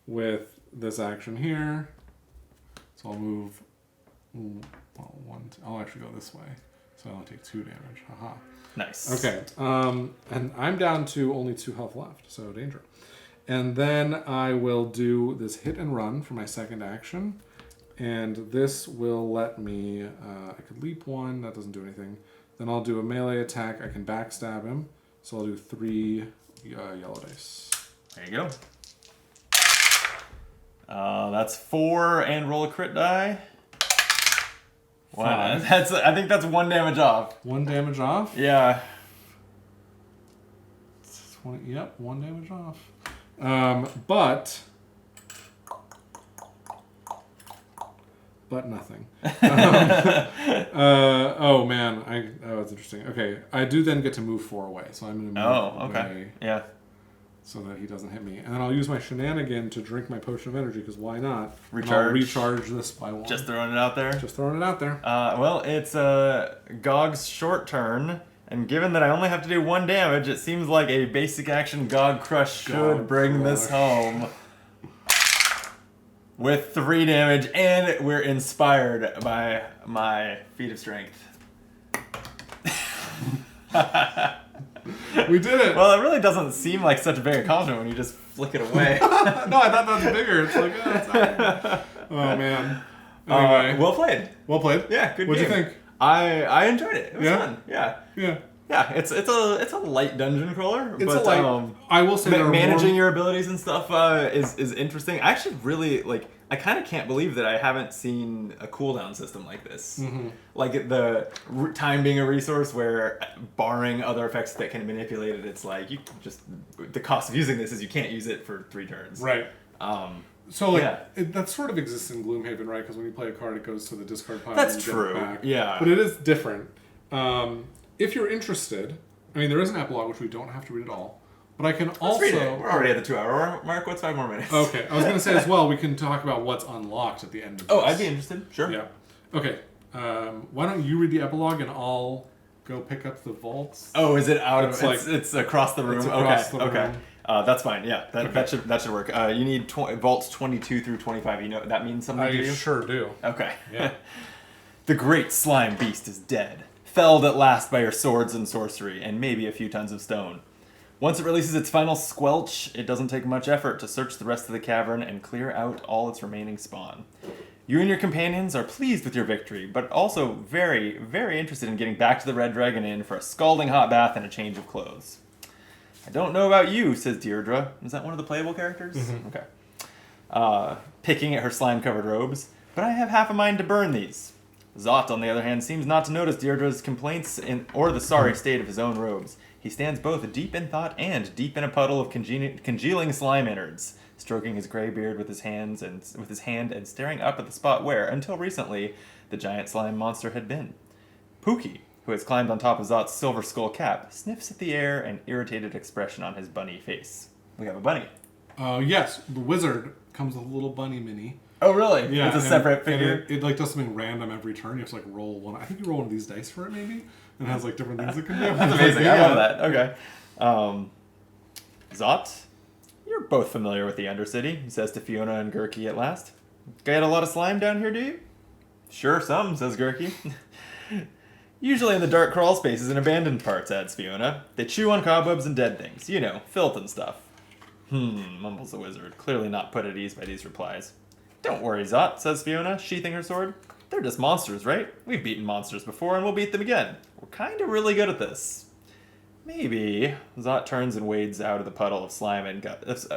with this action here. So I'll move. Well, 1. I'll actually go this way. So I only take 2 damage. Haha. nice. Okay. And I'm down to only 2 health left. So danger. And then I will do this hit and run for my second action. And this will let me. I could leap 1. That doesn't do anything. Then I'll do a melee attack. I can backstab him. So I'll do 3 yellow dice. There you go. That's 4 and roll a crit die. Wow, 5. I think that's 1 damage off. 1 damage off. Yeah. 20, yep, 1 damage off. But nothing. Oh man, it's interesting. Okay, I do then get to move 4 away, so I'm gonna move away Yeah. so that he doesn't hit me, and then I'll use my shenanigan to drink my potion of energy because why not? And I'll recharge this by 1. Just throwing it out there. Just throwing it out there. Well, it's Gog's short turn, and given that I only have to do 1 damage, it seems like a basic action Gog Crush should bring this home. With 3 damage, and we're inspired by my feat of strength. We did it. Well, it really doesn't seem like such a big accomplishment when you just flick it away. No, I thought that was bigger. It's like, it's not. Oh man. Anyway, Well played. well played. Yeah, good What'd game. you think? I enjoyed it. It was Yeah? fun. Yeah. Yeah. Yeah, it's a light dungeon crawler, It's but a light. I will say there are managing more... your abilities and stuff is interesting. I actually really I kind of can't believe that I haven't seen a cooldown system like this. Mm-hmm. Like the time being a resource where, barring other effects that can manipulate it, it's like you just the cost of using this is you can't use it for 3 turns. Right. So that sort of exists in Gloomhaven, right? Because when you play a card, it goes to the discard pile. That's and you true. get it back. Yeah. But it is different. If you're interested, I mean, there is an epilogue which we don't have to read at all. But I can also. Read it. We're already at the 2-hour mark. What's 5 more minutes? Okay, I was going to say as well. We can talk about what's unlocked at the end of this. Oh, I'd be interested. Sure. Yeah. Okay. Why don't you read the epilogue and I'll go pick up the vaults. Oh, is it out? It's across the room. It's across the room. Okay. That's fine. Yeah, that should work. You need vaults 22 through 25. You know that means something to you? I sure do. Okay. Yeah. The great slime beast is dead, felled at last by your swords and sorcery, and maybe a few tons of stone. Once it releases its final squelch, it doesn't take much effort to search the rest of the cavern and clear out all its remaining spawn. You and your companions are pleased with your victory, but also very, very interested in getting back to the Red Dragon Inn for a scalding hot bath and a change of clothes. I don't know about you, says Deirdre. Is that one of the playable characters? Mm-hmm. Okay. Picking at her slime-covered robes, but I have half a mind to burn these. Zot, on the other hand, seems not to notice Deirdre's complaints or the sorry state of his own robes. He stands both deep in thought and deep in a puddle of congealing slime innards, stroking his gray beard with his hand and staring up at the spot where, until recently, the giant slime monster had been. Pookie, who has climbed on top of Zot's silver skull cap, sniffs at the air, an irritated expression on his bunny face. We have a bunny. Yes, the wizard comes with a little bunny mini. Oh, really? Yeah, It's a separate figure? And it like does something random every turn. You have to like roll one. I think you roll one of these dice for it maybe, and it has like different things it can do. That's amazing. I love that. Okay. Zot, you're both familiar with the Undercity, he says to Fiona and Gurky at last. Get a lot of slime down here, do you? Sure, some, says Gurky. Usually in the dark crawl spaces and abandoned parts, adds Fiona. They chew on cobwebs and dead things. You know, filth and stuff. Mumbles the wizard, clearly not put at ease by these replies. Don't worry, Zot, says Fiona, sheathing her sword. They're just monsters, right? We've beaten monsters before and we'll beat them again. We're kinda really good at this. Maybe. Zot turns and wades out of the puddle of slime and guts.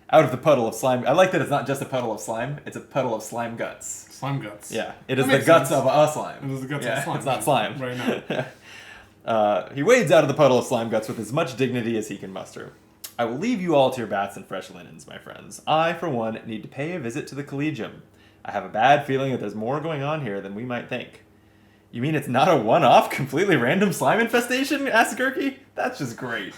Out of the puddle of slime. I like that it's not just a puddle of slime, it's a puddle of slime guts. Slime guts. Yeah, it is the guts of a slime. It is the guts of slime. It's not slime. Right now. He wades out of the puddle of slime guts with as much dignity as he can muster. I will leave you all to your baths and fresh linens, my friends. I, for one, need to pay a visit to the Collegium. I have a bad feeling that there's more going on here than we might think. You mean it's not a one-off, completely random slime infestation? Asks Gurky. That's just great.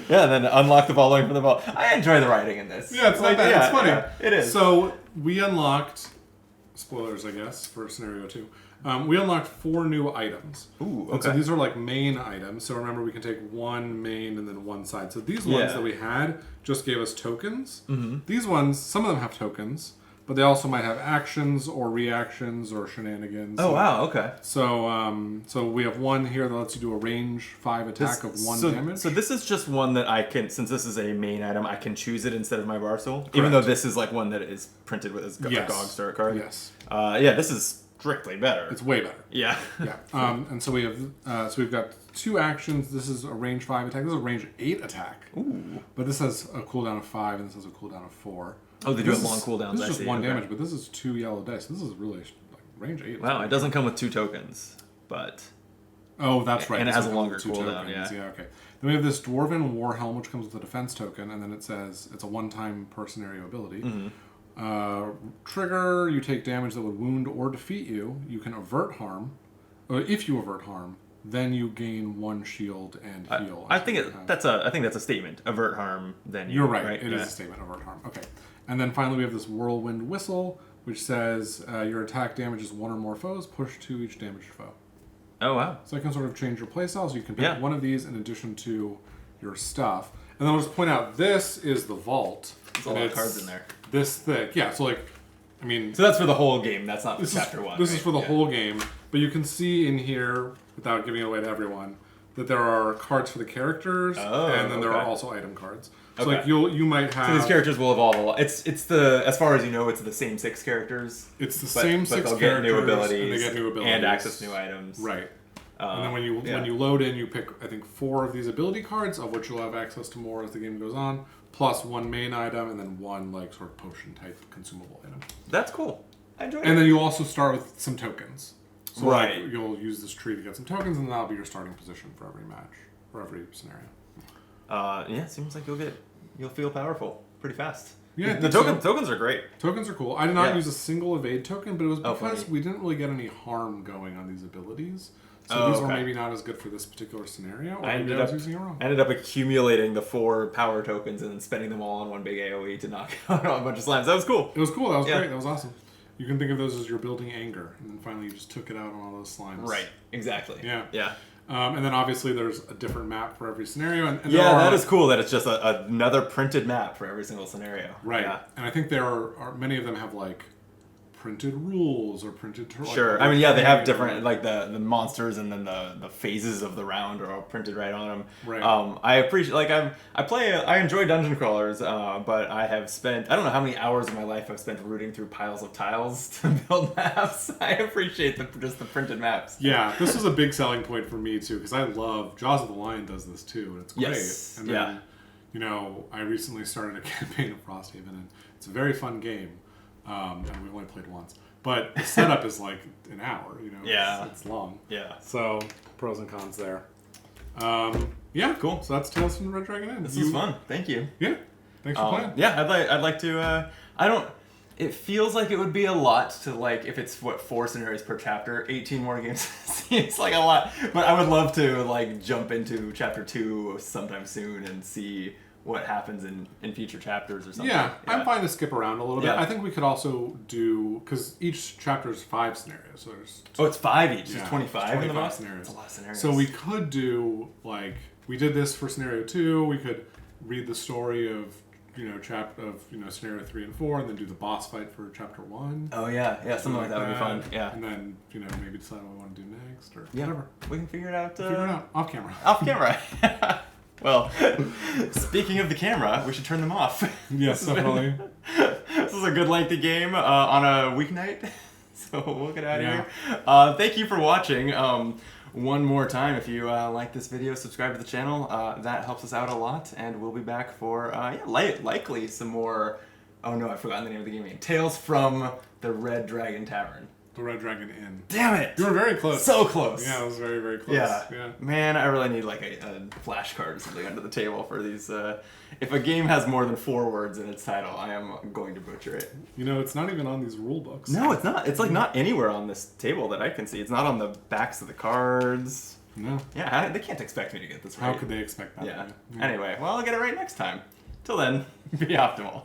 Yeah, and then unlock the following from the vault. I enjoy the writing in this. Yeah, it's not bad. It's funny. Yeah, it is. So we unlocked, spoilers, I guess, for scenario 2. We unlocked 4 new items. Ooh, And so okay. these are like main items. So remember, we can take one main and then one side. So these ones that we had just gave us tokens. Mm-hmm. These ones, some of them have tokens, but they also might have actions or reactions or shenanigans. Oh, wow, okay. So we have one here that lets you do a range 5 attack of 1 damage. So this is just one that I can, since this is a main item, I can choose it instead of my Barstool. Even though this is like one that is printed with a GOG start card. Yes. Yeah, this is strictly better. It's way better. Yeah. Yeah. And so we have, so we've got 2 actions. This is a range 5 attack. This is a range 8 attack. Ooh. But this has a cooldown of 5 and this has a cooldown of 4. Oh, they do have long cooldowns. This is just 1 damage, but this is 2 yellow dice. This is really like range 8. Wow, it doesn't come with 2 tokens, but Oh, that's right. And it This has a one longer comes with 2 cooldown, tokens. yeah. Yeah, okay. Then we have this Dwarven War Helm, which comes with a defense token, and then it says it's a one-time per scenario ability. Mm-hmm. Trigger, you take damage that would wound or defeat you. You can avert harm. If you avert harm, then you gain 1 shield and heal. I think that's a statement. Avert harm, then You're right. It Yeah. is a statement, avert harm. Okay. And then finally we have this Whirlwind Whistle, which says your attack damages 1 or more foes, push 2 each damaged foe. Oh, wow. So I can sort of change your playstyle, so you can pick Yeah. one of these in addition to your stuff. And then I'll just point out, this is the vault. There's a lot of cards in there. This thick. Yeah, so like, I mean... So that's for the whole game. That's not for chapter 1. This right? is for the whole game. But you can see in here, without giving it away to everyone, that there are cards for the characters, and then there are also item cards. So like you might have... So these characters will evolve a lot. It's the, as far as you know, it's the same 6 characters. It's the same 6 they'll characters, get new abilities, and they get new abilities. and access new items. Right. And then when you load in, you pick, I think, 4 of these ability cards, of which you'll have access to more as the game goes on, plus 1 main item, and then 1 like sort of potion type consumable item. That's cool. I enjoy it. And then you also start with some tokens. So Right. like, you'll use this tree to get some tokens, and that'll be your starting position for every match, or every scenario. Yeah, it seems like you'll feel powerful pretty fast. Yeah, the tokens are great. Tokens are cool. I did not use a single evade token, but it was because funny. we didn't really get any harm going on these abilities. So these were maybe not as good for this particular scenario. Or I maybe I was using it wrong. ended up accumulating the 4 power tokens and then spending them all on one big AoE to knock out a bunch of slimes. That was cool. It was cool. That was great. That was awesome. You can think of those as your building anger, and then finally you just took it out on all those slimes. Right. Exactly. Yeah. Yeah. And then obviously there's a different map for every scenario. And that is cool that it's just another printed map for every single scenario. Right. Yeah. And I think there are many of them have like printed rules or printed... Sure. I mean, yeah, they have different, like the monsters and then the phases of the round are all printed right on them. Right. I appreciate, like, I enjoy dungeon crawlers, but I have spent, I don't know how many hours of my life I've spent rooting through piles of tiles to build maps. I appreciate just the printed maps. Yeah, this was a big selling point for me too, because I love Jaws of the Lion does this too, and it's great. Yes. And then, you know, I recently started a campaign of Frosthaven, and it's a very fun game. And we've only played once. But the setup is like an hour, you know? Yeah. It's long. Yeah. So, pros and cons there. Yeah, cool. So that's Tales from the Red Dragon Inn. This was fun. Thank you. Yeah. Thanks for playing. Yeah, I'd like to, it feels like it would be a lot to, like, if it's, 4 scenarios per chapter, 18 more games seems like a lot. But I would love to, like, jump into chapter 2 sometime soon and see what happens in future chapters or something. Yeah, I'm fine to skip around a little bit. Yeah. I think we could also do, because each chapter is 5 scenarios. So there's It's 5 each. Yeah, There's 25 in the book? scenarios. That's a lot of scenarios. So we could do, like, we did this for scenario 2. We could read the story of, scenario 3 and 4, and then do the boss fight for chapter 1. Oh, yeah. Yeah, something like that would be fun. Yeah. And then, maybe decide what we want to do next, or whatever. We can figure it out. Figure it out. Off camera. Off camera. Well, speaking of the camera, we should turn them off. Yes, definitely. This is a good lengthy game on a weeknight, so we'll get out of here. Thank you for watching. One more time, if you like this video, subscribe to the channel. That helps us out a lot, and we'll be back for likely some more. Oh no, I've forgotten the name of the game again. Tales from the Red Dragon Tavern. The Red Dragon Inn. Damn it! You were very close. So close. Yeah, it was very, very close. Yeah. Man, I really need like a flashcard or something under the table for these. If a game has more than 4 words in its title, I am going to butcher it. It's not even on these rule books. No, it's not. It's like not anywhere on this table that I can see. It's not on the backs of the cards. No. Yeah, they can't expect me to get this right. How could they expect that? Yeah. Anyway, well, I'll get it right next time. Till then, be optimal.